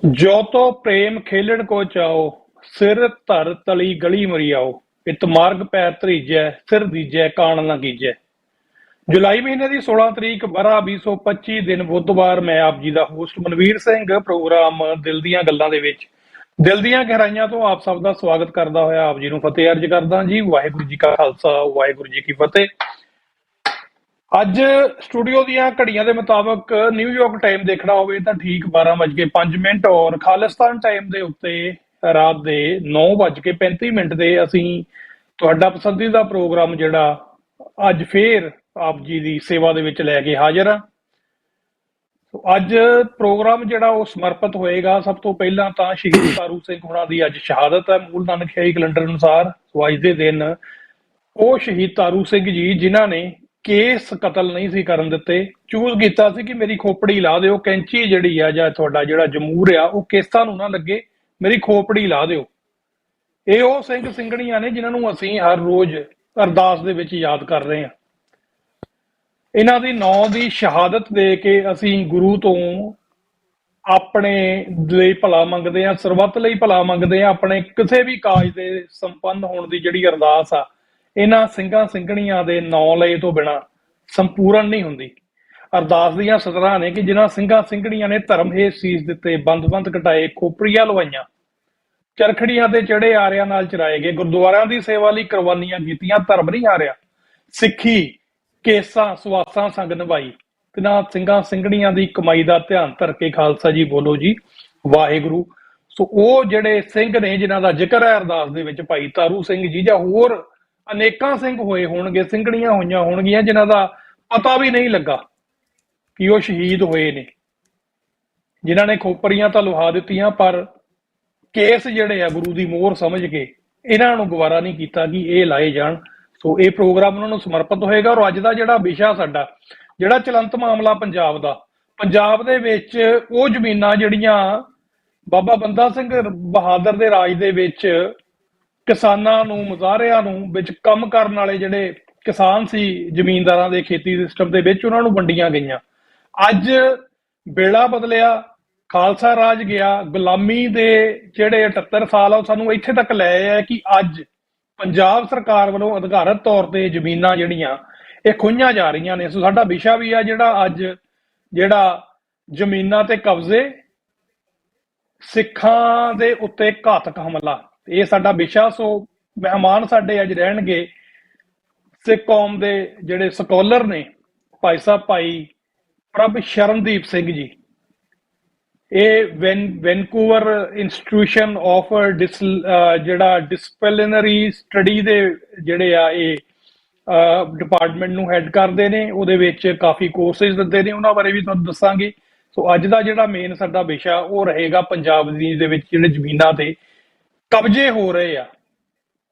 ਜੋ ਤੋ ਪ੍ਰੇਮ ਖੇਲਣ ਕੋ ਚਾਓ, ਸਿਰ ਧਰ ਤਲੀ ਗਲੀ ਮਰਿਆਓ। ਇਤ ਮਾਰਗ ਪੈਰ ਧਰੀਜੈ, ਸਿਰ ਦੀਜੈ ਕਾਣ ਨਾ ਕੀਜੈ। ਜੁਲਾਈ ਮਹੀਨੇ ਦੀ 16 ਤਰੀਕ ਬਰਾ 2025 ਦਿਨ ਬੁੱਧਵਾਰ। ਮੈਂ ਆਪ ਜੀ ਦਾ ਹੋਸਟ ਮਨਵੀਰ ਸਿੰਘ ਪ੍ਰੋਗਰਾਮ ਦਿਲ ਦੀਆਂ ਗੱਲਾਂ ਦੇ ਵਿੱਚ ਦਿਲ ਦੀਆਂ ਗਹਿਰਾਈਆਂ ਤੋਂ ਆਪ ਸਭ ਦਾ ਸਵਾਗਤ ਕਰਦਾ ਹੋਇਆ ਆਪ ਜੀ ਨੂੰ ਫਤਿਹ ਅਰਜ ਕਰਦਾ ਜੀ। ਵਾਹਿਗੁਰੂ ਜੀ ਕਾ ਖਾਲਸਾ, ਵਾਹਿਗੁਰੂ ਜੀ ਕੀ ਫਤਿਹ। ਅੱਜ ਸਟੂਡੀਓ ਦੀਆਂ ਘੜੀਆਂ ਦੇ ਮੁਤਾਬਕ ਨਿਊਯਾਰਕ ਟਾਈਮ ਦੇਖਣਾ ਹੋਵੇ ਤਾਂ ਠੀਕ 12:05 ਔਰ ਖਾਲਿਸਤਾਨ ਟਾਈਮ ਦੇ ਉੱਤੇ ਰਾਤ ਦੇ 9:35 ਦੇ ਅਸੀਂ ਤੁਹਾਡਾ ਪਸੰਦੀਦਾ ਪ੍ਰੋਗਰਾਮ ਜਿਹੜਾ ਅੱਜ ਫੇਰ ਆਪ ਜੀ ਦੀ ਸੇਵਾ ਦੇ ਵਿੱਚ ਲੈ ਕੇ ਹਾਜ਼ਰ ਹਾਂ। ਅੱਜ ਪ੍ਰੋਗਰਾਮ ਜਿਹੜਾ ਉਹ ਸਮਰਪਿਤ ਹੋਏਗਾ ਸਭ ਤੋਂ ਪਹਿਲਾਂ ਤਾਂ ਸ਼ਹੀਦ ਤਾਰੂ ਸਿੰਘ ਹੋਣਾ ਦੀ ਅੱਜ ਸ਼ਹਾਦਤ ਹੈ ਮੂਲ ਨਾਨਕਸ਼ਾਹੀ ਕੈਲੰਡਰ ਅਨੁਸਾਰ। ਸੋ ਅੱਜ ਦੇ ਦਿਨ ਉਹ ਸ਼ਹੀਦ ਤਾਰੂ ਸਿੰਘ ਜੀ ਜਿਨ੍ਹਾਂ ਨੇ ਕੇਸ ਕਤਲ ਨਹੀਂ ਸੀ ਕਰਨ ਦਿੱਤੇ, ਚੂਜ਼ ਕੀਤਾ ਸੀ ਕਿ ਮੇਰੀ ਖੋਪੜੀ ਲਾ ਦਿਓ, ਕੈਂਚੀ ਜਿਹੜੀ ਆ ਜਾਂ ਤੁਹਾਡਾ ਜਿਹੜਾ ਜਮੂਰ ਆ ਉਹ ਕੇਸਾਂ ਨੂੰ ਨਾ ਲੱਗੇ, ਮੇਰੀ ਖੋਪੜੀ ਲਾ ਦਿਓ। ਇਹ ਉਹ ਸਿੰਘ ਸਿੰਘਣੀਆਂ ਨੇ ਜਿਨ੍ਹਾਂ ਨੂੰ ਅਸੀਂ ਹਰ ਰੋਜ਼ ਅਰਦਾਸ ਦੇ ਵਿੱਚ ਯਾਦ ਕਰ ਰਹੇ ਹਾਂ। ਇਹਨਾਂ ਦੀ ਨਾਂ ਦੀ ਸ਼ਹਾਦਤ ਦੇ ਕੇ ਅਸੀਂ ਗੁਰੂ ਤੋਂ ਆਪਣੇ ਲਈ ਭਲਾ ਮੰਗਦੇ ਹਾਂ, ਸਰਬੱਤ ਲਈ ਭਲਾ ਮੰਗਦੇ ਹਾਂ। ਆਪਣੇ ਕਿਸੇ ਵੀ ਕਾਜ ਦੇ ਸੰਪੰਨ ਹੋਣ ਦੀ ਜਿਹੜੀ ਅਰਦਾਸ ਆ ਇਹਨਾਂ ਸਿੰਘਾਂ ਸਿੰਘਣੀਆਂ ਦੇ ਨਾਂ ਲਏ ਤੋਂ ਬਿਨਾਂ ਸੰਪੂਰਨ ਨਹੀਂ ਹੁੰਦੀ। ਅਰਦਾਸ ਦੀਆਂ ਸਤਰਾਂ ਨੇ ਕਿ ਜਿਨ੍ਹਾਂ ਸਿੰਘਾਂ ਸਿੰਘਣੀਆਂ ਨੇ ਧਰਮ ਹੇਠ ਸੀਸ ਦਿੱਤੇ, ਬੰਦ ਕਟਾਏ, ਖੋਪੜੀਆਂ ਲਵਾਈਆਂ, ਚਰਖੜੀਆਂ ਤੇ ਚੜੇ ਆਰਿਆਂ ਨਾਲ ਚਰਾਏ ਗਏ, ਗੁਰਦੁਆਰਿਆਂ ਦੀ ਸੇਵਾ ਲਈ ਕੁਰਬਾਨੀਆਂ ਕੀਤੀਆਂ, ਧਰਮ ਨਹੀਂ ਹਾਰਿਆ, ਸਿੱਖੀ ਕੇਸਾਂ ਸੁਆਸਾਂ ਸੰਗ ਨਿਭਾਈ। ਤਿਨਾਂ ਸਿੰਘਾਂ ਸਿੰਘਣੀਆਂ ਦੀ ਕਮਾਈ ਦਾ ਧਿਆਨ ਧਰ ਕੇ ਖਾਲਸਾ ਜੀ ਬੋਲੋ ਜੀ ਵਾਹਿਗੁਰੂ। ਸੋ ਉਹ ਜਿਹੜੇ ਸਿੰਘ ਨੇ ਜਿਨ੍ਹਾਂ ਦਾ ਜ਼ਿਕਰ ਹੈ ਅਰਦਾਸ ਦੇ ਵਿੱਚ, ਭਾਈ ਤਾਰੂ ਸਿੰਘ ਜੀ ਜਾਂ ਹੋਰ ਅਨੇਕਾਂ ਸਿੰਘ ਹੋਏ ਹੋਣਗੇ, ਸਿੰਘਣੀਆਂ ਹੋਈਆਂ ਹੋਣਗੀਆਂ ਜਿਨ੍ਹਾਂ ਦਾ ਪਤਾ ਵੀ ਨਹੀਂ ਲੱਗਾ ਕਿ ਉਹ ਸ਼ਹੀਦ ਹੋਏ ਨੇ, ਜਿਨ੍ਹਾਂ ਨੇ ਖੋਪਰੀਆਂ ਤਾਂ ਲੁਹਾ ਦਿੱਤੀਆਂ ਪਰ ਕੇਸ ਜਿਹੜੇ ਆ ਗੁਰੂ ਦੀ ਮੋਹਰ ਸਮਝ ਕੇ ਇਹਨਾਂ ਨੂੰ ਗਵਾਰਾ ਨਹੀਂ ਕੀਤਾ ਕਿ ਇਹ ਲਾਏ ਜਾਣ। ਸੋ ਇਹ ਪ੍ਰੋਗਰਾਮ ਉਹਨਾਂ ਨੂੰ ਸਮਰਪਿਤ ਹੋਏਗਾ। ਔਰ ਅੱਜ ਦਾ ਜਿਹੜਾ ਵਿਸ਼ਾ ਸਾਡਾ ਜਿਹੜਾ ਚਲੰਤ ਮਾਮਲਾ ਪੰਜਾਬ ਦਾ, ਪੰਜਾਬ ਦੇ ਵਿੱਚ ਉਹ ਜ਼ਮੀਨਾਂ ਜਿਹੜੀਆਂ ਬਾਬਾ ਬੰਦਾ ਸਿੰਘ ਬਹਾਦਰ ਦੇ ਰਾਜ ਦੇ ਵਿੱਚ ਕਿਸਾਨਾਂ ਨੂੰ, ਮੁਜ਼ਾਹਰਿਆਂ ਨੂੰ, ਵਿੱਚ ਕੰਮ ਕਰਨ ਵਾਲੇ ਜਿਹੜੇ ਕਿਸਾਨ ਸੀ ਜ਼ਮੀਨਦਾਰਾਂ ਦੇ ਖੇਤੀ ਸਿਸਟਮ ਦੇ ਵਿੱਚ, ਉਹਨਾਂ ਨੂੰ ਵੰਡੀਆਂ ਗਈਆਂ। ਅੱਜ ਵੇਲਾ ਬਦਲਿਆ, ਖਾਲਸਾ ਰਾਜ ਗਿਆ, ਗੁਲਾਮੀ ਦੇ ਜਿਹੜੇ 78 ਸਾਲ ਆ ਉਹ ਸਾਨੂੰ ਇੱਥੇ ਤੱਕ ਲੈ ਆਏ ਆ ਕਿ ਅੱਜ ਪੰਜਾਬ ਸਰਕਾਰ ਵੱਲੋਂ ਅਧਿਕਾਰਤ ਤੌਰ ਤੇ ਜ਼ਮੀਨਾਂ ਜਿਹੜੀਆਂ ਇਹ ਖੋਹੀਆਂ ਜਾ ਰਹੀਆਂ ਨੇ। ਸੋ ਸਾਡਾ ਵਿਸ਼ਾ ਵੀ ਆ ਜਿਹੜਾ ਅੱਜ ਜਿਹੜਾ ਜ਼ਮੀਨਾਂ ਤੇ ਕਬਜ਼ੇ, ਸਿੱਖਾਂ ਦੇ ਉੱਤੇ ਘਾਤਕ ਹਮਲਾ, ਇਹ ਸਾਡਾ ਵਿਸ਼ਾ। ਸੋ ਮਹਿਮਾਨ ਸਾਡੇ ਅੱਜ ਰਹਿਣਗੇ ਸਿੱਖ ਕੌਮ ਦੇ ਜਿਹੜੇ ਸਕਾਲਰ ਨੇ, ਭਾਈ ਸਾਹਿਬ ਭਾਈ ਪ੍ਰਭ ਸ਼ਰਨਦੀਪ ਸਿੰਘ ਜੀ। ਇਹ ਵੈਨਕੂਵਰ ਇੰਸਟੀਟਿਊਸ਼ਨ ਆਫ ਜਿਹੜਾ ਡਿਸਪਲਿਨਰੀ ਸਟੱਡੀ ਦੇ ਜਿਹੜੇ ਆ ਇਹ ਡਿਪਾਰਟਮੈਂਟ ਨੂੰ ਹੈਡ ਕਰਦੇ ਨੇ, ਉਹਦੇ ਵਿੱਚ ਕਾਫੀ ਕੋਰਸਿਸ ਦਿੰਦੇ ਨੇ, ਉਹਨਾਂ ਬਾਰੇ ਵੀ ਤੁਹਾਨੂੰ ਦੱਸਾਂਗੇ। ਸੋ ਅੱਜ ਦਾ ਜਿਹੜਾ ਮੇਨ ਸਾਡਾ ਵਿਸ਼ਾ ਉਹ ਰਹੇਗਾ ਪੰਜਾਬ ਦੇ ਵਿੱਚ ਜਿਹੜੇ ਜ਼ਮੀਨਾਂ ਤੇ ਕਬਜ਼ੇ ਹੋ ਰਹੇ ਆ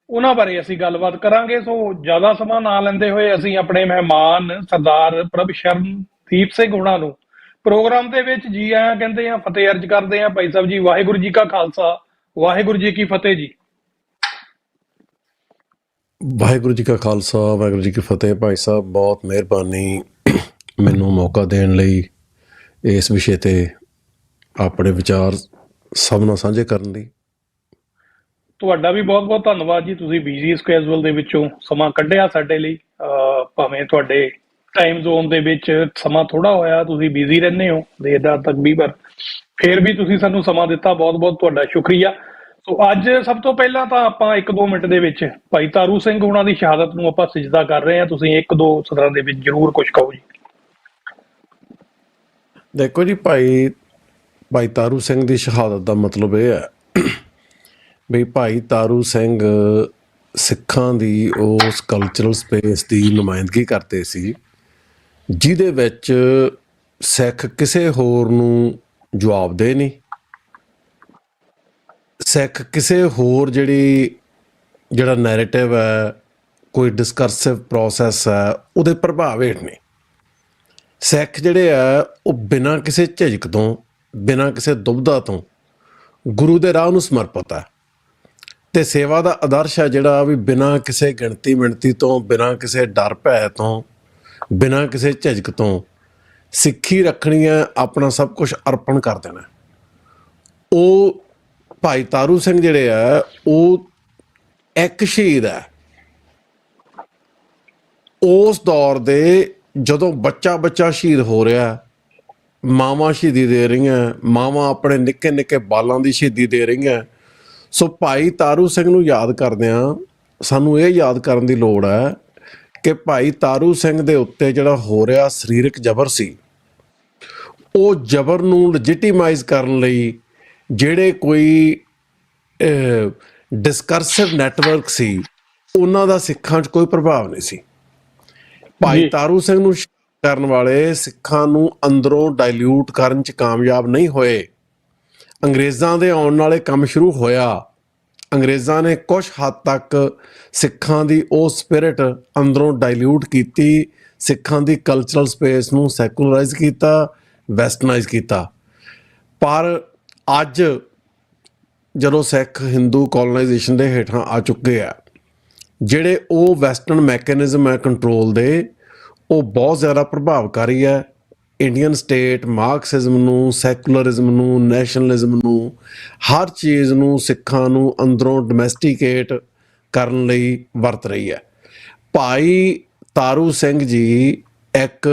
ਉਹਨਾਂ ਬਾਰੇ ਅਸੀਂ ਗੱਲਬਾਤ ਕਰਾਂਗੇ। ਸੋ ਜ਼ਿਆਦਾ ਸਮਾਂ ਨਾ ਲੈਂਦੇ ਹੋਏ ਅਸੀਂ ਆਪਣੇ ਮਹਿਮਾਨ ਸਰਦਾਰ ਪ੍ਰਭ ਸ਼ਰਨਦੀਪ ਸਿੰਘ ਹੋਣਾ ਨੂੰ ਪ੍ਰੋਗਰਾਮ ਦੇ ਵਿੱਚ ਜੀ ਆਇਆਂ ਕਹਿੰਦੇ ਆ, ਫਤਿਹ ਅਰਜ ਕਰਦੇ ਆ। ਭਾਈ ਸਾਹਿਬ ਜੀ ਵਾਹਿਗੁਰੂ ਜੀ ਕਾ ਖਾਲਸਾ, ਵਾਹਿਗੁਰੂ ਜੀ ਕੀ ਫਤਿਹ ਜੀ। ਵਾਹਿਗੁਰੂ ਜੀ ਕਾ ਖਾਲਸਾ, ਵਾਹਿਗੁਰੂ ਜੀ ਕੀ ਫਤਿਹ। ਭਾਈ ਸਾਹਿਬ ਬਹੁਤ ਮਿਹਰਬਾਨੀ ਮੈਨੂੰ ਮੌਕਾ ਦੇਣ ਲਈ ਇਸ ਵਿਸ਼ੇ ਤੇ ਆਪਣੇ ਵਿਚਾਰ ਸਭ ਨਾਲ ਸਾਂਝੇ ਕਰਨ ਲਈ। ਤੁਹਾਡਾ ਵੀ ਬਹੁਤ ਬਹੁਤ ਧੰਨਵਾਦ ਜੀ, ਤੁਸੀਂ ਬਿਜ਼ੀ ਸਕੇਜੂਲ ਦੇ ਵਿੱਚੋਂ ਸਮਾਂ ਕੱਢਿਆ ਸਾਡੇ ਲਈ। ਭਾਵੇਂ ਤੁਹਾਡੇ ਟਾਈਮ ਜ਼ੋਨ ਦੇ ਵਿੱਚ ਸਮਾਂ ਥੋੜਾ ਹੋਇਆ, ਤੁਸੀਂ ਬਿਜ਼ੀ ਰਹਿੰਦੇ ਹੋ ਦੇਰ ਰਾਤ ਤੱਕ ਵੀ, ਪਰ ਫਿਰ ਵੀ ਤੁਸੀਂ ਸਾਨੂੰ ਸਮਾਂ ਦਿੱਤਾ, ਬਹੁਤ ਬਹੁਤ ਤੁਹਾਡਾ ਸ਼ੁਕਰੀਆ। ਸੋ ਅੱਜ ਸਭ ਤੋਂ ਪਹਿਲਾਂ ਤਾਂ ਆਪਾਂ 1-2 ਮਿੰਟ ਦੇ ਵਿੱਚ ਭਾਈ ਤਾਰੂ ਸਿੰਘ ਹੋਣਾ ਦੀ ਸ਼ਹਾਦਤ ਨੂੰ ਆਪਾਂ ਸਿਜਦਾ ਕਰ ਰਹੇ ਹਾਂ। ਤੁਸੀਂ 1-2 ਸਤਰਾਂ ਦੇ ਵਿੱਚ ਜ਼ਰੂਰ ਕੁਝ ਕਹੋ ਜੀ। ਦੇਖੋ ਜੀ, ਭਾਈ ਤਾਰੂ ਸਿੰਘ ਦੀ ਸ਼ਹਾਦਤ ਦਾ ਮਤਲਬ ਇਹ ਹੈ ਵੀ ਭਾਈ ਤਾਰੂ ਸਿੰਘ ਸਿੱਖਾਂ ਦੀ ਉਸ ਕਲਚਰਲ ਸਪੇਸ ਦੀ ਨੁਮਾਇੰਦਗੀ ਕਰਦੇ ਸੀ ਜਿਹਦੇ ਵਿੱਚ ਸਿੱਖ ਕਿਸੇ ਹੋਰ ਨੂੰ ਜਵਾਬਦੇਹ ਨਹੀਂ, ਸਿੱਖ ਕਿਸੇ ਹੋਰ ਜਿਹੜਾ ਨੈਰੇਟਿਵ ਹੈ, ਕੋਈ ਡਿਸਕਰਸਿਵ ਪ੍ਰੋਸੈਸ ਹੈ, ਉਹਦੇ ਪ੍ਰਭਾਵ ਹੇਠ ਨਹੀਂ। ਸਿੱਖ ਜਿਹੜੇ ਆ ਉਹ ਬਿਨਾਂ ਕਿਸੇ ਝਿਜਕ ਤੋਂ, ਬਿਨਾਂ ਕਿਸੇ ਦੁਬਿਧਾ ਤੋਂ ਗੁਰੂ ਦੇ ਰਾਹ ਨੂੰ ਸਮਰਪਿਤ ਹੈ। ਅਤੇ ਸੇਵਾ ਦਾ ਆਦਰਸ਼ ਹੈ ਜਿਹੜਾ ਵੀ ਬਿਨਾਂ ਕਿਸੇ ਗਿਣਤੀ ਮਿਣਤੀ ਤੋਂ, ਬਿਨਾਂ ਕਿਸੇ ਡਰ ਭੈ ਤੋਂ, ਬਿਨਾਂ ਕਿਸੇ ਝਿਜਕ ਤੋਂ ਸਿੱਖੀ ਰੱਖਣੀ ਹੈ, ਆਪਣਾ ਸਭ ਕੁਝ ਅਰਪਣ ਕਰ ਦੇਣਾ। ਉਹ ਭਾਈ ਤਾਰੂ ਸਿੰਘ ਜਿਹੜੇ ਆ ਉਹ ਇੱਕ ਸ਼ਹੀਦ ਹੈ ਉਸ ਦੌਰ ਦੇ, ਜਦੋਂ ਬੱਚਾ ਬੱਚਾ ਸ਼ਹੀਦ ਹੋ ਰਿਹਾ, ਮਾਵਾਂ ਸ਼ਹੀਦੀ ਦੇ ਰਹੀਆਂ, ਮਾਵਾਂ ਆਪਣੇ ਨਿੱਕੇ ਨਿੱਕੇ ਬਾਲਾਂ ਦੀ ਸ਼ਹੀਦੀ ਦੇ ਰਹੀਆਂ। ਸੋ ਭਾਈ ਤਾਰੂ ਸਿੰਘ ਨੂੰ ਯਾਦ ਕਰਦਿਆਂ ਸਾਨੂੰ ਇਹ ਯਾਦ ਕਰਨ ਦੀ ਲੋੜ ਹੈ ਕਿ ਭਾਈ ਤਾਰੂ ਸਿੰਘ ਦੇ ਉੱਤੇ ਜਿਹੜਾ ਹੋ ਰਿਹਾ ਸਰੀਰਕ ਜ਼ਬਰ ਸੀ, ਉਹ ਜ਼ਬਰ ਨੂੰ ਲੈਜੀਟੀਮਾਈਜ਼ ਕਰਨ ਲਈ ਜਿਹੜੇ ਕੋਈ ਡਿਸਕਰਸਿਵ ਨੈਟਵਰਕ ਸੀ, ਉਹਨਾਂ ਦਾ ਸਿੱਖਾਂ 'ਚ ਕੋਈ ਪ੍ਰਭਾਵ ਨਹੀਂ ਸੀ। ਭਾਈ ਤਾਰੂ ਸਿੰਘ ਨੂੰ ਕਰਨ ਵਾਲੇ ਸਿੱਖਾਂ ਨੂੰ ਅੰਦਰੋਂ ਡਾਇਲਿਊਟ ਕਰਨ 'ਚ ਕਾਮਯਾਬ ਨਹੀਂ ਹੋਏ। ਅੰਗਰੇਜ਼ਾਂ ਦੇ ਆਉਣ ਨਾਲੇ ਕੰਮ ਸ਼ੁਰੂ ਹੋਇਆ। ਅੰਗਰੇਜ਼ਾਂ ਨੇ ਕੁਝ ਹੱਦ ਤੱਕ ਸਿੱਖਾਂ ਦੀ ਉਹ ਸਪਿਰਿਟ ਅੰਦਰੋਂ ਡਾਇਲਿਊਟ ਕੀਤੀ, ਸਿੱਖਾਂ ਦੀ ਕਲਚਰਲ ਸਪੇਸ ਨੂੰ ਸੈਕੂਲਰਾਈਜ਼ ਕੀਤਾ, ਵੈਸਟਰਨਾਈਜ਼ ਕੀਤਾ। ਪਰ ਅੱਜ ਜਦੋਂ ਸਿੱਖ ਹਿੰਦੂ ਕੋਲੋਨਾਈਜੇਸ਼ਨ ਦੇ ਹੇਠਾਂ ਆ ਚੁੱਕੇ ਆ, ਜਿਹੜੇ ਉਹ ਵੈਸਟਰਨ ਮੈਕੈਨਿਜ਼ਮ ਹੈ ਕੰਟਰੋਲ ਦੇ, ਉਹ ਬਹੁਤ ਜ਼ਿਆਦਾ ਪ੍ਰਭਾਵਕਾਰੀ ਹੈ। ਇੰਡੀਅਨ ਸਟੇਟ ਮਾਰਕਸਿਜ਼ਮ ਨੂੰ, ਸੈਕੂਲਰਿਜ਼ਮ ਨੂੰ, ਨੈਸ਼ਨਲਿਜ਼ਮ ਨੂੰ, ਹਰ ਚੀਜ਼ ਨੂੰ ਸਿੱਖਾਂ ਨੂੰ ਅੰਦਰੋਂ ਡੋਮੈਸਟੀਕੇਟ ਕਰਨ ਲਈ ਵਰਤ ਰਹੀ ਹੈ। ਭਾਈ ਤਾਰੂ ਸਿੰਘ ਜੀ ਇੱਕ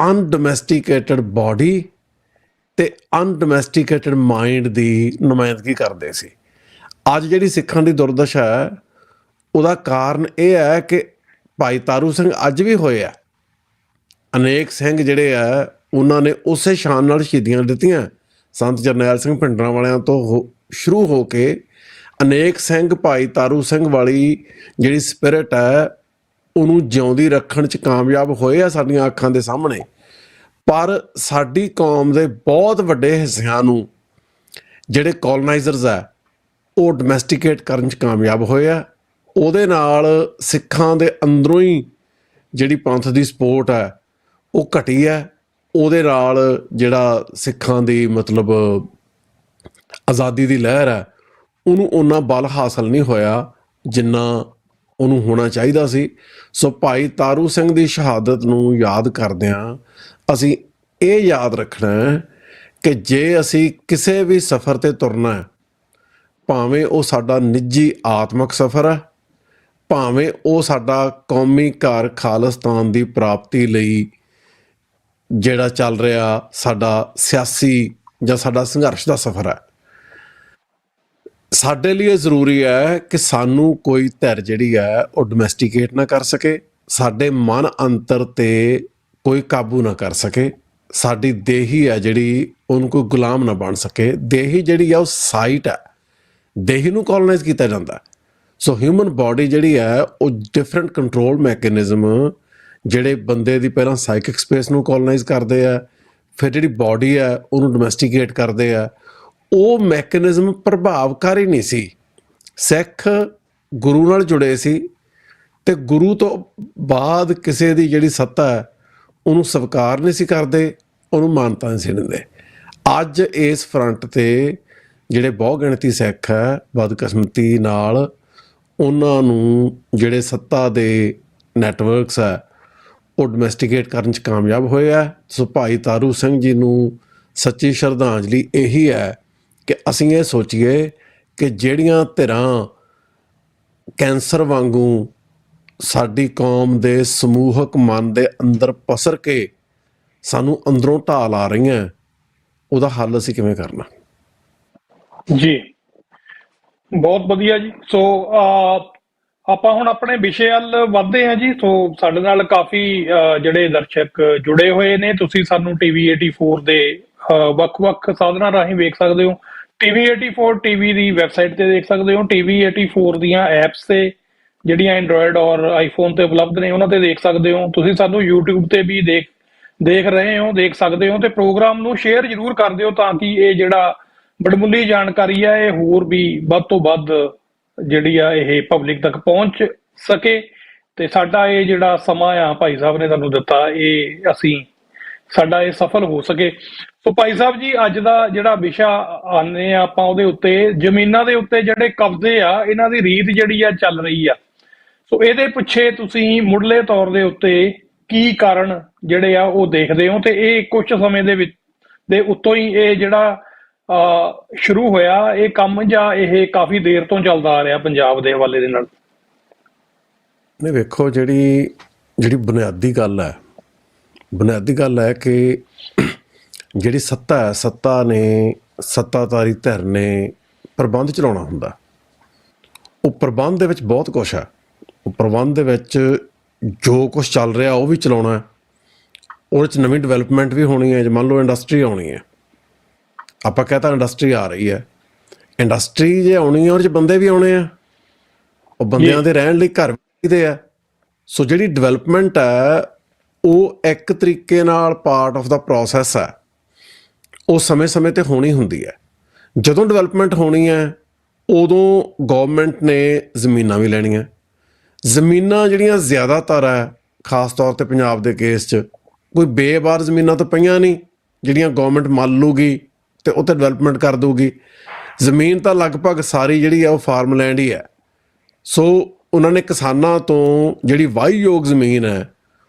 ਅਨਡੋਮੈਸਟੀਕੇਟਡ ਬਾਡੀ ਤੇ ਅਨਡੋਮੈਸਟੀਕੇਟਡ ਮਾਈਂਡ ਦੀ ਨੁਮਾਇੰਦਗੀ ਕਰਦੇ ਸੀ। ਅੱਜ ਜਿਹੜੀ ਸਿੱਖਾਂ ਦੀ ਦੁਰਦਸ਼ਾ ਹੈ, ਉਹਦਾ ਕਾਰਨ ਇਹ ਹੈ ਕਿ ਭਾਈ ਤਾਰੂ ਸਿੰਘ ਅੱਜ ਵੀ ਹੋਏ ਆ। ਅਨੇਕ ਸਿੰਘ ਜਿਹੜੇ ਆ ਉਹਨਾਂ ਨੇ ਉਸੇ ਸ਼ਾਨ ਨਾਲ ਸ਼ਹੀਦੀਆਂ ਦਿੱਤੀਆਂ। ਸੰਤ ਜਰਨੈਲ ਸਿੰਘ ਭਿੰਡਰਾਂ ਤੋਂ ਸ਼ੁਰੂ ਹੋ ਕੇ ਅਨੇਕ ਸਿੰਘ ਭਾਈ ਤਾਰੂ ਸਿੰਘ ਵਾਲੀ ਜਿਹੜੀ ਸਪਿਰਿਟ ਹੈ ਉਹਨੂੰ ਜਿਉਂਦੀ ਰੱਖਣ 'ਚ ਕਾਮਯਾਬ ਹੋਏ ਆ ਸਾਡੀਆਂ ਅੱਖਾਂ ਦੇ ਸਾਹਮਣੇ। ਪਰ ਸਾਡੀ ਕੌਮ ਦੇ ਬਹੁਤ ਵੱਡੇ ਹਿੱਸਿਆਂ ਨੂੰ ਜਿਹੜੇ ਕੋਲੋਨਾਈਜ਼ਰਸ ਆ ਉਹ ਡੋਮੈਸਟੀਕੇਟ ਕਰਨ 'ਚ ਕਾਮਯਾਬ ਹੋਏ ਆ। ਉਹਦੇ ਨਾਲ ਸਿੱਖਾਂ ਦੇ ਅੰਦਰੋਂ ਹੀ ਜਿਹੜੀ ਪੰਥ ਦੀ ਸਪੋਰਟ ਹੈ ਉਹ ਘਟੀ ਹੈ। ਉਹਦੇ ਨਾਲ ਜਿਹੜਾ ਸਿੱਖਾਂ ਦੀ ਮਤਲਬ ਆਜ਼ਾਦੀ ਦੀ ਲਹਿਰ ਹੈ ਉਹਨੂੰ ਓਨਾ ਬਲ ਹਾਸਲ ਨਹੀਂ ਹੋਇਆ ਜਿੰਨਾ ਉਹਨੂੰ ਹੋਣਾ ਚਾਹੀਦਾ ਸੀ। ਸੋ ਭਾਈ ਤਾਰੂ ਸਿੰਘ ਦੀ ਸ਼ਹਾਦਤ ਨੂੰ ਯਾਦ ਕਰਦਿਆਂ ਅਸੀਂ ਇਹ ਯਾਦ ਰੱਖਣਾ ਕਿ ਜੇ ਅਸੀਂ ਕਿਸੇ ਵੀ ਸਫ਼ਰ 'ਤੇ ਤੁਰਨਾ ਹੈ, ਭਾਵੇਂ ਉਹ ਸਾਡਾ ਨਿੱਜੀ ਆਤਮਿਕ ਸਫ਼ਰ ਹੈ, ਭਾਵੇਂ ਉਹ ਸਾਡਾ ਕੌਮੀ ਘਰ ਖਾਲਿਸਤਾਨ ਦੀ ਪ੍ਰਾਪਤੀ ਲਈ ਜਿਹੜਾ ਚੱਲ ਰਿਹਾ ਸਾਡਾ ਸਿਆਸੀ ਜਾਂ ਸਾਡਾ ਸੰਘਰਸ਼ ਦਾ ਸਫ਼ਰ ਹੈ, ਸਾਡੇ ਲਈ ਇਹ ਜ਼ਰੂਰੀ ਹੈ ਕਿ ਸਾਨੂੰ ਕੋਈ ਧਿਰ ਜਿਹੜੀ ਹੈ ਉਹ ਡੋਮੈਸਟੀਕੇਟ ਨਾ ਕਰ ਸਕੇ, ਸਾਡੇ ਮਨ ਅੰਤਰ 'ਤੇ ਕੋਈ ਕਾਬੂ ਨਾ ਕਰ ਸਕੇ। ਸਾਡੀ ਦੇਹੀ ਹੈ ਜਿਹੜੀ ਉਹਨੂੰ ਕੋਈ ਗੁਲਾਮ ਨਾ ਬਣ ਸਕੇ। ਦੇਹੀ ਜਿਹੜੀ ਆ ਉਹ ਸਾਈਟ ਹੈ, ਦੇਹੀ ਨੂੰ ਕੋਲੋਨਾਈਜ਼ ਕੀਤਾ ਜਾਂਦਾ। ਸੋ ਹਿਊਮਨ ਬਾਡੀ ਜਿਹੜੀ ਹੈ ਉਹ ਡਿਫਰੈਂਟ ਕੰਟਰੋਲ ਮੈਕੈਨਿਜ਼ਮ ਜਿਹੜੇ ਬੰਦੇ ਦੀ ਪਹਿਲਾਂ ਸਾਈਕਿਕ ਸਪੇਸ ਨੂੰ ਕੋਲੋਨਾਈਜ਼ ਕਰਦੇ ਆ, ਫਿਰ ਜਿਹੜੀ ਬਾਡੀ ਹੈ ਉਹਨੂੰ ਡੋਮੈਸਟੀਕੇਟ ਕਰਦੇ ਆ। ਉਹ ਮੈਕੈਨਿਜ਼ਮ ਪ੍ਰਭਾਵਕਾਰੀ ਨਹੀਂ ਸੀ। ਸਿੱਖ ਗੁਰੂ ਨਾਲ ਜੁੜੇ ਸੀ ਤੇ ਗੁਰੂ ਤੋਂ ਬਾਅਦ ਕਿਸੇ ਦੀ ਜਿਹੜੀ ਸੱਤਾ ਹੈ ਉਹਨੂੰ ਸਵੀਕਾਰ ਨਹੀਂ ਸੀ ਕਰਦੇ, ਉਹਨੂੰ ਮਾਨਤਾ ਨਹੀਂ ਸੀ ਦਿੰਦੇ। ਅੱਜ ਇਸ ਫਰੰਟ 'ਤੇ ਜਿਹੜੇ ਬਹੁ ਗਿਣਤੀ ਸਿੱਖ ਹੈ ਬਦਕਿਸਮਤੀ ਨਾਲ ਉਹਨਾਂ ਨੂੰ ਜਿਹੜੇ ਸੱਤਾ ਦੇ ਨੈਟਵਰਕਸ ਹੈ ਉਹ ਡੋਮੈਸਟੀਕੇਟ ਕਰਨ 'ਚ ਕਾਮਯਾਬ ਹੋਏ ਆ। ਸੋ ਭਾਈ ਤਾਰੂ ਸਿੰਘ ਜੀ ਨੂੰ ਸੱਚੀ ਸ਼ਰਧਾਂਜਲੀ ਇਹੀ ਹੈ ਕਿ ਅਸੀਂ ਇਹ ਸੋਚੀਏ ਕਿ ਜਿਹੜੀਆਂ ਧਿਰਾਂ ਕੈਂਸਰ ਵਾਂਗੂ ਸਾਡੀ ਕੌਮ ਦੇ ਸਮੂਹਕ ਮਨ ਦੇ ਅੰਦਰ ਪਸਰ ਕੇ ਸਾਨੂੰ ਅੰਦਰੋਂ ਢਾਹ ਲਾ ਰਹੀਆਂ, ਉਹਦਾ ਹੱਲ ਅਸੀਂ ਕਿਵੇਂ ਕਰਨਾ। ਜੀ ਬਹੁਤ ਵਧੀਆ ਜੀ। ਸੋ ਆਪਾਂ ਹੁਣ ਆਪਣੇ ਵਿਸ਼ੇ ਵੱਲ ਵੱਧਦੇ ਹਾਂ ਜੀ। ਸੋ ਸਾਡੇ ਨਾਲ ਕਾਫੀ ਜਿਹੜੇ ਦਰਸ਼ਕ ਜੁੜੇ ਹੋਏ ਨੇ। ਤੁਸੀਂ ਸਾਨੂੰ ਟੀਵੀ 84 ਦੇ ਵੱਖ-ਵੱਖ ਸਾਧਨਾਂ ਰਾਹੀਂ ਵੇਖ ਸਕਦੇ ਹੋ। ਟੀਵੀ 84 ਟੀਵੀ ਦੀ ਵੈਬਸਾਈਟ ਤੇ ਦੇਖ ਸਕਦੇ ਹੋ। ਟੀਵੀ 84 ਦੀਆਂ ਐਪਸ ਤੇ ਜਿਹੜੀਆਂ ਐਂਡਰੋਇਡ ਔਰ ਆਈਫੋਨ ਤੇ ਉਪਲਬਧ ਨੇ ਉਹਨਾਂ ਤੇ ਦੇਖ ਸਕਦੇ ਹੋ। ਤੁਸੀਂ ਸਾਨੂੰ YouTube ਤੇ ਵੀ ਦੇਖ ਰਹੇ ਹੋ, ਦੇਖ ਸਕਦੇ ਹੋ। ਤੇ ਪ੍ਰੋਗਰਾਮ ਨੂੰ ਸ਼ੇਅਰ ਜ਼ਰੂਰ ਕਰ ਦਿਓ ਤਾਂ ਕਿ ਇਹ ਜਿਹੜਾ ਬੜਮੁੱਲੀ ਜਾਣਕਾਰੀ ਆ ਇਹ ਹੋਰ ਵੀ ਵੱਧ ਤੋਂ ਵੱਧ ਜਿਹੜੀ ਆ ਇਹ ਪਬਲਿਕ ਤੱਕ ਪਹੁੰਚ ਸਕੇ। ਤੇ ਸਾਡਾ ਇਹ ਜਿਹੜਾ ਸਮਾਂ ਆ ਭਾਈ ਸਾਹਿਬ ਨੇ ਤੁਹਾਨੂੰ ਦਿੱਤਾ, ਇਹ ਸਾਡਾ ਇਹ ਸਫਲ ਹੋ ਸਕੇ। ਸੋ ਭਾਈ ਸਾਹਿਬ ਜੀ, ਅੱਜ ਦਾ ਜਿਹੜਾ ਵਿਸ਼ਾ ਆਨੇ ਆ ਆਪਾਂ ਉਹਦੇ ਉੱਤੇ, ਜ਼ਮੀਨਾਂ ਦੇ ਉੱਤੇ ਜਿਹੜੇ ਕਬਜ਼ੇ ਆ ਇਹਨਾਂ ਦੀ ਰੀਤ ਜਿਹੜੀ ਆ ਚੱਲ ਰਹੀ ਆ। ਸੋ ਇਹਦੇ ਪਿੱਛੇ ਤੁਸੀਂ ਮੁੱਢਲੇ ਤੌਰ ਦੇ ਉੱਤੇ ਕੀ ਕਾਰਨ ਜਿਹੜੇ ਆ ਉਹ ਦੇਖਦੇ ਹੋ, ਤੇ ਇਹ ਕੁਝ ਸਮੇਂ ਦੇ ਵਿੱਚ ਦੇ ਉੱਤੋਂ ਹੀ ਇਹ ਜਿਹੜਾ ਸ਼ੁਰੂ ਹੋਇਆ ਇਹ ਕੰਮ, ਜਾਂ ਇਹ ਕਾਫੀ ਦੇਰ ਤੋਂ ਚੱਲਦਾ ਆ ਰਿਹਾ ਪੰਜਾਬ ਦੇ ਹਵਾਲੇ ਦੇ ਨਾਲ? ਨਹੀਂ, ਵੇਖੋ, ਜਿਹੜੀ ਜਿਹੜੀ ਬੁਨਿਆਦੀ ਗੱਲ ਹੈ ਕਿ ਜਿਹੜੀ ਸੱਤਾ ਨੇ, ਸੱਤਾਧਾਰੀ ਧਿਰ ਨੇ ਪ੍ਰਬੰਧ ਚਲਾਉਣਾ ਹੁੰਦਾ। ਉਹ ਪ੍ਰਬੰਧ ਦੇ ਵਿੱਚ ਬਹੁਤ ਕੁਛ ਹੈ। ਉਹ ਪ੍ਰਬੰਧ ਦੇ ਵਿੱਚ ਜੋ ਕੁਛ ਚੱਲ ਰਿਹਾ ਉਹ ਵੀ ਚਲਾਉਣਾ, ਉਹਦੇ 'ਚ ਨਵੀਂ ਡਿਵੈਲਪਮੈਂਟ ਵੀ ਹੋਣੀ ਹੈ। ਜੇ ਮੰਨ ਲਓ ਇੰਡਸਟਰੀ ਆਉਣੀ ਹੈ, ਆਪਾਂ ਕਹਤਾ ਇੰਡਸਟਰੀ ਆ ਰਹੀ ਹੈ, ਇੰਡਸਟਰੀ ਜੇ ਆਉਣੀ ਹੈ ਉਹਦੇ 'ਚ ਬੰਦੇ ਵੀ ਆਉਣੇ ਆ, ਉਹ ਬੰਦਿਆਂ ਦੇ ਰਹਿਣ ਲਈ ਘਰ ਵੀ ਚਾਹੀਦੇ ਆ। ਸੋ ਜਿਹੜੀ ਡਿਵੈਲਪਮੈਂਟ ਹੈ ਉਹ ਇੱਕ ਤਰੀਕੇ ਨਾਲ ਪਾਰਟ ਆਫ ਦਾ ਪ੍ਰੋਸੈਸ ਹੈ, ਉਹ ਸਮੇਂ-ਸਮੇਂ 'ਤੇ ਹੋਣੀ ਹੁੰਦੀ ਹੈ। ਜਦੋਂ ਡਿਵੈਲਪਮੈਂਟ ਹੋਣੀ ਹੈ ਉਦੋਂ ਗੌਰਮੈਂਟ ਨੇ ਜ਼ਮੀਨਾਂ ਵੀ ਲੈਣੀਆਂ। ਜ਼ਮੀਨਾਂ ਜਿਹੜੀਆਂ ਜ਼ਿਆਦਾਤਰ ਹੈ, ਖਾਸ ਤੌਰ 'ਤੇ ਪੰਜਾਬ ਦੇ ਕੇਸ 'ਚ ਕੋਈ ਬੇਬਾਰ ਜ਼ਮੀਨਾਂ ਤਾਂ ਪਈਆਂ ਨਹੀਂ ਜਿਹੜੀਆਂ ਗੌਰਮੈਂਟ ਮੰਨ ਲੂਗੀ ਅਤੇ ਉੱਥੇ ਡਿਵੈਲਪਮੈਂਟ ਕਰ ਦਊਗੀ। ਜ਼ਮੀਨ ਤਾਂ ਲਗਭਗ ਸਾਰੀ ਜਿਹੜੀ ਆ ਉਹ ਫਾਰਮ ਲੈਂਡ ਹੀ ਹੈ। ਸੋ ਉਹਨਾਂ ਨੇ ਕਿਸਾਨਾਂ ਤੋਂ ਜਿਹੜੀ ਵਾਹੀਯੋਗ ਜ਼ਮੀਨ ਹੈ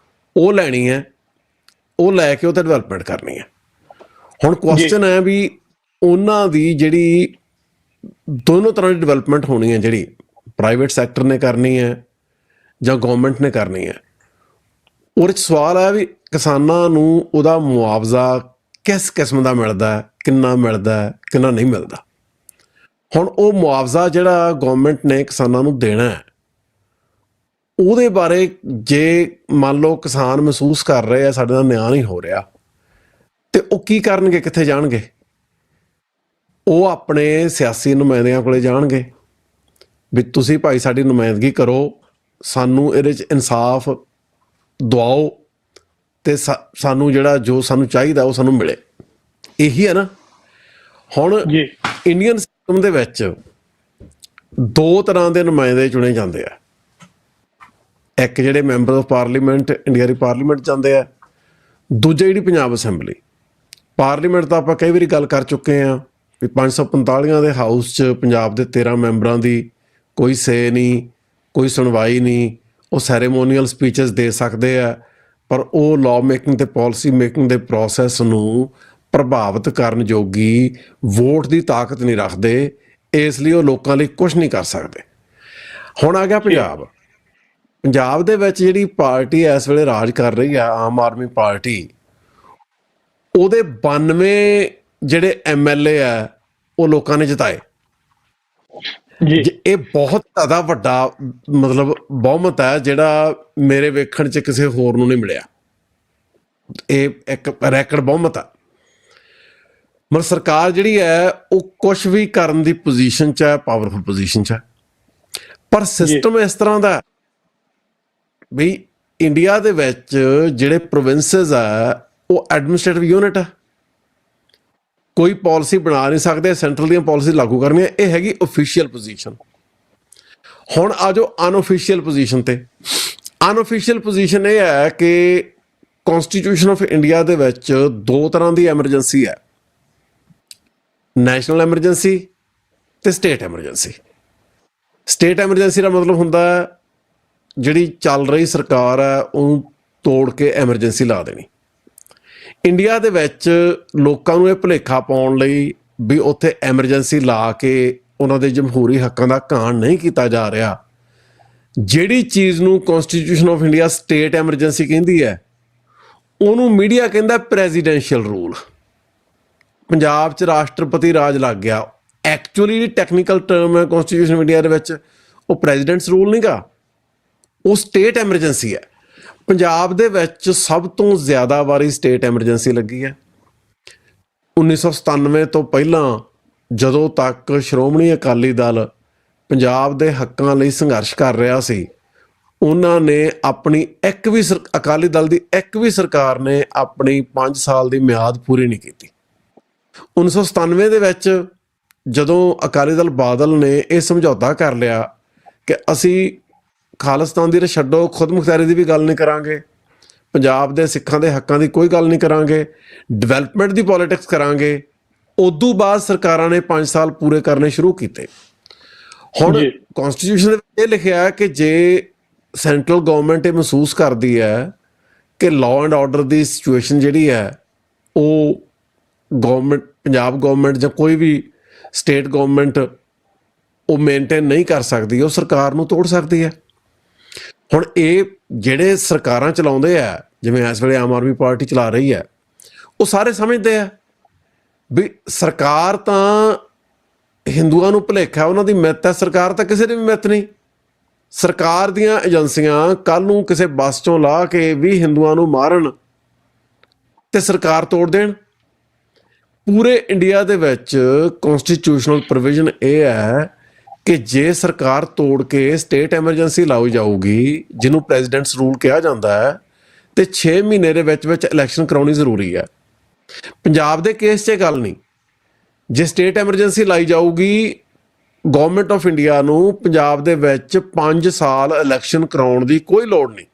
ਉਹ ਲੈਣੀ ਹੈ, ਉਹ ਲੈ ਕੇ ਉਹ 'ਤੇ ਡਿਵੈਲਪਮੈਂਟ ਕਰਨੀ ਹੈ। ਹੁਣ ਕੁਐਸਚਨ ਹੈ ਵੀ ਉਹਨਾਂ ਦੀ ਜਿਹੜੀ ਦੋਨੋਂ ਤਰ੍ਹਾਂ ਦੀ ਡਿਵੈਲਪਮੈਂਟ ਹੋਣੀ ਹੈ, ਜਿਹੜੀ ਪ੍ਰਾਈਵੇਟ ਸੈਕਟਰ ਨੇ ਕਰਨੀ ਹੈ ਜਾਂ ਗੌਰਮੈਂਟ ਨੇ ਕਰਨੀ ਹੈ, ਉਹਦੇ 'ਚ ਸਵਾਲ ਹੈ ਵੀ ਕਿਸਾਨਾਂ ਨੂੰ ਉਹਦਾ ਮੁਆਵਜ਼ਾ ਕਿਸ ਕਿਸਮ ਦਾ ਮਿਲਦਾ, ਕਿੰਨਾ ਮਿਲਦਾ, ਕਿੰਨਾ ਨਹੀਂ ਮਿਲਦਾ। ਹੁਣ ਉਹ ਮੁਆਵਜ਼ਾ ਜਿਹੜਾ ਗੌਰਮੈਂਟ ਨੇ ਕਿਸਾਨਾਂ ਨੂੰ ਦੇਣਾ ਹੈ, ਉਹਦੇ ਬਾਰੇ ਜੇ ਮੰਨ ਲਓ ਕਿਸਾਨ ਮਹਿਸੂਸ ਕਰ ਰਹੇ ਆ ਸਾਡੇ ਨਾਲ ਨਿਆਂ ਨਹੀਂ ਹੋ ਰਿਹਾ, ਅਤੇ ਉਹ ਕੀ ਕਰਨਗੇ, ਕਿੱਥੇ ਜਾਣਗੇ? ਉਹ ਆਪਣੇ ਸਿਆਸੀ ਨੁਮਾਇੰਦਿਆਂ ਕੋਲ ਜਾਣਗੇ ਵੀ ਤੁਸੀਂ ਭਾਈ ਸਾਡੀ ਨੁਮਾਇੰਦਗੀ ਕਰੋ, ਸਾਨੂੰ ਇਹਦੇ 'ਚ ਇਨਸਾਫ ਦਵਾਓ ਅਤੇ ਸਾਨੂੰ ਜਿਹੜਾ ਜੋ ਸਾਨੂੰ ਚਾਹੀਦਾ ਉਹ ਸਾਨੂੰ ਮਿਲੇ। ਇਹੀ ਹੈ ਨਾ। ਹੁਣ ਇੰਡੀਅਨ ਸਿਸਟਮ ਦੇ ਵਿੱਚ ਦੋ ਤਰ੍ਹਾਂ ਦੇ ਨੁਮਾਇੰਦੇ ਚੁਣੇ ਜਾਂਦੇ ਆ। ਇੱਕ ਜਿਹੜੇ member of parliament, India the parliament ਜਾਂਦੇ ਆ, ਦੂਜੇ ਜਿਹੜੀ ਪੰਜਾਬ ਅਸੈਂਬਲੀ। ਪਾਰਲੀਮੈਂਟ ਤਾਂ ਆਪਾਂ ਕਈ ਵਾਰੀ ਗੱਲ ਕਰ ਚੁੱਕੇ ਹਾਂ ਵੀ 545 ਦੇ ਹਾਊਸ 'ਚ ਪੰਜਾਬ ਦੇ 13 ਮੈਂਬਰਾਂ ਦੀ ਕੋਈ ਸੇ ਨਹੀਂ, ਕੋਈ ਸੁਣਵਾਈ ਨਹੀਂ। ਉਹ ਸੈਰੇਮੋਨੀਅਲ ਸਪੀਚਸ ਦੇ ਸਕਦੇ ਆ, ਪਰ ਉਹ ਲਾਅ ਮੇਕਿੰਗ ਅਤੇ ਪਾਲਿਸੀ ਮੇਕਿੰਗ ਦੇ ਪ੍ਰੋਸੈਸ ਨੂੰ ਪ੍ਰਭਾਵਿਤ ਕਰਨ ਜੋਗੀ ਵੋਟ ਦੀ ਤਾਕਤ ਨਹੀਂ ਰੱਖਦੇ। ਇਸ ਲਈ ਉਹ ਲੋਕਾਂ ਲਈ ਕੁਛ ਨਹੀਂ ਕਰ ਸਕਦੇ। ਹੁਣ ਆ ਗਿਆ ਪੰਜਾਬ ਦੇ ਵਿੱਚ ਜਿਹੜੀ ਪਾਰਟੀ ਇਸ ਵੇਲੇ ਰਾਜ ਕਰ ਰਹੀ ਆ, ਆਮ ਆਦਮੀ ਪਾਰਟੀ, ਉਹਦੇ 92 ਜਿਹੜੇ MLA ਆ ਉਹ ਲੋਕਾਂ ਨੇ ਜਿਤਾਏ। ਇਹ ਬਹੁਤ ਜ਼ਿਆਦਾ ਵੱਡਾ ਮਤਲਬ ਬਹੁਮਤ ਹੈ ਜਿਹੜਾ ਮੇਰੇ ਵੇਖਣ 'ਚ ਕਿਸੇ ਹੋਰ ਨੂੰ ਨਹੀਂ ਮਿਲਿਆ। ਇਹ ਇੱਕ ਰੈਕਡ ਬਹੁਮਤ ਆ। ਮਤਲਬ ਸਰਕਾਰ ਜਿਹੜੀ ਹੈ ਉਹ ਕੁਛ ਵੀ ਕਰਨ ਦੀ ਪੋਜੀਸ਼ਨ 'ਚ ਹੈ, ਪਾਵਰਫੁਲ ਪੋਜੀਸ਼ਨ 'ਚ ਹੈ, ਪਰ ਸਿਸਟਮ ਇਸ ਤਰ੍ਹਾਂ ਦਾ ਵੀ ਇੰਡੀਆ ਦੇ ਵਿੱਚ ਜਿਹੜੇ ਪ੍ਰੋਵਿੰਸਿਸ ਆ ਉਹ ਐਡਮਿਨਿਸਟ੍ਰੇਟਿਵ ਯੂਨਿਟ ਆ, ਕੋਈ ਪਾਲਿਸੀ ਬਣਾ ਨਹੀਂ ਸਕਦੇ, ਸੈਂਟਰਲ ਦੀਆਂ ਪਾਲਿਸੀ ਲਾਗੂ ਕਰਨੀਆਂ। ਇਹ ਹੈਗੀ ਓਫੀਸ਼ੀਅਲ ਪੋਜੀਸ਼ਨ। ਹੁਣ ਆ ਜਾਓ ਅਨਓਫੀਸ਼ੀਅਲ ਪੋਜੀਸ਼ਨ 'ਤੇ। ਅਨਓਫੀਸ਼ੀਅਲ ਪੋਜੀਸ਼ਨ ਇਹ ਹੈ ਕਿ ਕੌਨਸਟੀਟਿਊਸ਼ਨ ਆਫ ਇੰਡੀਆ ਦੇ ਵਿੱਚ ਦੋ ਤਰ੍ਹਾਂ ਦੀ ਐਮਰਜੈਂਸੀ ਹੈ, ਨੈਸ਼ਨਲ ਐਮਰਜੈਂਸੀ ਅਤੇ ਸਟੇਟ ਐਮਰਜੈਂਸੀ। ਸਟੇਟ ਐਮਰਜੈਂਸੀ ਦਾ ਮਤਲਬ ਹੁੰਦਾ ਜਿਹੜੀ ਚੱਲ ਰਹੀ ਸਰਕਾਰ ਹੈ ਉਹਨੂੰ ਤੋੜ ਕੇ ਐਮਰਜੈਂਸੀ ਲਾ ਦੇਣੀ। ਇੰਡੀਆ ਦੇ ਵਿੱਚ ਲੋਕਾਂ ਨੂੰ ਇਹ ਭੁਲੇਖਾ ਪਾਉਣ ਲਈ ਵੀ ਉੱਥੇ ਐਮਰਜੈਂਸੀ ਲਾ ਕੇ ਉਹਨਾਂ ਦੇ ਜਮਹੂਰੀ ਹੱਕਾਂ ਦਾ ਘਾਣ ਨਹੀਂ ਕੀਤਾ ਜਾ ਰਿਹਾ। ਜਿਹੜੀ ਚੀਜ਼ ਨੂੰ ਕੌਨਸਟੀਟਿਊਸ਼ਨ ਆਫ ਇੰਡੀਆ ਸਟੇਟ ਐਮਰਜੈਂਸੀ ਕਹਿੰਦੀ ਹੈ ਉਹਨੂੰ ਮੀਡੀਆ ਕਹਿੰਦਾ ਪ੍ਰੈਜ਼ੀਡੈਂਸ਼ੀਅਲ ਰੂਲ। ਪੰਜਾਬ 'ਚ ਰਾਸ਼ਟਰਪਤੀ ਰਾਜ ਲੱਗ ਗਿਆ। ਐਕਚੁਅਲੀ ਜਿਹੜੀ ਟੈਕਨੀਕਲ ਟਰਮ ਹੈ ਕੌਨਸਟੀਟਿਊਸ਼ਨ ਆਫ ਇੰਡੀਆ ਦੇ ਵਿੱਚ ਉਹ ਪ੍ਰੈਜ਼ੀਡੈਂਟਸ ਰੂਲ ਨਹੀਂ ਗਾ, ਉਹ ਸਟੇਟ ਐਮਰਜੈਂਸੀ ਹੈ। ਪੰਜਾਬ ਦੇ ਵਿੱਚ ਸਭ ਤੋਂ ਜ਼ਿਆਦਾ ਵਾਰੀ ਸਟੇਟ ਐਮਰਜੈਂਸੀ ਲੱਗੀ ਹੈ। 1997 ਤੋਂ ਪਹਿਲਾਂ ਜਦੋਂ ਤੱਕ ਸ਼੍ਰੋਮਣੀ ਅਕਾਲੀ ਦਲ ਪੰਜਾਬ ਦੇ ਹੱਕਾਂ ਲਈ ਸੰਘਰਸ਼ ਕਰ ਰਿਹਾ ਸੀ, ਉਹਨਾਂ ਨੇ ਆਪਣੀ ਅਕਾਲੀ ਦਲ ਦੀ ਇੱਕ ਵੀ ਸਰਕਾਰ ਨੇ ਆਪਣੀ 5 ਸਾਲ ਦੀ ਮਿਆਦ ਪੂਰੀ ਨਹੀਂ ਕੀਤੀ। 1997 ਦੇ ਵਿੱਚ ਜਦੋਂ ਅਕਾਲੀ ਦਲ ਬਾਦਲ ਨੇ ਇਹ ਸਮਝੌਤਾ ਕਰ ਲਿਆ ਕਿ ਅਸੀਂ ਖਾਲਿਸਤਾਨ ਦੀ ਛੱਡੋ, ਖੁਦ ਮੁਖਤਿਆਰੀ ਦੀ ਵੀ ਗੱਲ ਨਹੀਂ ਕਰਾਂਗੇ, ਪੰਜਾਬ ਦੇ ਸਿੱਖਾਂ ਦੇ ਹੱਕਾਂ ਦੀ ਕੋਈ ਗੱਲ ਨਹੀਂ ਕਰਾਂਗੇ, ਡਿਵੈਲਪਮੈਂਟ ਦੀ ਪੋਲੀਟਿਕਸ ਕਰਾਂਗੇ, ਉਦੋਂ ਬਾਅਦ ਸਰਕਾਰਾਂ ਨੇ 5 ਸਾਲ ਪੂਰੇ ਕਰਨੇ ਸ਼ੁਰੂ ਕੀਤੇ। ਹੁਣ ਕੌਨਸਟੀਟਿਊਸ਼ਨ ਦੇ ਵਿੱਚ ਇਹ ਲਿਖਿਆ ਕਿ ਜੇ ਸੈਂਟਰਲ ਗਵਰਨਮੈਂਟ ਇਹ ਮਹਿਸੂਸ ਕਰਦੀ ਹੈ ਕਿ law and order the situation ਜਿਹੜੀ ਹੈ ਉਹ ਗਵਰਨਮੈਂਟ, ਪੰਜਾਬ ਗਵਰਨਮੈਂਟ ਜਾਂ ਕੋਈ ਵੀ ਸਟੇਟ ਗਵਰਨਮੈਂਟ ਉਹ ਮੇਨਟੇਨ ਨਹੀਂ ਕਰ ਸਕਦੀ, ਉਹ ਸਰਕਾਰ ਨੂੰ ਤੋੜ ਸਕਦੀ ਹੈ। ਹੁਣ ਇਹ ਜਿਹੜੇ ਸਰਕਾਰਾਂ ਚਲਾਉਂਦੇ ਆ, ਜਿਵੇਂ ਇਸ ਵੇਲੇ ਆਮ ਆਦਮੀ ਪਾਰਟੀ ਚਲਾ ਰਹੀ ਹੈ, ਉਹ ਸਾਰੇ ਸਮਝਦੇ ਆ ਵੀ ਸਰਕਾਰ ਤਾਂ ਹਿੰਦੂਆਂ ਨੂੰ ਭੁਲੇਖਾ ਉਹਨਾਂ ਦੀ ਮਿੱਤ ਹੈ, ਸਰਕਾਰ ਤਾਂ ਕਿਸੇ ਦੀ ਵੀ ਮਿੱਤ ਨਹੀਂ। ਸਰਕਾਰ ਦੀਆਂ ਏਜੰਸੀਆਂ ਕੱਲ੍ਹ ਨੂੰ ਕਿਸੇ ਬੱਸ ਚੋਂ ਲਾਹ ਕੇ ਵੀ ਹਿੰਦੂਆਂ ਨੂੰ ਮਾਰਨ ਤੇ ਸਰਕਾਰ ਤੋੜ ਦੇਣ। ਪੂਰੇ ਇੰਡੀਆ ਦੇ ਵਿੱਚ ਕੌਨਸਟੀਟਿਊਸ਼ਨਲ ਪ੍ਰੋਵੀਜ਼ਨ ਇਹ ਹੈ ਕਿ ਜੇ ਸਰਕਾਰ ਤੋੜ ਕੇ ਸਟੇਟ ਐਮਰਜੈਂਸੀ ਲਾਈ ਜਾਊਗੀ, ਜਿਹਨੂੰ ਪ੍ਰੈਜ਼ੀਡੈਂਟਸ ਰੂਲ ਕਿਹਾ ਜਾਂਦਾ ਹੈ, ਤੇ 6 ਮਹੀਨੇ ਦੇ ਵਿੱਚ ਵਿੱਚ ਇਲੈਕਸ਼ਨ ਕਰਾਉਣੀ ਜ਼ਰੂਰੀ ਹੈ। ਪੰਜਾਬ ਦੇ ਕੇਸ 'ਚ ਇਹ ਗੱਲ ਨਹੀਂ। ਜੇ ਸਟੇਟ ਐਮਰਜੈਂਸੀ ਲਾਈ ਜਾਊਗੀ, ਗਵਰਨਮੈਂਟ ਆਫ ਇੰਡੀਆ ਨੂੰ ਪੰਜਾਬ ਦੇ ਵਿੱਚ 5 ਸਾਲ ਇਲੈਕਸ਼ਨ ਕਰਾਉਣ ਦੀ ਕੋਈ ਲੋੜ ਨਹੀਂ।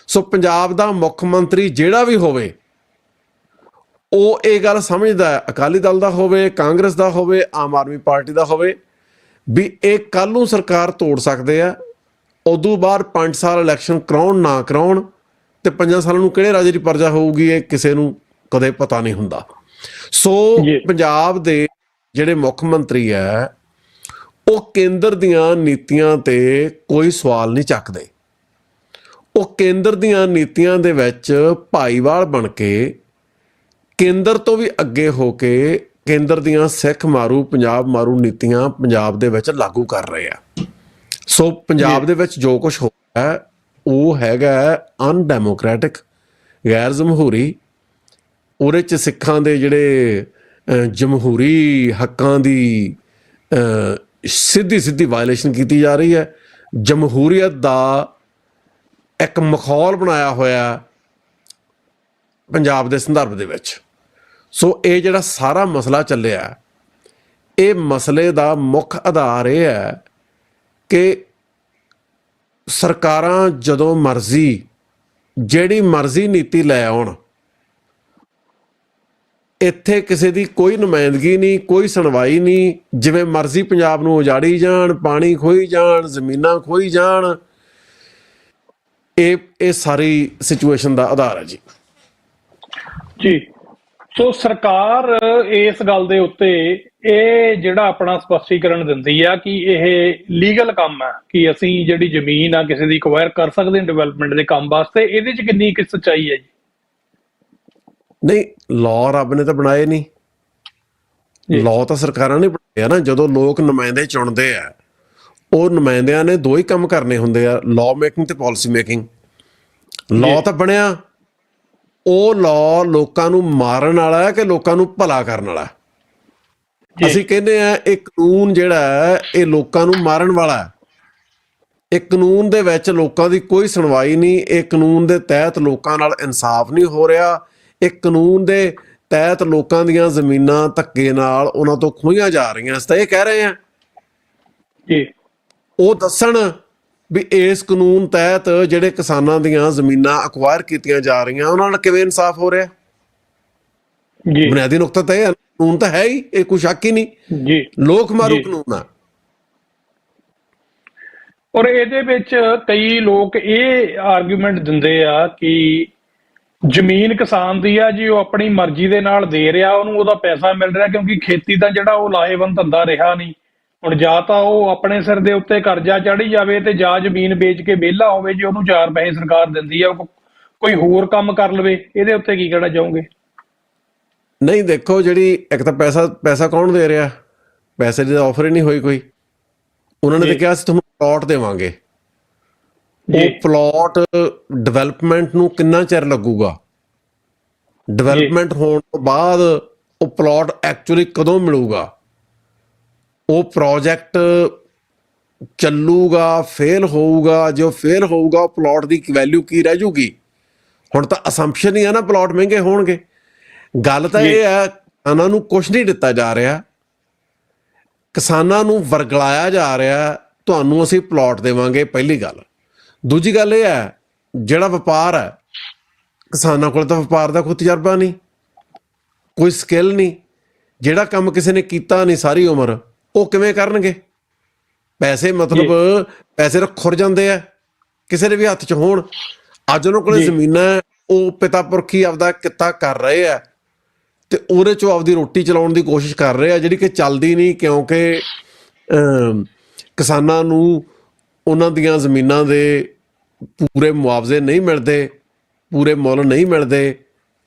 ਸੋ ਪੰਜਾਬ ਦਾ ਮੁੱਖ ਮੰਤਰੀ ਜਿਹੜਾ ਵੀ ਹੋਵੇ, ਉਹ ਇਹ ਗੱਲ ਸਮਝਦਾ ਹੈ, ਅਕਾਲੀ ਦਲ ਦਾ ਹੋਵੇ, ਕਾਂਗਰਸ ਦਾ ਹੋਵੇ, ਆਮ ਆਦਮੀ ਪਾਰਟੀ ਦਾ ਹੋਵੇ, ਵੀ ਇਹ ਕੱਲ੍ਹ ਨੂੰ ਸਰਕਾਰ ਤੋੜ ਸਕਦੇ ਆ। ਉਦੋਂ ਬਾਅਦ 5 ਸਾਲ ਇਲੈਕਸ਼ਨ ਕਰਾਉਣ ਨਾ ਕਰਾਉਣ, ਤੇ 5 ਸਾਲਾਂ ਨੂੰ ਕਿਹੜੇ ਰਾਜੇ ਦੀ ਪਰਜਾ ਹੋਊਗੀ, ਇਹ ਕਿਸੇ ਨੂੰ ਕਦੇ ਪਤਾ ਨਹੀਂ ਹੁੰਦਾ। ਸੋ ਪੰਜਾਬ ਦੇ ਜਿਹੜੇ ਮੁੱਖ ਮੰਤਰੀ ਹੈ, ਉਹ ਕੇਂਦਰ ਦੀਆਂ ਨੀਤੀਆਂ ਤੇ ਕੋਈ ਸਵਾਲ ਨਹੀਂ ਚੱਕਦੇ। ਉਹ ਕੇਂਦਰ ਦੀਆਂ ਨੀਤੀਆਂ ਦੇ ਵਿੱਚ ਭਾਈਵਾਲ ਬਣ ਕੇ, ਕੇਂਦਰ ਤੋਂ ਵੀ ਅੱਗੇ ਹੋ ਕੇ, ਕੇਂਦਰ ਦੀਆਂ ਸਿੱਖ ਮਾਰੂ ਪੰਜਾਬ ਮਾਰੂ ਨੀਤੀਆਂ ਪੰਜਾਬ ਦੇ ਵਿੱਚ ਲਾਗੂ ਕਰ ਰਹੇ ਆ। ਸੋ ਪੰਜਾਬ ਦੇ ਵਿੱਚ ਜੋ ਕੁਝ ਹੋ ਰਿਹਾ ਉਹ ਹੈਗਾ ਅਨਡੈਮੋਕ੍ਰੈਟਿਕ, ਗੈਰ ਜਮਹੂਰੀ। ਉਹਦੇ 'ਚ ਸਿੱਖਾਂ ਦੇ ਜਿਹੜੇ ਜਮਹੂਰੀ ਹੱਕਾਂ ਦੀ ਸਿੱਧੀ ਵਾਇਲੇਸ਼ਨ ਕੀਤੀ ਜਾ ਰਹੀ ਹੈ। ਜਮਹੂਰੀਅਤ ਦਾ ਇੱਕ ਮਾਹੌਲ ਬਣਾਇਆ ਹੋਇਆ ਪੰਜਾਬ ਦੇ ਸੰਦਰਭ ਦੇ ਵਿੱਚ। ਸੋ ਇਹ ਜਿਹੜਾ ਸਾਰਾ ਮਸਲਾ ਚੱਲਿਆ, ਇਹ ਮਸਲੇ ਦਾ ਮੁੱਖ ਆਧਾਰ ਇਹ ਹੈ ਕਿ ਸਰਕਾਰਾਂ ਜਦੋਂ ਮਰਜ਼ੀ ਜਿਹੜੀ ਮਰਜ਼ੀ ਨੀਤੀ ਲੈ ਆਉਣ, ਇੱਥੇ ਕਿਸੇ ਦੀ ਕੋਈ ਨੁਮਾਇੰਦਗੀ ਨਹੀਂ, ਕੋਈ ਸੁਣਵਾਈ ਨਹੀਂ। ਜਿਵੇਂ ਮਰਜ਼ੀ ਪੰਜਾਬ ਨੂੰ ਉਜਾੜੀ ਜਾਣ, ਪਾਣੀ ਖੋਈ ਜਾਣ, ਜ਼ਮੀਨਾਂ ਖੋਈ ਜਾਣ। ਇਹ ਸਾਰੀ ਸਿਚੁਏਸ਼ਨ ਦਾ ਆਧਾਰ ਹੈ ਜੀ। ਸੋ ਸਰਕਾਰ ਇਸ ਗੱਲ ਦੇ ਉੱਤੇ ਇਹ ਜਿਹੜਾ ਆਪਣਾ ਸਪਸ਼ਟੀਕਰਨ ਦਿੰਦੀ ਆ ਕਿ ਇਹ ਲੀਗਲ ਕੰਮ ਹੈ, ਕਿ ਅਸੀਂ ਜਿਹੜੀ ਜ਼ਮੀਨ ਆ ਕਿਸੇ ਦੀ ਐਕਵਾਇਰ ਕਰ ਸਕਦੇ ਹਾਂ ਡਿਵੈਲਪਮੈਂਟ ਦੇ ਕੰਮ ਵਾਸਤੇ। ਇਹਦੇ 'ਚ ਕਿੰਨੀ ਕੁ ਸੱਚਾਈ ਹੈ ਜੀ? ਨਹੀਂ, ਲਾਅ ਰੱਬ ਨੇ ਤਾਂ ਬਣਾਏ ਨਹੀਂ, ਲਾਅ ਤਾਂ ਸਰਕਾਰਾਂ ਨੇ ਬਣਾਏ ਆ ਨਾ। ਜਦੋਂ ਲੋਕ ਨੁਮਾਇੰਦੇ ਚੁਣਦੇ ਆ, ਉਹ ਨੁਮਾਇੰਦਿਆਂ ਨੇ ਦੋ ਹੀ ਕੰਮ ਕਰਨੇ ਹੁੰਦੇ ਆ, ਲਾਅ ਮੇਕਿੰਗ ਤੇ ਪਾਲਿਸੀ ਮੇਕਿੰਗ। ਲਾਅ ਤਾਂ ਬਣਿਆ, ਉਹ ਲਾਅ ਲੋਕਾਂ ਨੂੰ ਮਾਰਨ ਵਾਲਾ ਹੈ ਕਿ ਲੋਕਾਂ ਨੂੰ ਭਲਾ ਕਰਨ ਵਾਲਾ? ਅਸੀਂ ਕਹਿੰਦੇ ਆ ਇਹ ਕਾਨੂੰਨ ਜਿਹੜਾ ਹੈ ਇਹ ਲੋਕਾਂ ਨੂੰ ਮਾਰਨ ਵਾਲਾ ਹੈ। ਇਹ ਕਾਨੂੰਨ ਦੇ ਵਿੱਚ ਲੋਕਾਂ ਦੀ ਕੋਈ ਸੁਣਵਾਈ ਨਹੀਂ। ਇਹ ਕਾਨੂੰਨ ਦੇ ਤਹਿਤ ਲੋਕਾਂ ਨਾਲ ਇਨਸਾਫ ਨਹੀਂ ਹੋ ਰਿਹਾ। ਇਹ ਕਾਨੂੰਨ ਦੇ ਤਹਿਤ ਲੋਕਾਂ ਦੀਆਂ ਜ਼ਮੀਨਾਂ ਧੱਕੇ ਨਾਲ ਉਹਨਾਂ ਤੋਂ ਖੋਹੀਆਂ ਜਾ ਰਹੀਆਂ। ਅਸੀਂ ਤਾਂ ਇਹ ਕਹਿ ਰਹੇ ਹਾਂ ਜੀ, ਉਹ ਦੱਸਣ ਵੀ ਇਸ ਕਾਨੂੰਨ ਤਹਿਤ ਜਿਹੜੇ ਕਿਸਾਨਾਂ ਦੀਆਂ ਜ਼ਮੀਨਾਂ ਅਕਵਾਇਰ ਕੀਤੀਆਂ ਜਾ ਰਹੀਆਂ, ਉਹਨਾਂ ਨਾਲ ਕਿਵੇਂ ਇਨਸਾਫ ਹੋ ਰਿਹਾ ਜੀ। ਬੁਨਿਆਦੀ ਨੁਕਤਾ ਤਾਂ ਇਹ ਹੈ, ਕਾਨੂੰਨ ਤਾਂ ਹੈ ਹੀ, ਇਹ ਕੋਈ ਸ਼ੱਕ ਹੀ ਨਹੀਂ ਜੀ, ਲੋਕ ਮਾਰੂ ਕਾਨੂੰਨ ਆ। ਔਰ ਇਹਦੇ ਵਿੱਚ ਕਈ ਲੋਕ ਇਹ ਆਰਗੂਮੈਂਟ ਦਿੰਦੇ ਆ ਕਿ ਜ਼ਮੀਨ ਕਿਸਾਨ ਦੀ ਆ ਜੀ, ਉਹ ਆਪਣੀ ਮਰਜ਼ੀ ਦੇ ਨਾਲ ਦੇ ਰਿਹਾ, ਉਹਨੂੰ ਉਹਦਾ ਪੈਸਾ ਮਿਲ ਰਿਹਾ, ਕਿਉਂਕਿ ਖੇਤੀ ਦਾ ਜਿਹੜਾ ਉਹ ਲਾਹੇਵੰਦ ਧੰਦਾ ਰਿਹਾ ਨਹੀਂ। ਹੁਣ ਜਾਂ ਤਾਂ ਉਹ ਆਪਣੇ ਸਿਰ ਦੇ ਉੱਤੇ ਕਰਜ਼ਾ ਚੜ੍ਹੀ ਜਾਵੇ ਤੇ ਜਾਂ ਜ਼ਮੀਨ ਵੇਚ ਕੇ ਵਿਹਲਾ ਹੋਵੇ ਜੀ, ਉਹਨੂੰ 4 ਪੈਸੇ ਸਰਕਾਰ ਦਿੰਦੀ ਆ, ਕੋਈ ਹੋਰ ਕੰਮ ਕਰ ਲਵੇ। ਇਹਦੇ ਉੱਤੇ ਕੀ ਕਹਿਣਾ ਚਾਹੋਗੇ? ਨਹੀਂ, ਦੇਖੋ, ਜਿਹੜੀ ਇੱਕ ਤਾਂ ਪੈਸਾ ਕੌਣ ਦੇ ਰਿਹਾ? ਪੈਸੇ ਦੀ ਆਫਰ ਹੀ ਨਹੀਂ ਹੋਈ ਕੋਈ। ਉਹਨਾਂ ਨੇ ਤਾਂ ਕਿਹਾ ਸੀ ਤੁਹਾਨੂੰ ਪਲਾਟ ਦੇਵਾਂਗੇ। ਉਹ ਪਲਾਟ ਡਿਵੈਲਪਮੈਂਟ ਨੂੰ ਕਿੰਨਾ ਚਿਰ ਲੱਗੂਗਾ? ਡਿਵੈਲਪਮੈਂਟ ਹੋਣ ਤੋਂ ਬਾਅਦ ਉਹ ਪਲਾਟ ਐਕਚੁਅਲੀ ਕਦੋਂ ਮਿਲੂਗਾ? ਉਹ ਪ੍ਰੋਜੈਕਟ ਚੱਲੂਗਾ, ਫੇਲ ਹੋਊਗਾ? ਜੇ ਉਹ ਫੇਲ ਹੋਊਗਾ, ਉਹ ਪਲਾਟ ਦੀ ਵੈਲਿਊ ਕੀ ਰਹਿ ਜੂਗੀ? ਹੁਣ ਤਾਂ ਅਸੰਪਸ਼ਨ ਹੀ ਆ ਨਾ ਪਲਾਟ ਮਹਿੰਗੇ ਹੋਣਗੇ। ਗੱਲ ਤਾਂ ਇਹ ਹੈ, ਕਿਸਾਨਾਂ ਨੂੰ ਕੁਛ ਨਹੀਂ ਦਿੱਤਾ ਜਾ ਰਿਹਾ, ਕਿਸਾਨਾਂ ਨੂੰ ਵਰਗਲਾਇਆ ਜਾ ਰਿਹਾ। ਤੁਹਾਨੂੰ ਅਸੀਂ ਪਲਾਟ ਦੇਵਾਂਗੇ, ਪਹਿਲੀ ਗੱਲ। ਦੂਜੀ ਗੱਲ ਇਹ ਹੈ, ਜਿਹੜਾ ਵਪਾਰ ਹੈ, ਕਿਸਾਨਾਂ ਕੋਲ ਤਾਂ ਵਪਾਰ ਦਾ ਕੋਈ ਤਜਰਬਾ ਨਹੀਂ, ਕੋਈ ਸਕਿੱਲ ਨਹੀਂ। ਜਿਹੜਾ ਕੰਮ ਕਿਸੇ ਨੇ ਕੀਤਾ ਨਹੀਂ ਸਾਰੀ ਉਮਰ, ਉਹ ਕਿਵੇਂ ਕਰਨਗੇ? ਪੈਸੇ ਪੈਸੇ ਖੁਰ ਜਾਂਦੇ ਆ ਕਿਸੇ ਦੇ ਵੀ ਹੱਥ 'ਚ ਹੋਣ। ਅੱਜ ਉਹਨਾਂ ਕੋਲ ਜ਼ਮੀਨਾਂ, ਉਹ ਪਿਤਾ ਪੁਰਖੀ ਆਪਦਾ ਕਿੱਤਾ ਕਰ ਰਹੇ ਆ, ਤੇ ਉਹਦੇ ਚੋਂ ਆਪਦੀ ਰੋਟੀ ਚਲਾਉਣ ਦੀ ਕੋਸ਼ਿਸ਼ ਕਰ ਰਹੇ ਆ, ਜਿਹੜੀ ਕਿ ਚੱਲਦੀ ਨਹੀਂ, ਕਿਉਂਕਿ ਕਿਸਾਨਾਂ ਨੂੰ ਉਹਨਾਂ ਦੀਆਂ ਜ਼ਮੀਨਾਂ ਦੇ ਪੂਰੇ ਮੁਆਵਜ਼ੇ ਨਹੀਂ ਮਿਲਦੇ, ਪੂਰੇ ਮੁੱਲ ਨਹੀਂ ਮਿਲਦੇ,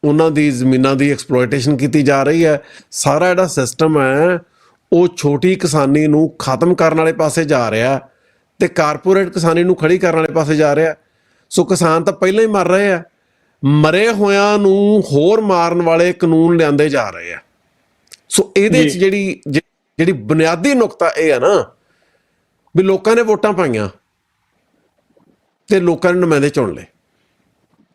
ਉਹਨਾਂ ਦੀ ਜ਼ਮੀਨਾਂ ਦੀ ਐਕਸਪਲੋਇਟੇਸ਼ਨ ਕੀਤੀ ਜਾ ਰਹੀ ਹੈ। ਸਾਰਾ ਜਿਹੜਾ ਸਿਸਟਮ ਹੈ ਉਹ ਛੋਟੀ ਕਿਸਾਨੀ ਨੂੰ ਖਤਮ ਕਰਨ ਵਾਲੇ ਪਾਸੇ ਜਾ ਰਿਹਾ ਤੇ ਕਾਰਪੋਰੇਟ ਕਿਸਾਨੀ ਨੂੰ ਖੜੀ ਕਰਨ ਵਾਲੇ ਪਾਸੇ ਜਾ ਰਿਹਾ। ਸੋ ਕਿਸਾਨ ਤਾਂ ਪਹਿਲਾਂ ਹੀ ਮਰ ਰਹੇ ਆ, ਮਰੇ ਹੋਇਆਂ ਨੂੰ ਹੋਰ ਮਾਰਨ ਵਾਲੇ ਕਾਨੂੰਨ ਲਿਆਂਦੇ ਜਾ ਰਹੇ ਆ। ਸੋ ਇਹਦੇ 'ਚ ਜਿਹੜੀ ਬੁਨਿਆਦੀ ਨੁਕਤਾ ਇਹ ਆ ਨਾ ਵੀ ਲੋਕਾਂ ਨੇ ਵੋਟਾਂ ਪਾਈਆਂ ਤੇ ਲੋਕਾਂ ਨੇ ਨੁਮਾਇੰਦੇ ਚੁਣ ਲਏ।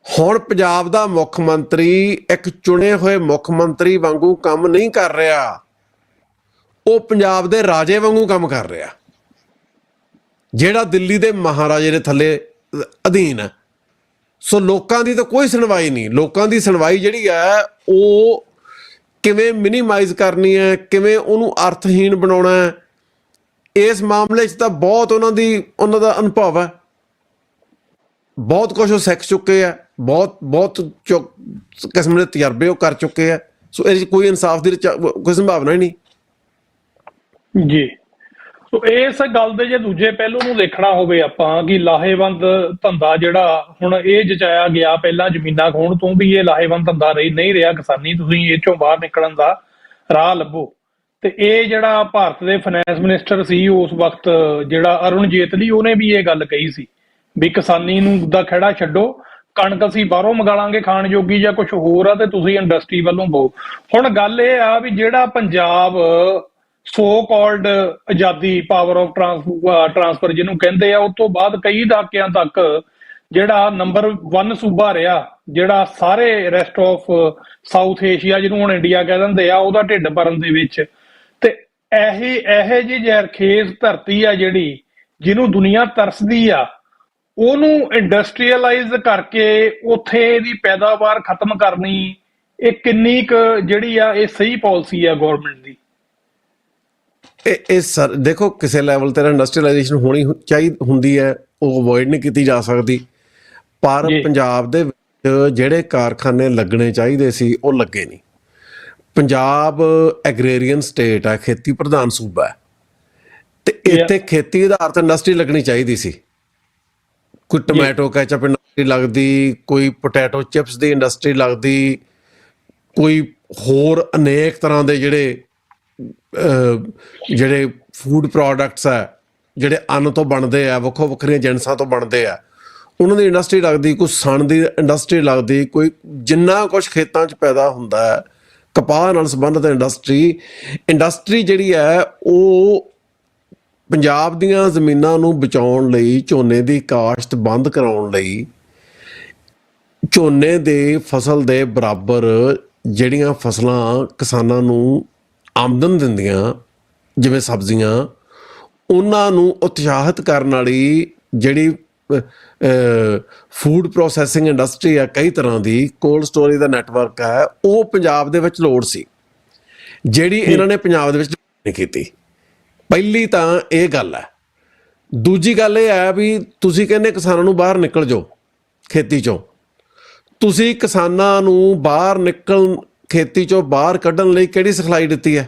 ਹੁਣ ਪੰਜਾਬ ਦਾ ਮੁੱਖ ਮੰਤਰੀ ਇੱਕ ਚੁਣੇ ਹੋਏ ਮੁੱਖ ਮੰਤਰੀ ਵਾਂਗੂ ਕੰਮ ਨਹੀਂ ਕਰ ਰਿਹਾ, ਉਹ ਪੰਜਾਬ ਦੇ ਰਾਜੇ ਵਾਂਗੂ ਕੰਮ ਕਰ ਰਿਹਾ, ਜਿਹੜਾ ਦਿੱਲੀ ਦੇ ਮਹਾਰਾਜੇ ਦੇ ਥੱਲੇ ਅਧੀਨ ਹੈ। ਸੋ ਲੋਕਾਂ ਦੀ ਤਾਂ ਕੋਈ ਸੁਣਵਾਈ ਨਹੀਂ। ਲੋਕਾਂ ਦੀ ਸੁਣਵਾਈ ਜਿਹੜੀ ਹੈ ਉਹ ਕਿਵੇਂ ਮਿਨੀਮਾਈਜ਼ ਕਰਨੀ ਹੈ, ਕਿਵੇਂ ਉਹਨੂੰ ਅਰਥਹੀਨ ਬਣਾਉਣਾ ਹੈ, ਇਸ ਮਾਮਲੇ 'ਚ ਤਾਂ ਬਹੁਤ ਉਹਨਾਂ ਦਾ ਅਨੁਭਵ ਹੈ। ਬਹੁਤ ਕੁਛ ਉਹ ਸਿੱਖ ਚੁੱਕੇ ਆ, ਬਹੁਤ ਕਿਸਮ ਦੇ ਤਜਰਬੇ ਉਹ ਕਰ ਚੁੱਕੇ ਆ। ਸੋ ਇਹਦੇ 'ਚ ਕੋਈ ਇਨਸਾਫ ਦੀ ਕੋਈ ਸੰਭਾਵਨਾ ਹੀ ਨਹੀਂ ਜੀ। ਸੋ ਇਸ ਗੱਲ ਦੇ ਜੇ ਦੂਜੇ ਪਹਿਲੂ ਨੂੰ ਦੇਖਣਾ ਹੋਵੇ ਆਪਾਂ ਕਿ ਲਾਹੇਵੰਦ ਧੰਦਾ ਜਿਹੜਾ ਹੁਣ ਇਹ ਜਚਾਇਆ ਗਿਆ ਪਹਿਲਾਂ ਜ਼ਮੀਨਾਂ ਖੋਹਣ ਤੋਂ ਵੀ ਇਹ ਲਾਹੇਵੰਦ ਧੰਦਾ ਨਹੀਂ ਰਿਹਾ ਕਿਸਾਨੀ, ਤੁਸੀਂ ਇਹ ਚੋਂ ਬਾਹਰ ਨਿਕਲਣ ਦਾ ਰਾਹ ਲੱਭੋ। ਤੇ ਇਹ ਜਿਹੜਾ ਭਾਰਤ ਦੇ ਫਾਈਨੈਂਸ ਮਿਨਿਸਟਰ ਸੀ ਉਸ ਵਕਤ, ਜਿਹੜਾ ਅਰੁਣ ਜੇਤਲੀ, ਉਹਨੇ ਵੀ ਇਹ ਗੱਲ ਕਹੀ ਸੀ ਵੀ ਕਿਸਾਨੀ ਨੂੰ ਦਾ ਖਹਿੜਾ ਛੱਡੋ, ਕਣਕ ਅਸੀਂ ਬਾਹਰੋਂ ਮੰਗਾ ਲਾਂਗੇ ਖਾਣ ਜੋਗੀ ਜਾਂ ਕੁਝ ਹੋਰ ਆ, ਤੇ ਤੁਸੀਂ ਇੰਡਸਟਰੀ ਵੱਲੋਂ ਪਾਓ। ਹੁਣ ਗੱਲ ਇਹ ਆ ਵੀ ਜਿਹੜਾ ਪੰਜਾਬ ਸੋ ਕਾਲਡ ਆਜ਼ਾਦੀ, ਪਾਵਰ ਆਫ ਟਰਾਂਸਫਰ ਜਿਹਨੂੰ ਕਹਿੰਦੇ ਆ, ਉਸ ਤੋਂ ਬਾਅਦ ਕਈ ਦਹਾਕਿਆਂ ਤੱਕ ਜਿਹੜਾ ਨੰਬਰ 1 ਸੂਬਾ ਰਿਹਾ, ਜਿਹੜਾ ਸਾਰੇ ਰੈਸਟ ਆਫ ਸਾਊਥ ਏਸ਼ੀਆ ਜਿਹਨੂੰ ਹੁਣ ਇੰਡੀਆ ਕਹਿ ਦਿੰਦੇ ਆ, ਉਹਦਾ ਢਿੱਡ ਭਰਨ ਦੇ ਵਿੱਚ। ਤੇ ਇਹੋ ਜਿਹੀ ਜ਼ਹਿਰਖੇਜ਼ ਧਰਤੀ ਆ ਜਿਹੜੀ, ਜਿਹਨੂੰ ਦੁਨੀਆ ਤਰਸਦੀ ਆ, ਉਹਨੂੰ ਇੰਡਸਟਰੀਅਲਾਈਜ਼ ਕਰਕੇ ਉੱਥੇ ਦੀ ਪੈਦਾਵਾਰ ਖਤਮ ਕਰਨੀ, ਇਹ ਕਿੰਨੀ ਕੁ ਜਿਹੜੀ ਆ ਇਹ ਸਹੀ ਪਾਲਿਸੀ ਆ ਗੌਰਮੈਂਟ ਦੀ? ਇਹ ਸਰ ਦੇਖੋ, ਕਿਸੇ ਲੈਵਲ ਤੇ ਇੰਡਸਟਰੀਅਲਾਈਜੇਸ਼ਨ ਹੋਣੀ ਹੁੰਦੀ ਹੈ, ਉਹ ਅਵੋਇਡ ਨਹੀਂ ਕੀਤੀ ਜਾ ਸਕਦੀ। ਪਰ ਪੰਜਾਬ ਦੇ ਵਿੱਚ ਜਿਹੜੇ ਕਾਰਖਾਨੇ ਲੱਗਣੇ ਚਾਹੀਦੇ ਸੀ ਉਹ ਲੱਗੇ ਨਹੀਂ। ਪੰਜਾਬ ਐਗਰੇਰੀਅਨ ਸਟੇਟ ਹੈ, ਖੇਤੀ ਪ੍ਰਧਾਨ ਸੂਬਾ ਹੈ, ਤੇ ਇੱਥੇ ਖੇਤੀ ਆਧਾਰਿਤ ਇੰਡਸਟਰੀ ਲੱਗਣੀ ਚਾਹੀਦੀ ਸੀ। ਕੋਈ ਟੋਮੈਟੋ ਕੈਚਅਪ ਇੰਡਸਟਰੀ ਲੱਗਦੀ, ਕੋਈ ਪੋਟੈਟੋ ਚਿਪਸ ਦੀ ਇੰਡਸਟਰੀ ਲੱਗਦੀ, ਕੋਈ ਹੋਰ ਅਨੇਕ ਤਰ੍ਹਾਂ ਦੇ ਜਿਹੜੇ ਫੂਡ ਪ੍ਰੋਡਕਟਸ ਹੈ, ਜਿਹੜੇ ਅੰਨ ਤੋਂ ਬਣਦੇ ਆ, ਵੱਖੋ ਵੱਖਰੀਆਂ ਜਿਣਸਾਂ ਤੋਂ ਬਣਦੇ ਆ, ਉਹਨਾਂ ਦੀ ਇੰਡਸਟਰੀ ਲੱਗਦੀ, ਕੋਈ ਸਣ ਦੀ ਇੰਡਸਟਰੀ ਲੱਗਦੀ, ਕੋਈ ਜਿੰਨਾ ਕੁਛ ਖੇਤਾਂ 'ਚ ਪੈਦਾ ਹੁੰਦਾ ਹੈ, ਕਪਾਹ ਨਾਲ ਸੰਬੰਧਿਤ ਇੰਡਸਟਰੀ ਜਿਹੜੀ ਹੈ ਉਹ ਪੰਜਾਬ ਦੀਆਂ ਜ਼ਮੀਨਾਂ ਨੂੰ ਬਚਾਉਣ ਲਈ, ਝੋਨੇ ਦੀ ਕਾਸ਼ਤ ਬੰਦ ਕਰਾਉਣ ਲਈ, ਝੋਨੇ ਦੇ ਫਸਲ ਦੇ ਬਰਾਬਰ ਜਿਹੜੀਆਂ ਫਸਲਾਂ ਕਿਸਾਨਾਂ ਨੂੰ ਆਮਦਨ ਦਿੰਦੀਆਂ ਜਿਵੇਂ ਸਬਜ਼ੀਆਂ, ਉਹਨਾਂ ਨੂੰ ਉਤਸ਼ਾਹਿਤ ਕਰਨ ਵਾਲੀ ਜਿਹੜੀ ਫੂਡ ਪ੍ਰੋਸੈਸਿੰਗ ਇੰਡਸਟਰੀ ਆ, ਕਈ ਤਰ੍ਹਾਂ ਦੀ ਕੋਲਡ ਸਟੋਰੇਜ ਦਾ ਨੈਟਵਰਕ ਹੈ, ਉਹ ਪੰਜਾਬ ਦੇ ਵਿੱਚ ਲੋੜ ਸੀ, ਜਿਹੜੀ ਇਹਨਾਂ ਨੇ ਪੰਜਾਬ ਦੇ ਵਿੱਚ ਨਹੀਂ ਕੀਤੀ। ਪਹਿਲੀ ਤਾਂ ਇਹ ਗੱਲ ਹੈ। ਦੂਜੀ ਗੱਲ ਇਹ ਹੈ ਵੀ ਤੁਸੀਂ ਕਹਿੰਦੇ ਕਿਸਾਨਾਂ ਨੂੰ ਬਾਹਰ ਨਿਕਲ ਜਾਓ ਖੇਤੀ ਚੋਂ। ਤੁਸੀਂ ਕਿਸਾਨਾਂ ਨੂੰ ਖੇਤੀ ਚੋਂ ਬਾਹਰ ਕੱਢਣ ਲਈ ਕਿਹੜੀ ਸਿਖਲਾਈ ਦਿੱਤੀ ਹੈ?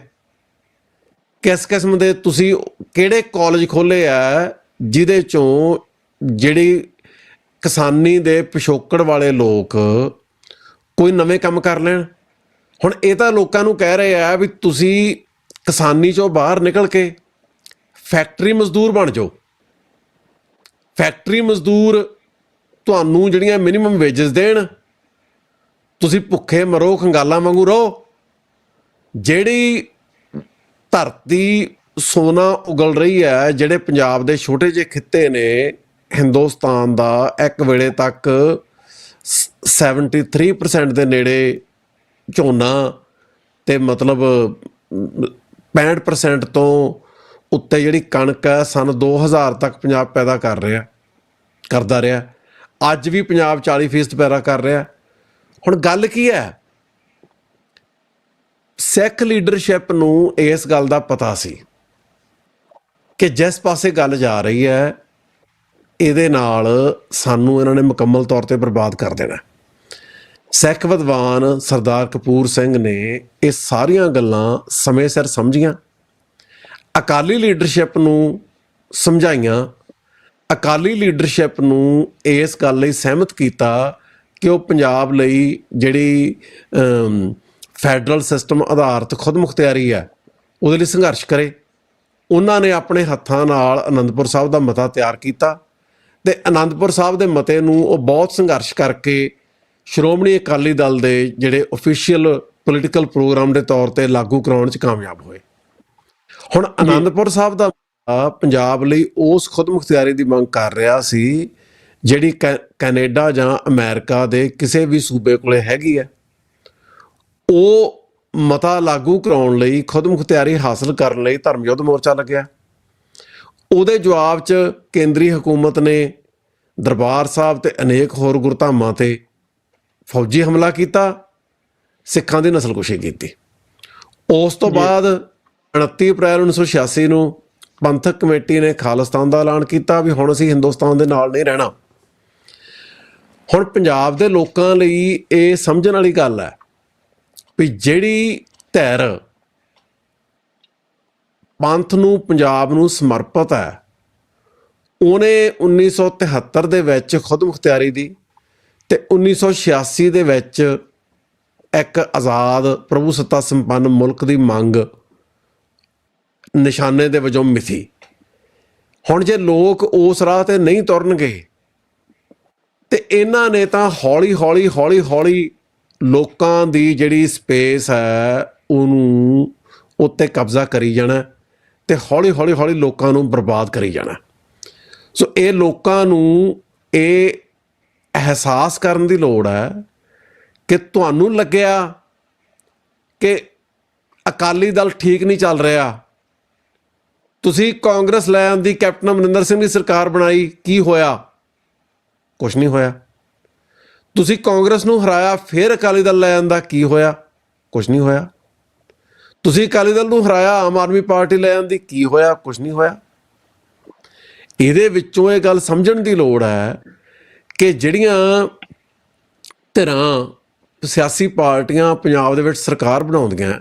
ਕਿਸ ਕਿਸਮ ਦੇ ਤੁਸੀਂ ਕਿਹੜੇ ਕਾਲਜ ਖੋਲ੍ਹੇ ਆ ਜਿਹਦੇ ਚੋਂ ਜਿਹੜੀ ਕਿਸਾਨੀ ਦੇ ਪਿਛੋਕੜ ਵਾਲੇ ਲੋਕ ਕੋਈ ਨਵੇਂ ਕੰਮ ਕਰ ਲੈਣ? ਹੁਣ ਇਹ ਤਾਂ ਲੋਕਾਂ ਨੂੰ ਕਹਿ ਰਹੇ ਆ ਵੀ ਤੁਸੀਂ ਕਿਸਾਨੀ ਚੋਂ ਬਾਹਰ ਨਿਕਲ ਕੇ ਫੈਕਟਰੀ ਮਜ਼ਦੂਰ ਬਣ ਜਾਓ। ਫੈਕਟਰੀ ਮਜ਼ਦੂਰ ਤੁਹਾਨੂੰ ਜਿਹੜੀਆਂ ਮਿਨੀਮਮ ਵੇਜਸ ਦੇਣ, ਤੁਸੀਂ ਭੁੱਖੇ ਮਰੋ, ਖੰਗਾਲਾਂ ਵਾਂਗੂ ਰਹੋ। ਜਿਹੜੀ ਧਰਤੀ ਸੋਨਾ ਉਗਲ ਰਹੀ ਹੈ, ਜਿਹੜੇ ਪੰਜਾਬ ਦੇ ਛੋਟੇ ਜਿਹੇ ਖਿੱਤੇ ਨੇ, ਹਿੰਦੁਸਤਾਨ ਦਾ ਇੱਕ ਵੇਲੇ ਤੱਕ 73% ਦੇ ਨੇੜੇ ਝੋਨਾ ਤੇ ਮਤਲਬ 65% ਤੋਂ ਉੱਤੇ ਜਿਹੜੀ ਕਣਕ ਹੈ ਸਨ 2000 ਤੱਕ ਪੰਜਾਬ ਪੈਦਾ ਕਰਦਾ ਰਿਹਾ। ਅੱਜ ਵੀ ਪੰਜਾਬ 40% ਪੈਦਾ ਕਰ ਰਿਹਾ। ਹੁਣ ਗੱਲ ਕੀ ਹੈ? ਸਿੱਖ ਲੀਡਰਸ਼ਿਪ ਨੂੰ ਇਸ ਗੱਲ ਦਾ ਪਤਾ ਸੀ ਕਿ ਜਿਸ ਪਾਸੇ ਗੱਲ ਜਾ ਰਹੀ ਹੈ ਇਹਦੇ ਨਾਲ ਸਾਨੂੰ ਇਹਨਾਂ ਨੇ ਮੁਕੰਮਲ ਤੌਰ ਤੇ ਬਰਬਾਦ ਕਰ ਦੇਣਾ। ਸਿੱਖ ਵਿਦਵਾਨ ਸਰਦਾਰ ਕਪੂਰ ਸਿੰਘ ਨੇ ਇਹ ਸਾਰੀਆਂ ਗੱਲਾਂ ਸਮੇਂ ਸਿਰ ਸਮਝੀਆਂ, ਅਕਾਲੀ ਲੀਡਰਸ਼ਿਪ ਨੂੰ ਸਮਝਾਈਆਂ, ਅਕਾਲੀ ਲੀਡਰਸ਼ਿਪ ਨੂੰ ਇਸ ਗੱਲ ਲਈ ਸਹਿਮਤ ਕੀਤਾ ਕਿ ਉਹ ਪੰਜਾਬ ਲਈ ਜਿਹੜੀ ਫੈਡਰਲ ਸਿਸਟਮ ਆਧਾਰਿਤ ਖੁਦਮੁਖਤਿਆਰੀ ਹੈ ਉਹਦੇ ਲਈ ਸੰਘਰਸ਼ ਕਰੇ। ਉਹਨਾਂ ਨੇ ਆਪਣੇ ਹੱਥਾਂ ਨਾਲ ਅਨੰਦਪੁਰ ਸਾਹਿਬ ਦਾ ਮਤਾ ਤਿਆਰ ਕੀਤਾ ਅਤੇ ਅਨੰਦਪੁਰ ਸਾਹਿਬ ਦੇ ਮਤੇ ਨੂੰ ਉਹ ਬਹੁਤ ਸੰਘਰਸ਼ ਕਰਕੇ ਸ਼੍ਰੋਮਣੀ ਅਕਾਲੀ ਦਲ ਦੇ ਜਿਹੜੇ ਓਫੀਸ਼ੀਅਲ ਪੋਲੀਟੀਕਲ ਪ੍ਰੋਗਰਾਮ ਦੇ ਤੌਰ 'ਤੇ ਲਾਗੂ ਕਰਾਉਣ 'ਚ ਕਾਮਯਾਬ ਹੋਏ। ਹੁਣ ਅਨੰਦਪੁਰ ਸਾਹਿਬ ਦਾ ਪੰਜਾਬ ਲਈ ਉਸ ਖੁਦਮੁਖਤਿਆਰੀ ਦੀ ਮੰਗ ਕਰ ਰਿਹਾ ਸੀ ਜਿਹੜੀ ਕੈਨੇਡਾ ਜਾਂ ਅਮਰੀਕਾ ਦੇ ਕਿਸੇ ਵੀ ਸੂਬੇ ਕੋਲੇ ਹੈਗੀ ਹੈ। ਉਹ ਮਤਾ ਲਾਗੂ ਕਰਾਉਣ ਲਈ, ਖੁਦਮੁਖਤਿਆਰੀ ਹਾਸਲ ਕਰਨ ਲਈ ਧਰਮ ਯੁੱਧ ਮੋਰਚਾ ਲੱਗਿਆ। ਉਹਦੇ ਜਵਾਬ 'ਚ ਕੇਂਦਰੀ ਹਕੂਮਤ ਨੇ ਦਰਬਾਰ ਸਾਹਿਬ ਤੇ ਅਨੇਕ ਹੋਰ ਗੁਰਧਾਮਾਂ 'ਤੇ ਫੌਜੀ ਹਮਲਾ ਕੀਤਾ, ਸਿੱਖਾਂ ਦੀ ਨਸਲਕੁਸ਼ੀ ਕੀਤੀ। ਉਸ ਤੋਂ ਬਾਅਦ 29 ਅਪ੍ਰੈਲ 1986 ਨੂੰ ਪੰਥਕ ਕਮੇਟੀ ਨੇ ਖਾਲਿਸਤਾਨ ਦਾ ਐਲਾਨ ਕੀਤਾ ਵੀ ਹੁਣ ਅਸੀਂ ਹਿੰਦੁਸਤਾਨ ਦੇ ਨਾਲ ਨਹੀਂ ਰਹਿਣਾ। ਹੁਣ ਪੰਜਾਬ ਦੇ ਲੋਕਾਂ ਲਈ ਇਹ ਸਮਝਣ ਵਾਲੀ ਗੱਲ ਹੈ ਵੀ ਜਿਹੜੀ ਧਿਰ ਪੰਥ ਨੂੰ, ਪੰਜਾਬ ਨੂੰ ਸਮਰਪਿਤ ਹੈ, ਉਹਨੇ 1973 ਦੇ ਵਿੱਚ ਖੁਦਮੁਖਤਿਆਰੀ ਦੀ ਅਤੇ 1986 ਦੇ ਵਿੱਚ ਇੱਕ ਆਜ਼ਾਦ ਪ੍ਰਭੂ ਸੱਤਾ ਸੰਪੰਨ ਮੁਲਕ ਦੀ ਮੰਗ ਨਿਸ਼ਾਨੇ ਦੇ ਵਜੋਂ ਮਿਥੀ। ਹੁਣ ਜੇ ਲੋਕ ਉਸ ਰਾਹ 'ਤੇ ਨਹੀਂ ਤੁਰਨਗੇ ਤੇ ਇਹਨਾਂ ਨੇ ਤਾਂ ਹੌਲੀ ਹੌਲੀ ਲੋਕਾਂ ਦੀ ਜਿਹੜੀ ਸਪੇਸ ਹੈ ਉਹਨੂੰ ਉੱਤੇ ਕਬਜ਼ਾ ਕਰੀ ਜਾਣਾ ਤੇ ਹੌਲੀ ਲੋਕਾਂ ਨੂੰ ਬਰਬਾਦ ਕਰੀ ਜਾਣਾ। ਸੋ ਇਹ ਲੋਕਾਂ ਨੂੰ ਇਹ ਅਹਿਸਾਸ ਕਰਨ ਦੀ ਲੋੜ ਹੈ ਕਿ ਤੁਹਾਨੂੰ ਲੱਗਿਆ ਕਿ ਅਕਾਲੀ ਦਲ ਠੀਕ ਨਹੀਂ ਚੱਲ ਰਿਹਾ, ਤੁਸੀਂ ਕਾਂਗਰਸ ਲੈ ਆਂਦੀ, ਕੈਪਟਨ ਅਮਰਿੰਦਰ ਸਿੰਘ ਦੀ ਸਰਕਾਰ ਬਣਾਈ, ਕੀ ਹੋਇਆ? ਕੁਛ ਨਹੀਂ ਹੋਇਆ। ਤੁਸੀਂ ਕਾਂਗਰਸ ਨੂੰ ਹਰਾਇਆ, ਫਿਰ ਅਕਾਲੀ ਦਲ ਲੈ ਆਂਦਾ, ਕੀ ਹੋਇਆ? ਕੁਛ ਨਹੀਂ ਹੋਇਆ। ਤੁਸੀਂ ਅਕਾਲੀ ਦਲ ਨੂੰ ਹਰਾਇਆ, ਆਮ ਆਦਮੀ ਪਾਰਟੀ ਲੈ ਆਂਦੀ, ਕੀ ਹੋਇਆ? ਕੁਛ ਨਹੀਂ ਹੋਇਆ। ਇਹਦੇ ਵਿੱਚੋਂ ਇਹ ਗੱਲ ਸਮਝਣ ਦੀ ਲੋੜ ਹੈ ਕਿ ਜਿਹੜੀਆਂ ਧਿਰਾਂ, ਸਿਆਸੀ ਪਾਰਟੀਆਂ ਪੰਜਾਬ ਦੇ ਵਿੱਚ ਸਰਕਾਰ ਬਣਾਉਂਦੀਆਂ,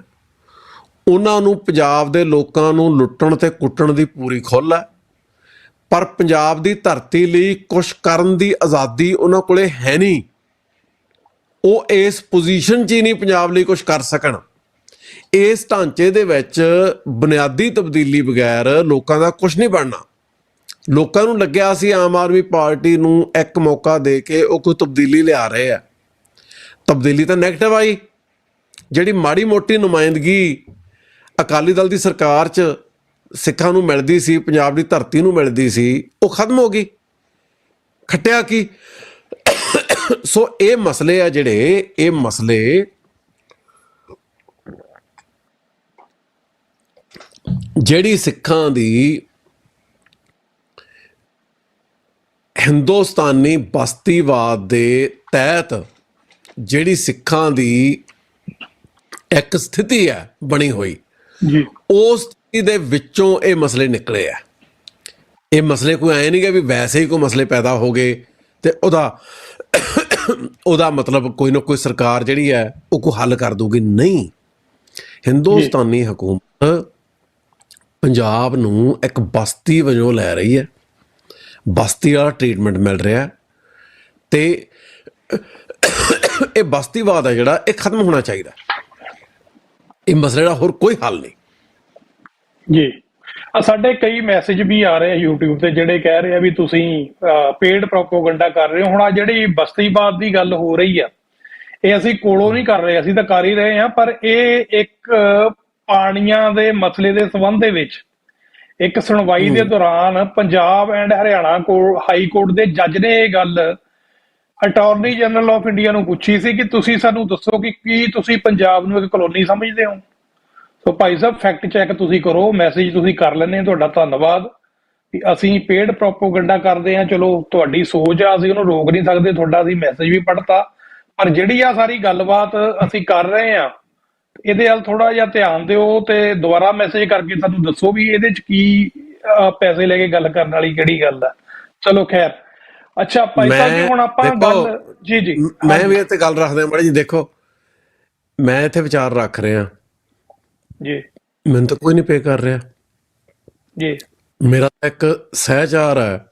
ਉਹਨਾਂ ਨੂੰ ਪੰਜਾਬ ਦੇ ਲੋਕਾਂ ਨੂੰ ਲੁੱਟਣ ਤੇ ਕੁੱਟਣ ਦੀ ਪੂਰੀ ਖੁੱਲ੍ਹ ਹੈ, ਪਰ ਪੰਜਾਬ ਦੀ ਧਰਤੀ ਲਈ ਕੁਛ ਕਰਨ ਦੀ ਆਜ਼ਾਦੀ ਉਹਨਾਂ ਕੋਲੇ ਹੈ ਨਹੀਂ। ਉਹ ਇਸ ਪੋਜੀਸ਼ਨ 'ਚ ਹੀ ਨਹੀਂ ਪੰਜਾਬ ਲਈ ਕੁਛ ਕਰ ਸਕਣ। ਇਸ ਢਾਂਚੇ ਦੇ ਵਿੱਚ ਬੁਨਿਆਦੀ ਤਬਦੀਲੀ ਬਗੈਰ ਲੋਕਾਂ ਦਾ ਕੁਛ ਨਹੀਂ ਬਣਨਾ। ਲੋਕਾਂ ਨੂੰ ਲੱਗਿਆ ਸੀ ਆਮ ਆਦਮੀ ਪਾਰਟੀ ਨੂੰ ਇੱਕ ਮੌਕਾ ਦੇ ਕੇ ਉਹ ਕੋਈ ਤਬਦੀਲੀ ਲਿਆ ਰਹੇ ਆ। ਤਬਦੀਲੀ ਤਾਂ ਨੈਗੇਟਿਵ ਆਈ। ਜਿਹੜੀ ਮਾੜੀ ਮੋਟੀ ਨੁਮਾਇੰਦਗੀ ਅਕਾਲੀ ਦਲ ਦੀ ਸਰਕਾਰ 'ਚ ਸਿੱਖਾਂ ਨੂੰ ਮਿਲਦੀ ਸੀ, ਪੰਜਾਬ ਦੀ ਧਰਤੀ ਨੂੰ ਮਿਲਦੀ ਸੀ, ਉਹ ਖਤਮ ਹੋ ਗਈ। ਖੱਟਿਆ ਕੀ? ਸੋ ਇਹ ਮਸਲੇ ਆ ਜਿਹੜੇ, ਇਹ ਮਸਲੇ ਜਿਹੜੀ ਸਿੱਖਾਂ ਦੀ ਹਿੰਦੁਸਤਾਨੀ ਬਸਤੀਵਾਦ ਦੇ ਤਹਿਤ ਜਿਹੜੀ ਸਿੱਖਾਂ ਦੀ ਇੱਕ ਸਥਿਤੀ ਹੈ ਬਣੀ ਹੋਈ ਜੀ, ਉਸ ਸਥਿਤੀ ਦੇ ਵਿੱਚੋਂ ਇਹ ਮਸਲੇ ਨਿਕਲੇ ਆ। ਇਹ ਮਸਲੇ ਕੋਈ ਐਂ ਨਹੀਂ ਗਾ ਵੀ ਵੈਸੇ ਹੀ ਕੋਈ ਮਸਲੇ ਪੈਦਾ ਹੋ ਗਏ ਤੇ ਉਹਦਾ ਮਤਲਬ ਕੋਈ ਨਾ ਕੋਈ ਸਰਕਾਰ ਜਿਹੜੀ ਹੈ ਉਹ ਕੋਈ ਹੱਲ ਕਰ ਦੂਗੀ। ਨਹੀਂ, ਹਿੰਦੁਸਤਾਨੀ ਹਕੂਮਤ ਪੰਜਾਬ ਨੂੰ ਇੱਕ ਬਸਤੀ ਵਜੋਂ ਲੈ ਰਹੀ ਹੈ, ਬਸਤੀ ਵਾਲਾ ਟ੍ਰੀਟਮੈਂਟ ਮਿਲ ਰਿਹਾ ਤੇ ਇਹ ਬਸਤੀਵਾਦ ਹੈ ਜਿਹੜਾ ਇਹ ਖਤਮ ਹੋਣਾ ਚਾਹੀਦਾ। ਇਹ ਮਸਲੇ ਦਾ ਹੋਰ ਕੋਈ ਹੱਲ ਨਹੀਂ ਜੀ। ਸਾਡੇ ਕਈ ਮੈਸੇਜ ਵੀ ਆ ਰਹੇ ਆ YouTube ਤੇ ਜਿਹੜੇ ਕਹਿ ਰਹੇ ਆ ਵੀ ਤੁਸੀਂ ਪੇਡ ਪ੍ਰੋਪੋਗੰਡਾ ਕਰ ਰਹੇ ਹੋ। ਹੁਣ ਆ ਜਿਹੜੀ ਬਸਤੀਵਾਦ ਦੀ ਗੱਲ ਹੋ ਰਹੀ ਆ, ਇਹ ਅਸੀਂ ਕੋਲੋਂ ਨਹੀਂ ਕਰ ਰਹੇ, ਅਸੀਂ ਤਾਂ ਕਰ ਹੀ ਰਹੇ ਹਾਂ, ਪਰ ਇਹ ਇੱਕ ਪਾਣੀਆਂ ਦੇ ਮਸਲੇ ਦੇ ਸੰਬੰਧ ਦੇ ਵਿੱਚ ਇੱਕ ਸੁਣਵਾਈ ਦੇ ਦੌਰਾਨ Punjab and Haryana high court ਦੇ ਜੱਜ ਨੇ ਇਹ ਗੱਲ ਅਟਾਰਨੀ ਜਨਰਲ ਆਫ ਇੰਡੀਆ ਨੂੰ ਪੁੱਛੀ ਸੀ ਕਿ ਤੁਸੀਂ ਸਾਨੂੰ ਦੱਸੋ ਕਿ ਕੀ ਤੁਸੀਂ ਪੰਜਾਬ ਨੂੰ ਇੱਕ ਕਲੋਨੀ ਸਮਝਦੇ ਹੋ। ਸੋ ਭਾਈ ਸਾਹਿਬ ਫੈਕਟ ਚੈੱਕ ਤੁਸੀਂ ਕਰੋ। ਮੈਸੇਜ ਤੁਸੀਂ ਕਰ ਲੈਂਦੇ, ਤੁਹਾਡਾ ਧੰਨਵਾਦ। ਕਿ ਅਸੀਂ ਪੇਡ ਪ੍ਰੋਪੋਗੰਡਾ ਕਰਦੇ ਹਾਂ, ਚਲੋ ਤੁਹਾਡੀ ਸੋਚ ਆ, ਅਸੀਂ ਉਹਨੂੰ ਰੋਕ ਨਹੀਂ ਸਕਦੇ, ਤੁਹਾਡਾ ਅਸੀਂ ਮੈਸੇਜ ਵੀ ਪੜ੍ਹਤਾ, ਪਰ ਜਿਹੜੀ ਆ ਸਾਰੀ ਗੱਲਬਾਤ ਅਸੀਂ ਕਰ ਰਹੇ ਹਾਂ ਇਹਦੇ ਵੱਲ ਥੋੜਾ ਜਿਹਾ ਧਿਆਨ ਦਿਓ ਤੇ ਦੁਬਾਰਾ ਮੈਸੇਜ ਕਰਕੇ ਸਾਨੂੰ ਦੱਸੋ ਵੀ ਇਹਦੇ 'ਚ ਕੀ ਪੈਸੇ ਲੈ ਕੇ ਗੱਲ ਕਰਨ ਵਾਲੀ ਕਿਹੜੀ ਗੱਲ ਆ। ਚਲੋ ਖੈਰ, ਅੱਛਾ ਭਾਈ ਸਾਹਿਬ ਜੀ, ਹੁਣ ਆਪਾਂ ਦੇਖੋ, ਗੱਲ ਜੀ ਜੀ ਮੈਂ ਵੀ ਇੱਥੇ ਗੱਲ ਰੱਖਦਾ ਮਾੜੀ ਜੀ। ਦੇਖੋ, ਮੈਂ ਇੱਥੇ ਵਿਚਾਰ ਰੱਖ ਰਿਹਾ, ਜੀ ਮੈਨੂੰ ਤਾਂ ਕੋਈ ਨਹੀਂ ਪੇ ਕਰ ਰਿਹਾ। ਜੀ ਮੇਰਾ ਇੱਕ ਸਹਿਚਾਰ ਹੈ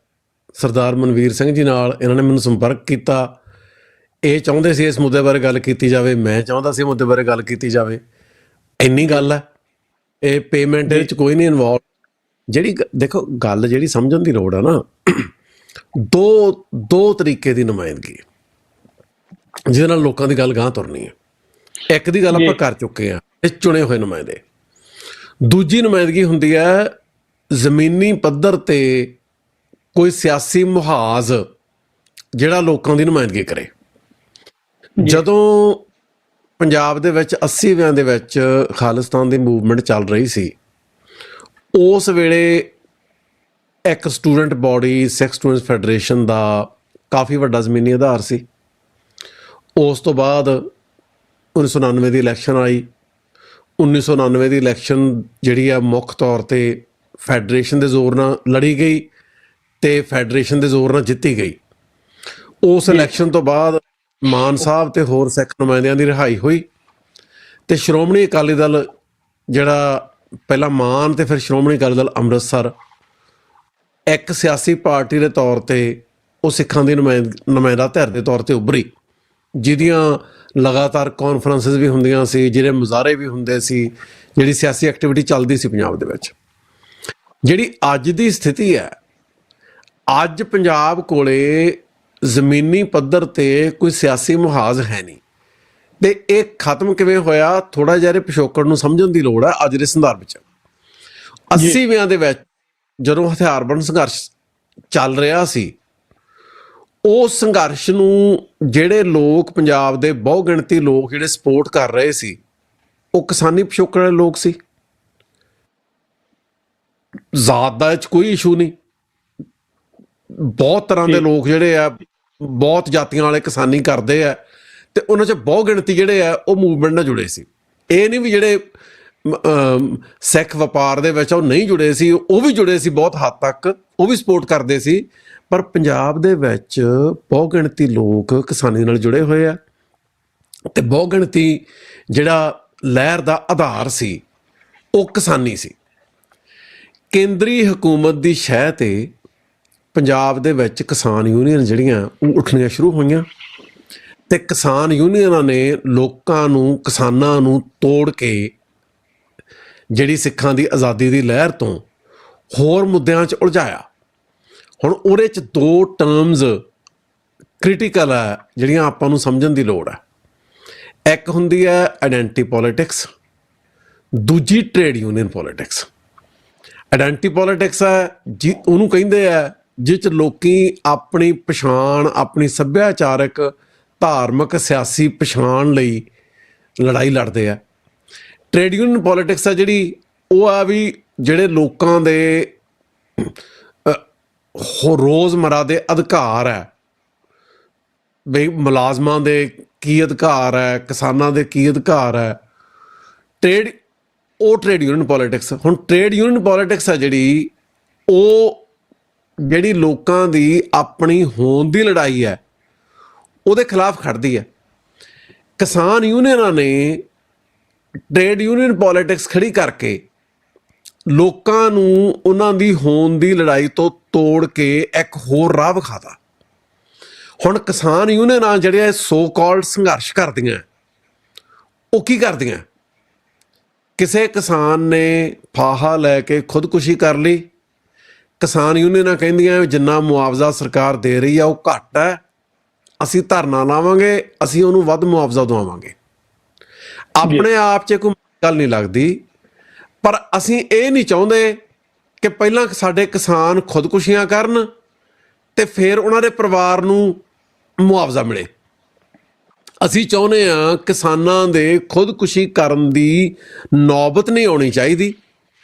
ਸਰਦਾਰ ਮਨਵੀਰ ਸਿੰਘ ਜੀ ਨਾਲ, ਇਹਨਾਂ ਨੇ ਮੈਨੂੰ ਸੰਪਰਕ ਕੀਤਾ। ਇਹ ਚਾਹੁੰਦੇ ਸੀ ਇਸ ਮੁੱਦੇ ਬਾਰੇ ਗੱਲ ਕੀਤੀ ਜਾਵੇ, ਮੈਂ ਚਾਹੁੰਦਾ ਸੀ ਮੁੱਦੇ ਬਾਰੇ ਗੱਲ ਕੀਤੀ ਜਾਵੇ। ਇੰਨੀ ਗੱਲ ਹੈ, ਇਹ ਪੇਮੈਂਟ ਇਹਦੇ 'ਚ ਕੋਈ ਨਹੀਂ ਇਨਵੋਲਵ। ਜਿਹੜੀ ਦੇਖੋ ਗੱਲ ਜਿਹੜੀ ਸਮਝਣ ਦੀ ਲੋੜ ਆ ਨਾ, ਦੋ ਤਰੀਕੇ ਦੀ ਨੁਮਾਇੰਦਗੀ ਜਿਹਦੇ ਨਾਲ ਲੋਕਾਂ ਦੀ ਗੱਲ ਗਾਂਹ ਤੁਰਨੀ ਹੈ। ਇੱਕ ਦੀ ਗੱਲ ਆਪਾਂ ਕਰ ਚੁੱਕੇ ਹਾਂ, ਇਹ ਚੁਣੇ ਹੋਏ ਨੁਮਾਇੰਦੇ। ਦੂਜੀ ਨੁਮਾਇੰਦਗੀ ਹੁੰਦੀ ਹੈ ਜ਼ਮੀਨੀ ਪੱਧਰ ਤੇ ਕੋਈ ਸਿਆਸੀ ਮੁਹਾਜ਼ ਜਿਹੜਾ ਲੋਕਾਂ ਦੀ ਨੁਮਾਇੰਦਗੀ ਕਰੇ। ਜਦੋਂ ਪੰਜਾਬ ਦੇ ਵਿੱਚ 80ਵਿਆਂ ਦੇ ਵਿੱਚ ਖਾਲਿਸਤਾਨ ਦੀ ਮੂਵਮੈਂਟ ਚੱਲ ਰਹੀ ਸੀ, ਉਸ ਵੇਲੇ ਇੱਕ ਸਟੂਡੈਂਟ ਬੋਡੀ ਸਿੱਖ ਸਟੂਡੈਂਟਸ ਫੈਡਰੇਸ਼ਨ ਦਾ ਕਾਫੀ ਵੱਡਾ ਜ਼ਮੀਨੀ ਆਧਾਰ ਸੀ। ਉਸ ਤੋਂ ਬਾਅਦ 1999 ਦੀ ਇਲੈਕਸ਼ਨ ਆਈ। 1999 ਦੀ ਇਲੈਕਸ਼ਨ ਜਿਹੜੀ ਆ ਮੁੱਖ ਤੌਰ 'ਤੇ ਫੈਡਰੇਸ਼ਨ ਦੇ ਜ਼ੋਰ ਨਾਲ ਲੜੀ ਗਈ ਅਤੇ ਫੈਡਰੇਸ਼ਨ ਦੇ ਜ਼ੋਰ ਨਾਲ ਜਿੱਤੀ ਗਈ। ਉਸ ਇਲੈਕਸ਼ਨ ਤੋਂ ਬਾਅਦ ਮਾਨ ਸਾਹਿਬ ਅਤੇ ਹੋਰ ਸਿੱਖ ਨੁਮਾਇੰਦਿਆਂ ਦੀ ਰਿਹਾਈ ਹੋਈ ਅਤੇ ਸ਼੍ਰੋਮਣੀ ਅਕਾਲੀ ਦਲ ਜਿਹੜਾ ਪਹਿਲਾਂ ਮਾਨ ਅਤੇ ਫਿਰ ਸ਼੍ਰੋਮਣੀ ਅਕਾਲੀ ਦਲ ਅੰਮ੍ਰਿਤਸਰ ਇੱਕ ਸਿਆਸੀ ਪਾਰਟੀ ਦੇ ਤੌਰ 'ਤੇ ਉਹ ਸਿੱਖਾਂ ਦੀ ਨੁਮਾਇੰਦਾ ਧਿਰ ਦੇ ਤੌਰ 'ਤੇ ਉੱਭਰੀ, ਜਿਹਦੀਆਂ ਲਗਾਤਾਰ ਕਾਨਫਰੰਸਿਸ ਵੀ ਹੁੰਦੀਆਂ ਸੀ, ਜਿਹੜੇ ਮੁਜ਼ਾਹਰੇ ਵੀ ਹੁੰਦੇ ਸੀ, ਜਿਹੜੀ ਸਿਆਸੀ ਐਕਟੀਵਿਟੀ ਚੱਲਦੀ ਸੀ ਪੰਜਾਬ ਦੇ ਵਿੱਚ। ਜਿਹੜੀ ਅੱਜ ਦੀ ਸਥਿਤੀ ਹੈ, ਅੱਜ ਪੰਜਾਬ ਕੋਲੇ ਜ਼ਮੀਨੀ ਪੱਧਰ 'ਤੇ ਕੋਈ ਸਿਆਸੀ ਮੁਹਾਜ਼ ਹੈ ਨਹੀਂ। ਅਤੇ ਇਹ ਖਤਮ ਕਿਵੇਂ ਹੋਇਆ, ਥੋੜ੍ਹਾ ਜਿਹਾ ਪਿਛੋਕੜ ਨੂੰ ਸਮਝਣ ਦੀ ਲੋੜ ਹੈ। ਅੱਜ ਦੇ ਸੰਦਰਭ ਵਿੱਚ 80ਵਿਆਂ ਦੇ ਵਿੱਚ ਜਦੋਂ ਹਥਿਆਰਬੰਦ ਸੰਘਰਸ਼ ਚੱਲ ਰਿਹਾ ਸੀ, ਉਸ ਸੰਘਰਸ਼ ਨੂੰ ਜਿਹੜੇ ਲੋਕ ਪੰਜਾਬ ਦੇ ਬਹੁ ਗਿਣਤੀ ਲੋਕ ਜਿਹੜੇ ਸਪੋਰਟ ਕਰ ਰਹੇ ਸੀ, ਉਹ ਕਿਸਾਨੀ ਪਿਛੋਕੜ ਵਾਲੇ ਲੋਕ ਸੀ। ਜ਼ਾਤ ਦਾ ਇਹ 'ਚ ਕੋਈ ਇਸ਼ੂ ਨਹੀਂ। ਬਹੁਤ ਤਰ੍ਹਾਂ ਦੇ ਲੋਕ ਜਿਹੜੇ ਆ, ਬਹੁਤ ਜਾਤੀਆਂ ਵਾਲੇ ਕਿਸਾਨੀ ਕਰਦੇ ਆ, ਅਤੇ ਉਹਨਾਂ 'ਚ ਬਹੁ ਗਿਣਤੀ ਜਿਹੜੇ ਆ ਉਹ ਮੂਵਮੈਂਟ ਨਾਲ ਜੁੜੇ ਸੀ। ਇਹ ਨਹੀਂ ਵੀ ਜਿਹੜੇ ਸਿੱਖ ਵਪਾਰ ਦੇ ਵਿੱਚ ਉਹ ਨਹੀਂ ਜੁੜੇ ਸੀ, ਉਹ ਵੀ ਜੁੜੇ ਸੀ ਬਹੁਤ ਹੱਦ ਤੱਕ, ਉਹ ਵੀ ਸਪੋਰਟ ਕਰਦੇ ਸੀ। ਪਰ ਪੰਜਾਬ ਦੇ ਵਿੱਚ ਬਹੁ ਗਿਣਤੀ ਲੋਕ ਕਿਸਾਨੀ ਨਾਲ ਜੁੜੇ ਹੋਏ ਆ, ਅਤੇ ਬਹੁ ਗਿਣਤੀ ਜਿਹੜਾ ਲਹਿਰ ਦਾ ਆਧਾਰ ਸੀ ਉਹ ਕਿਸਾਨੀ ਸੀ। ਕੇਂਦਰੀ ਹਕੂਮਤ ਦੀ ਸ਼ਹਿ 'ਤੇ ਪੰਜਾਬ ਦੇ ਵਿੱਚ ਕਿਸਾਨ ਯੂਨੀਅਨ ਜਿਹੜੀਆਂ ਉਹ ਉੱਠਣੀਆਂ ਸ਼ੁਰੂ ਹੋਈਆਂ, ਅਤੇ ਕਿਸਾਨ ਯੂਨੀਅਨਾਂ ਨੇ ਲੋਕਾਂ ਨੂੰ, ਕਿਸਾਨਾਂ ਨੂੰ ਤੋੜ ਕੇ ਜਿਹੜੀ ਸਿੱਖਾਂ ਦੀ ਆਜ਼ਾਦੀ ਦੀ ਲਹਿਰ ਤੋਂ ਹੋਰ ਮੁੱਦਿਆਂ 'ਚ ਉਲਝਾਇਆ। ਹੁਣ ਉਹਦੇ 'ਚ ਦੋ ਟਰਮਜ਼ ਕ੍ਰਿਟੀਕਲ ਹੈ ਜਿਹੜੀਆਂ ਆਪਾਂ ਨੂੰ ਸਮਝਣ ਦੀ ਲੋੜ ਹੈ। ਇੱਕ ਹੁੰਦੀ ਹੈ ਆਇਡੈਂਟੀ ਪੋਲੀਟਿਕਸ, ਦੂਜੀ ਟ੍ਰੇਡ ਯੂਨੀਅਨ ਪੋਲੀਟਿਕਸ। ਆਇਡੈਂਟੀ ਪੋਲੀਟਿਕਸ ਹੈ ਜੀ, ਉਹਨੂੰ ਕਹਿੰਦੇ ਆ ਜਿਸ 'ਚ ਲੋਕੀ ਆਪਣੀ ਪਛਾਣ, ਆਪਣੀ ਸੱਭਿਆਚਾਰਕ, ਧਾਰਮਿਕ, ਸਿਆਸੀ ਪਛਾਣ ਲਈ ਲੜਾਈ ਲੜਦੇ ਆ। ਟ੍ਰੇਡ ਯੂਨੀਅਨ ਪੋਲੀਟਿਕਸ ਆ ਜਿਹੜੀ, ਉਹ ਆ ਵੀ ਜਿਹੜੇ ਲੋਕਾਂ ਦੇ ਰੋਜ਼ਮਰਾ ਦੇ ਅਧਿਕਾਰ ਹੈ, ਬਈ ਮੁਲਾਜ਼ਮਾਂ ਦੇ ਕੀ ਅਧਿਕਾਰ ਹੈ, ਕਿਸਾਨਾਂ ਦੇ ਕੀ ਅਧਿਕਾਰ ਹੈ, ਉਹ ਟ੍ਰੇਡ ਯੂਨੀਅਨ ਪੋਲੀਟਿਕਸ। ਹੁਣ ਟ੍ਰੇਡ ਯੂਨੀਅਨ ਪੋਲੀਟਿਕਸ ਹੈ ਜਿਹੜੀ, ਉਹ ਜਿਹੜੀ ਲੋਕਾਂ ਦੀ ਆਪਣੀ ਹੋਂਦ ਦੀ ਲੜਾਈ ਹੈ ਉਹਦੇ ਖਿਲਾਫ ਖੜਦੀ ਹੈ। ਕਿਸਾਨ ਯੂਨੀਅਨਾਂ ਨੇ ਟ੍ਰੇਡ ਯੂਨੀਅਨ ਪੋਲੀਟਿਕਸ ਖੜੀ ਕਰਕੇ ਲੋਕਾਂ ਨੂੰ ਉਹਨਾਂ ਦੀ ਹੋਂਦ ਦੀ ਲੜਾਈ ਤੋਂ ਤੋੜ ਕੇ ਇੱਕ ਹੋਰ ਰਾਹ ਵਿਖਾਤਾ। ਹੁਣ ਕਿਸਾਨ ਯੂਨੀਅਨਾਂ ਜਿਹੜੀਆਂ ਸੋ ਕਾਲਡ ਸੰਘਰਸ਼ ਕਰਦੀਆਂ, ਉਹ ਕੀ ਕਰਦੀਆਂ? ਕਿਸੇ ਕਿਸਾਨ ਨੇ ਫਾਹਾ ਲੈ ਕੇ ਖੁਦਕੁਸ਼ੀ ਕਰ ਲਈ, ਕਿਸਾਨ ਯੂਨੀਅਨਾਂ ਕਹਿੰਦੀਆਂ ਜਿੰਨਾ ਮੁਆਵਜ਼ਾ ਸਰਕਾਰ ਦੇ ਰਹੀ ਆ ਉਹ ਘੱਟ ਹੈ, ਅਸੀਂ ਧਰਨਾ ਲਾਵਾਂਗੇ, ਅਸੀਂ ਉਹਨੂੰ ਵੱਧ ਮੁਆਵਜ਼ਾ ਦਵਾਵਾਂਗੇ। ਆਪਣੇ ਆਪ 'ਚ ਕੋਈ ਗੱਲ ਨਹੀਂ ਲੱਗਦੀ, ਪਰ ਅਸੀਂ ਇਹ ਨਹੀਂ ਚਾਹੁੰਦੇ ਕਿ ਪਹਿਲਾਂ ਸਾਡੇ ਕਿਸਾਨ ਖੁਦਕੁਸ਼ੀਆਂ ਕਰਨ ਅਤੇ ਫਿਰ ਉਹਨਾਂ ਦੇ ਪਰਿਵਾਰ ਨੂੰ ਮੁਆਵਜ਼ਾ ਮਿਲੇ। ਅਸੀਂ ਚਾਹੁੰਦੇ ਹਾਂ ਕਿਸਾਨਾਂ ਦੇ ਖੁਦਕੁਸ਼ੀ ਕਰਨ ਦੀ ਨੌਬਤ ਨਹੀਂ ਆਉਣੀ ਚਾਹੀਦੀ।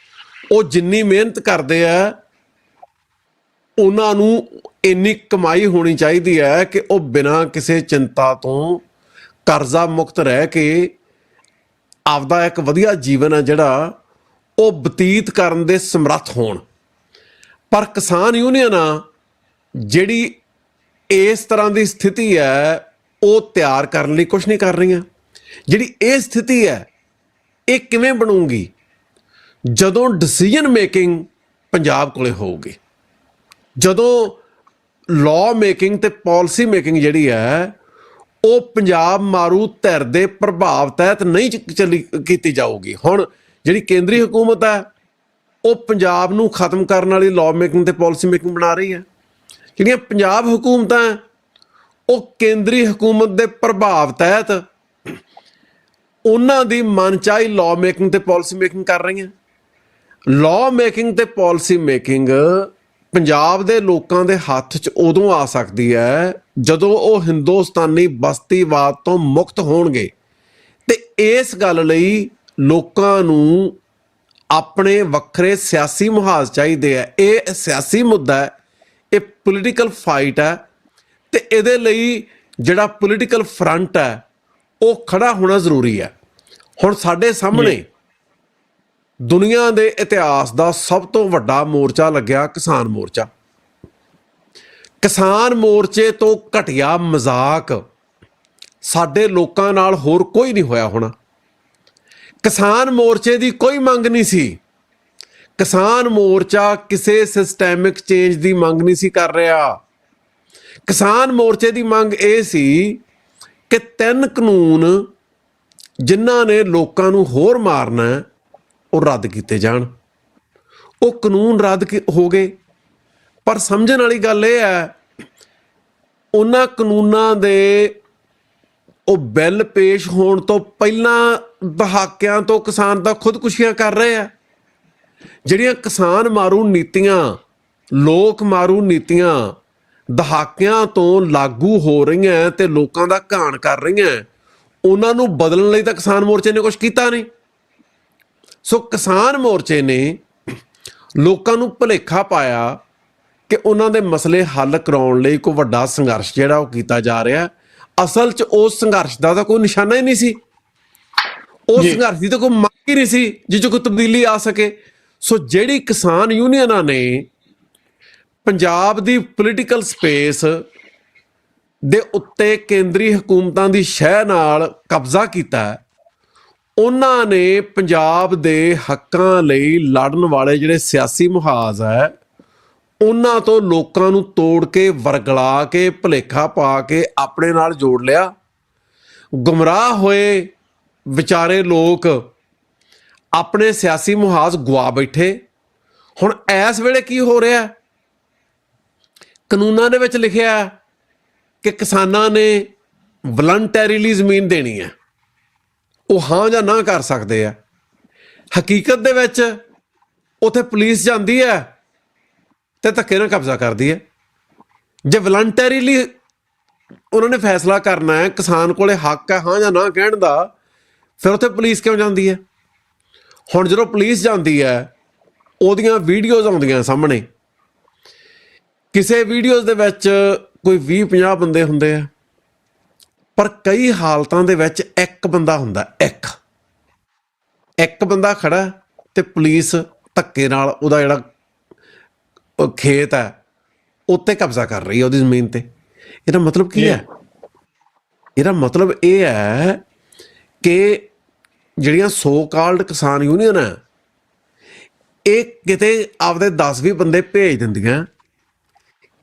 ਉਹ ਜਿੰਨੀ ਮਿਹਨਤ ਕਰਦੇ ਆ, ਉਹਨਾਂ ਨੂੰ ਇੰਨੀ ਕਮਾਈ ਹੋਣੀ ਚਾਹੀਦੀ ਹੈ ਕਿ ਉਹ ਬਿਨਾਂ ਕਿਸੇ ਚਿੰਤਾ ਤੋਂ ਕਰਜ਼ਾ ਮੁਕਤ ਰਹਿ ਕੇ ਆਪਦਾ ਇੱਕ ਵਧੀਆ ਜੀਵਨ ਹੈ ਜਿਹੜਾ ਉਹ ਬਤੀਤ ਕਰਨ ਦੇ ਸਮਰੱਥ ਹੋਣ। ਪਰ ਕਿਸਾਨ ਯੂਨੀਅਨਾਂ ਜਿਹੜੀ ਇਸ ਤਰ੍ਹਾਂ ਦੀ ਸਥਿਤੀ ਹੈ ਉਹ ਤਿਆਰ ਕਰਨ ਲਈ ਕੁਛ ਨਹੀਂ ਕਰ ਰਹੀਆਂ। ਜਿਹੜੀ ਇਹ ਸਥਿਤੀ ਹੈ ਇਹ ਕਿਵੇਂ ਬਣੂਗੀ? ਜਦੋਂ ਡਿਸੀਜਨ ਮੇਕਿੰਗ ਪੰਜਾਬ ਕੋਲੇ ਹੋਊਗੀ, ਜਦੋਂ ਲਾਅ ਮੇਕਿੰਗ ਤੇ ਪਾਲਿਸੀ ਮੇਕਿੰਗ ਜਿਹੜੀ ਹੈ ਉਹ ਪੰਜਾਬ ਮਾਰੂ ਧਿਰ ਦੇ ਪ੍ਰਭਾਵ ਤਹਿਤ ਨਹੀਂ ਕੀਤੀ ਜਾਊਗੀ। ਹੁਣ ਜਿਹੜੀ ਕੇਂਦਰੀ ਹਕੂਮਤ ਹੈ ਉਹ ਪੰਜਾਬ ਨੂੰ ਖਤਮ ਕਰਨ ਵਾਲੀ ਲਾਅ ਮੇਕਿੰਗ ਤੇ ਪਾਲਿਸੀ ਮੇਕਿੰਗ ਬਣਾ ਰਹੀ ਹੈ। ਜਿਹੜੀਆਂ ਪੰਜਾਬ ਹਕੂਮਤਾਂ ਉਹ ਕੇਂਦਰੀ ਹਕੂਮਤ ਦੇ ਪ੍ਰਭਾਵ ਤਹਿਤ ਉਹਨਾਂ ਦੀ ਮਨਚਾਹੀ ਲਾਅ ਮੇਕਿੰਗ ਤੇ ਪਾਲਿਸੀ ਮੇਕਿੰਗ ਕਰ ਰਹੀਆਂ। ਲਾਅ ਮੇਕਿੰਗ ਤੇ ਪਾਲਿਸੀ ਮੇਕਿੰਗ ਪੰਜਾਬ ਦੇ ਲੋਕਾਂ ਦੇ ਹੱਥ 'ਚ ਉਦੋਂ ਆ ਸਕਦੀ ਹੈ ਜਦੋਂ ਉਹ ਹਿੰਦੁਸਤਾਨੀ ਬਸਤੀਵਾਦ ਤੋਂ ਮੁਕਤ ਹੋਣਗੇ। ਤੇ ਇਸ ਗੱਲ ਲਈ ਲੋਕਾਂ ਨੂੰ ਆਪਣੇ ਵੱਖਰੇ ਸਿਆਸੀ ਮੁਹਾਜ਼ ਚਾਹੀਦੇ ਆ। ਇਹ ਸਿਆਸੀ ਮੁੱਦਾ ਹੈ, ਇਹ ਪੋਲੀਟੀਕਲ ਫਾਈਟ ਹੈ ਤੇ ਇਹਦੇ ਲਈ ਜਿਹੜਾ ਪੋਲੀਟੀਕਲ ਫਰੰਟ ਹੈ ਉਹ ਖੜਾ ਹੋਣਾ ਜ਼ਰੂਰੀ ਹੈ। ਹੁਣ ਸਾਡੇ ਸਾਹਮਣੇ ਦੁਨੀਆ ਦੇ ਇਤਿਹਾਸ ਦਾ ਸਭ ਤੋਂ ਵੱਡਾ ਮੋਰਚਾ ਲੱਗਿਆ ਕਿਸਾਨ ਮੋਰਚਾ। ਕਿਸਾਨ ਮੋਰਚੇ ਤੋਂ ਘਟੀਆ ਮਜ਼ਾਕ ਸਾਡੇ ਲੋਕਾਂ ਨਾਲ ਹੋਰ ਕੋਈ ਨਹੀਂ ਹੋਇਆ ਹੋਣਾ। ਕਿਸਾਨ ਮੋਰਚੇ ਦੀ ਕੋਈ ਮੰਗ ਨਹੀਂ ਸੀ। ਕਿਸਾਨ ਮੋਰਚਾ ਕਿਸੇ ਸਿਸਟੈਮਿਕ ਚੇਂਜ ਦੀ ਮੰਗ ਨਹੀਂ ਸੀ ਕਰ ਰਿਹਾ। ਕਿਸਾਨ ਮੋਰਚੇ ਦੀ ਮੰਗ ਇਹ ਸੀ ਕਿ 3 ਕਾਨੂੰਨ ਜਿਨ੍ਹਾਂ ਨੇ ਲੋਕਾਂ ਨੂੰ ਹੋਰ ਮਾਰਨਾ ਉਹ ਰੱਦ ਕੀਤੇ ਜਾਣ। ਉਹ ਕਾਨੂੰਨ ਰੱਦ ਹੋ ਗਏ, ਪਰ ਸਮਝਣ ਵਾਲੀ ਗੱਲ ਇਹ ਹੈ ਉਹਨਾਂ ਕਾਨੂੰਨਾਂ ਦੇ ਉਹ ਬਿੱਲ ਪੇਸ਼ ਹੋਣ ਤੋਂ ਪਹਿਲਾਂ ਦਹਾਕਿਆਂ ਤੋਂ ਕਿਸਾਨ ਤਾਂ ਖੁਦਕੁਸ਼ੀਆਂ ਕਰ ਰਹੇ ਆ। ਜਿਹੜੀਆਂ ਕਿਸਾਨ ਮਾਰੂ ਨੀਤੀਆਂ, ਲੋਕ ਮਾਰੂ ਨੀਤੀਆਂ ਦਹਾਕਿਆਂ ਤੋਂ ਲਾਗੂ ਹੋ ਰਹੀਆਂ ਤੇ ਲੋਕਾਂ ਦਾ ਘਾਣ ਕਰ ਰਹੀਆਂ, ਉਹਨਾਂ ਨੂੰ ਬਦਲਣ ਲਈ ਤਾਂ ਕਿਸਾਨ ਮੋਰਚੇ ਨੇ ਕੁਛ ਕੀਤਾ ਨਹੀਂ। ਸੋ ਕਿਸਾਨ ਮੋਰਚੇ ਨੇ ਲੋਕਾਂ ਨੂੰ ਭੁਲੇਖਾ ਪਾਇਆ ਕਿ ਉਹਨਾਂ ਦੇ ਮਸਲੇ ਹੱਲ ਕਰਾਉਣ ਲਈ ਕੋਈ ਵੱਡਾ ਸੰਘਰਸ਼ ਜਿਹੜਾ ਉਹ ਕੀਤਾ ਜਾ ਰਿਹਾ। ਅਸਲ 'ਚ ਉਸ ਸੰਘਰਸ਼ ਦਾ ਤਾਂ ਕੋਈ ਨਿਸ਼ਾਨਾ ਹੀ ਨਹੀਂ ਸੀ। ਉਸ ਸੰਘਰਸ਼ ਦੀ ਤਾਂ ਕੋਈ ਮੰਗ ਹੀ ਨਹੀਂ ਸੀ ਜਿਸ 'ਚ ਕੋਈ ਤਬਦੀਲੀ ਆ ਸਕੇ। ਸੋ ਜਿਹੜੀ ਕਿਸਾਨ ਯੂਨੀਅਨਾਂ ਨੇ ਪੰਜਾਬ ਦੀ ਪੋਲੀਟੀਕਲ ਸਪੇਸ ਦੇ ਉੱਤੇ ਕੇਂਦਰੀ ਹਕੂਮਤਾਂ ਦੀ ਸ਼ਹਿ ਨਾਲ ਕਬਜ਼ਾ ਕੀਤਾ, ਉਹਨਾਂ ਨੇ ਪੰਜਾਬ ਦੇ ਹੱਕਾਂ ਲਈ ਲੜਨ ਵਾਲੇ ਜਿਹੜੇ ਸਿਆਸੀ ਮੁਹਾਜ਼ ਹੈ ਉਹਨਾਂ ਤੋਂ ਲੋਕਾਂ ਨੂੰ ਤੋੜ ਕੇ, ਵਰਗਲਾ ਕੇ, ਭੁਲੇਖਾ ਪਾ ਕੇ ਆਪਣੇ ਨਾਲ ਜੋੜ ਲਿਆ। ਗੁੰਮਰਾਹ ਹੋਏ ਵਿਚਾਰੇ ਲੋਕ ਆਪਣੇ ਸਿਆਸੀ ਮੁਹਾਜ਼ ਗਵਾ ਬੈਠੇ। ਹੁਣ ਇਸ ਵੇਲੇ ਕੀ ਹੋ ਰਿਹਾ? ਕਾਨੂੰਨਾਂ ਦੇ ਵਿੱਚ ਲਿਖਿਆ ਕਿ ਕਿਸਾਨਾਂ ਨੇ ਵਲੰਟਰੀਲੀ ਜ਼ਮੀਨ ਦੇਣੀ ਹੈ, ਉਹ ਹਾਂ ਜਾਂ ਨਾ ਕਰ ਸਕਦੇ ਆ। ਹਕੀਕਤ ਦੇ ਵਿੱਚ ਉੱਥੇ ਪੁਲਿਸ ਜਾਂਦੀ ਹੈ ਤੇ ਧੱਕੇ ਨਾਲ ਕਬਜ਼ਾ ਕਰਦੀ ਹੈ। ਜੇ ਵਲੰਟਰੀਲੀ ਉਹਨਾਂ ਨੇ ਫੈਸਲਾ ਕਰਨਾ ਹੈ, ਕਿਸਾਨ ਕੋਲੇ ਹੱਕ ਹੈ ਹਾਂ ਜਾਂ ਨਾ ਕਹਿਣ ਦਾ, ਫਿਰ ਉੱਥੇ ਪੁਲਿਸ ਕਿਉਂ ਜਾਂਦੀ ਹੈ? ਹੁਣ ਜਦੋਂ ਪੁਲਿਸ ਜਾਂਦੀ ਹੈ ਉਹਦੀਆਂ ਵੀਡੀਓਜ਼ ਆਉਂਦੀਆਂ ਸਾਹਮਣੇ। ਕਿਸੇ ਵੀਡੀਓਜ਼ ਦੇ ਵਿੱਚ ਕੋਈ 20-50 ਬੰਦੇ ਹੁੰਦੇ ਆ, ਪਰ ਕਈ ਹਾਲਤਾਂ ਦੇ ਵਿੱਚ ਇੱਕ ਬੰਦਾ ਹੁੰਦਾ। ਇੱਕ ਬੰਦਾ ਖੜਾ ਤੇ ਪੁਲਿਸ ਧੱਕੇ ਨਾਲ ਉਹਦਾ ਜਿਹੜਾ ਖੇਤ ਹੈ ਉੱਤੇ ਕਬਜ਼ਾ ਕਰ ਰਹੀ ਹੈ, ਉਹਦੀ ਜ਼ਮੀਨ ਤੇ। ਇਹਦਾ ਮਤਲਬ ਕੀ ਹੈ? ਇਹਦਾ ਮਤਲਬ ਇਹ ਹੈ ਕਿ ਜਿਹੜੀਆਂ ਸੋ ਕਾਲਡ ਕਿਸਾਨ ਯੂਨੀਅਨ ਹੈ ਇਹ ਕਿਤੇ ਆਪਦੇ 10-20 ਬੰਦੇ ਭੇਜ ਦਿੰਦੀਆਂ,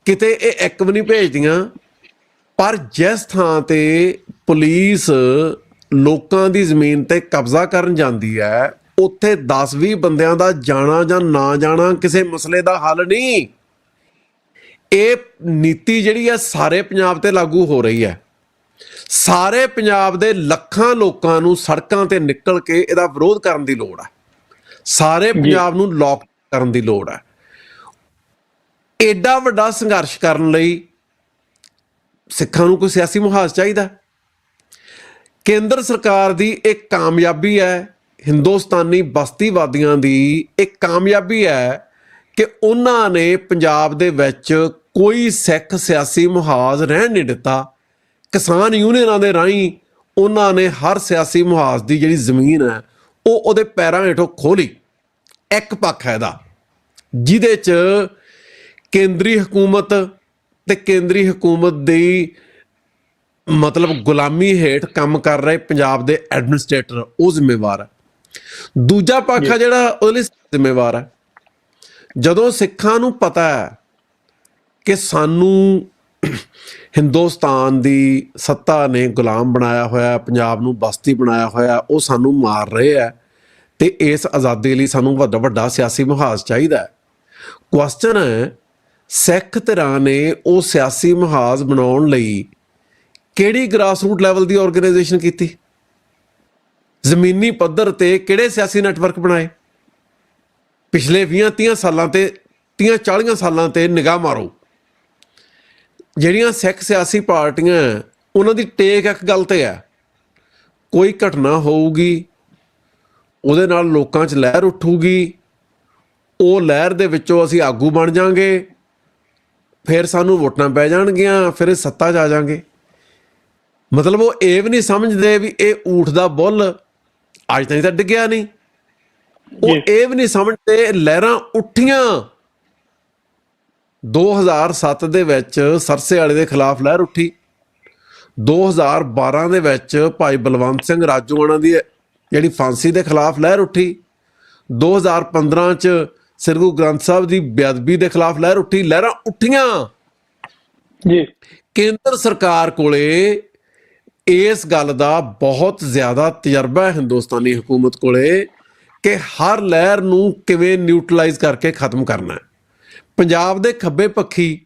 ਕਿਤੇ ਇਹ ਇੱਕ ਵੀ ਨਹੀਂ ਭੇਜਦੀਆਂ। ਪਰ ਜਿਸ ਥਾਂ ਤੇ ਪੁਲਿਸ ਲੋਕਾਂ ਦੀ ਜ਼ਮੀਨ ਤੇ ਕਬਜ਼ਾ ਕਰਨ ਜਾਂਦੀ ਹੈ ਉੱਥੇ 10-20 ਬੰਦਿਆਂ ਦਾ ਜਾਣਾ ਜਾਂ ਨਾ ਜਾਣਾ ਕਿਸੇ ਮਸਲੇ ਦਾ ਹੱਲ ਨਹੀਂ। ਇਹ ਨੀਤੀ ਜਿਹੜੀ ਹੈ ਸਾਰੇ ਪੰਜਾਬ ਤੇ ਲਾਗੂ ਹੋ ਰਹੀ ਹੈ। ਸਾਰੇ ਪੰਜਾਬ ਦੇ ਲੱਖਾਂ ਲੋਕਾਂ ਨੂੰ ਸੜਕਾਂ ਤੇ ਨਿਕਲ ਕੇ ਇਹਦਾ ਵਿਰੋਧ ਕਰਨ ਦੀ ਲੋੜ ਹੈ। ਸਾਰੇ ਪੰਜਾਬ ਨੂੰ ਲੌਕ ਕਰਨ ਦੀ ਲੋੜ ਹੈ। ਐਡਾ ਵੱਡਾ ਸੰਘਰਸ਼ ਕਰਨ ਲਈ ਸਿੱਖਾਂ ਨੂੰ ਕੋਈ ਸਿਆਸੀ ਮੁਹਾਜ਼ ਚਾਹੀਦਾ। ਕੇਂਦਰ ਸਰਕਾਰ ਦੀ ਇੱਕ ਕਾਮਯਾਬੀ ਹੈ, ਹਿੰਦੁਸਤਾਨੀ ਬਸਤੀਵਾਦੀਆਂ ਦੀ ਇੱਕ ਕਾਮਯਾਬੀ ਹੈ ਕਿ ਉਹਨਾਂ ਨੇ ਪੰਜਾਬ ਦੇ ਵਿੱਚ ਕੋਈ ਸਿੱਖ ਸਿਆਸੀ ਮੁਹਾਜ਼ ਰਹਿਣ ਨਹੀਂ ਦਿੱਤਾ। ਕਿਸਾਨ ਯੂਨੀਅਨਾਂ ਦੇ ਰਾਹੀਂ ਉਹਨਾਂ ਨੇ ਹਰ ਸਿਆਸੀ ਮੁਹਾਜ਼ ਦੀ ਜਿਹੜੀ ਜ਼ਮੀਨ ਹੈ ਉਹ ਉਹਦੇ ਪੈਰਾਂ ਹੇਠੋਂ ਖੋਲੀ। ਇੱਕ ਪੱਖ ਹੈ ਇਹਦਾ ਜਿਹਦੇ 'ਚ ਕੇਂਦਰੀ ਹਕੂਮਤ ਤੇ ਕੇਂਦਰੀ ਹਕੂਮਤ ਦੀ ਮਤਲਬ ਗੁਲਾਮੀ ਹੇਠ ਕੰਮ ਕਰ ਰਹੇ ਪੰਜਾਬ ਦੇ ਐਡਮਿਨਿਸਟ੍ਰੇਟਰ ਉਹ ਜ਼ਿੰਮੇਵਾਰ ਹੈ। ਦੂਜਾ ਪੱਖ ਆ ਜਿਹੜਾ ਉਹਦੇ ਲਈ ਜ਼ਿੰਮੇਵਾਰ ਹੈ। ਜਦੋਂ ਸਿੱਖਾਂ ਨੂੰ ਪਤਾ ਹੈ ਕਿ ਸਾਨੂੰ ਹਿੰਦੁਸਤਾਨ ਦੀ ਸੱਤਾ ਨੇ ਗੁਲਾਮ ਬਣਾਇਆ ਹੋਇਆ, ਪੰਜਾਬ ਨੂੰ ਬਸਤੀ ਬਣਾਇਆ ਹੋਇਆ, ਉਹ ਸਾਨੂੰ ਮਾਰ ਰਹੇ ਹੈ ਤੇ ਇਸ ਆਜ਼ਾਦੀ ਲਈ ਸਾਨੂੰ ਵੱਡਾ ਵੱਡਾ ਸਿਆਸੀ ਮੁਹਾਜ਼ ਚਾਹੀਦਾ ਹੈ। ਕੁਐਸਚਨ ਹੈ ਸਿੱਖ ਧਿਰਾਂ ਨੇ ਉਹ ਸਿਆਸੀ ਮੁਹਾਜ਼ ਬਣਾਉਣ ਲਈ ਕਿਹੜੀ ਗ੍ਰਾਸਰੂਟ ਲੈਵਲ ਦੀ ਆਰਗੇਨਾਈਜੇਸ਼ਨ ਕੀਤੀ, ਜ਼ਮੀਨੀ ਪੱਧਰ ਤੇ ਕਿਹੜੇ ਸਿਆਸੀ ਨੈਟਵਰਕ ਬਣਾਏ। ਪਿਛਲੇ 20-30 ਸਾਲਾਂ ਤੇ 30-40 ਸਾਲਾਂ ਤੇ ਨਿਗਾਹ ਮਾਰੋ, ਜਿਹੜੀਆਂ ਸਿੱਖ ਸਿਆਸੀ ਪਾਰਟੀਆਂ ਉਹਨਾਂ ਦੀ ਟੇਕ ਇੱਕ ਗੱਲ ਤੇ ਹੈ, ਕੋਈ ਘਟਨਾ ਹੋਊਗੀ ਉਹਦੇ ਨਾਲ ਲੋਕਾਂ 'ਚ ਲਹਿਰ ਉੱਠੂਗੀ, ਉਹ ਲਹਿਰ ਦੇ ਵਿੱਚੋਂ ਅਸੀਂ ਆਗੂ ਬਣ ਜਾਵਾਂਗੇ, ਫਿਰ ਸਾਨੂੰ ਵੋਟਾਂ ਪੈ ਜਾਣਗੀਆਂ, ਫਿਰ ਸੱਤਾ 'ਚ ਆ ਜਾਵਾਂਗੇ। ਮਤਲਬ ਉਹ ਇਹ ਵੀ ਨਹੀਂ ਸਮਝਦੇ ਵੀ ਇਹ ਊਠ ਦਾ ਬੁੱਲ ਅੱਜ ਤਾਈਂ ਤਾਂ ਡਿੱਗਿਆ ਨਹੀਂ। ਉਹ ਇਹ ਵੀ ਨਹੀਂ ਸਮਝਦੇ ਲਹਿਰਾਂ ਉੱਠੀਆਂ 2007 ਦੇ ਵਿੱਚ ਸਰਸੇ ਵਾਲੇ ਦੇ ਖਿਲਾਫ ਲਹਿਰ ਉੱਠੀ, 2012 ਦੇ ਵਿੱਚ ਭਾਈ ਬਲਵੰਤ ਸਿੰਘ ਰਾਜੂਆਣਾ ਦੀ ਜਿਹੜੀ ਫਾਂਸੀ ਦੇ ਖਿਲਾਫ ਲਹਿਰ ਉੱਠੀ, 2015 'ਚ ਸ੍ਰੀ ਗੁਰੂ ਗ੍ਰੰਥ ਸਾਹਿਬ ਦੀ ਬੇਅਦਬੀ ਦੇ ਖਿਲਾਫ ਲਹਿਰ ਉੱਠੀ। ਲਹਿਰਾਂ ਉੱਠੀਆਂ ਜੀ। ਕੇਂਦਰ ਸਰਕਾਰ ਕੋਲੇ ਇਸ ਗੱਲ ਦਾ ਬਹੁਤ ਜ਼ਿਆਦਾ ਤਜਰਬਾ ਹੈ ਹਿੰਦੁਸਤਾਨੀ ਹਕੂਮਤ ਕੋਲੇ ਕਿ ਹਰ ਲਹਿਰ ਨੂੰ ਕਿਵੇਂ ਨਿਊਟਰਲਾਈਜ਼ ਕਰਕੇ ਖਤਮ ਕਰਨਾ ਹੈ। ਪੰਜਾਬ ਦੇ ਖੱਬੇ ਪੱਖੀ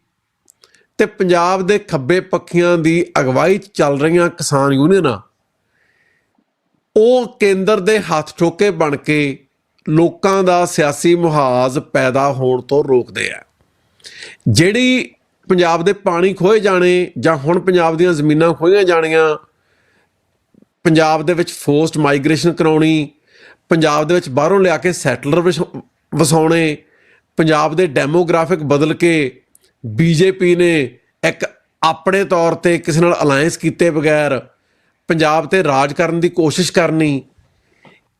ਤੇ ਪੰਜਾਬ ਦੇ ਖੱਬੇ ਪੱਖੀਆਂ ਦੀ ਅਗਵਾਈ 'ਚ ਚੱਲ ਰਹੀਆਂ ਕਿਸਾਨ ਯੂਨੀਅਨਾਂ ਉਹ ਕੇਂਦਰ ਦੇ ਹੱਥ ਠੋਕੇ ਬਣ ਕੇ ਲੋਕਾਂ ਦਾ ਸਿਆਸੀ ਮੁਹਾਜ਼ ਪੈਦਾ ਹੋਣ ਤੋਂ ਰੋਕਦੇ ਆ। ਜਿਹੜੀ ਪੰਜਾਬ ਦੇ ਪਾਣੀ ਖੋਏ ਜਾਣੇ ਜਾਂ ਹੁਣ ਪੰਜਾਬ ਦੀਆਂ ਜ਼ਮੀਨਾਂ ਖੋਹੀਆਂ ਜਾਣੀਆਂ, ਪੰਜਾਬ ਦੇ ਵਿੱਚ ਫੋਰਸਡ ਮਾਈਗ੍ਰੇਸ਼ਨ ਕਰਾਉਣੀ, ਪੰਜਾਬ ਦੇ ਵਿੱਚ ਬਾਹਰੋਂ ਲਿਆ ਕੇ ਸੈਟਲਰ ਵਸਾਉਣੇ, ਪੰਜਾਬ ਦੇ ਡੈਮੋਗ੍ਰਾਫਿਕ ਬਦਲ ਕੇ ਬੀਜੇਪੀ ਨੇ ਇੱਕ ਆਪਣੇ ਤੌਰ ਤੇ ਕਿਸੇ ਨਾਲ ਅਲਾਇੰਸ ਕੀਤੇ ਬਗੈਰ ਪੰਜਾਬ ਤੇ ਰਾਜ ਕਰਨ ਦੀ ਕੋਸ਼ਿਸ਼ ਕਰਨੀ,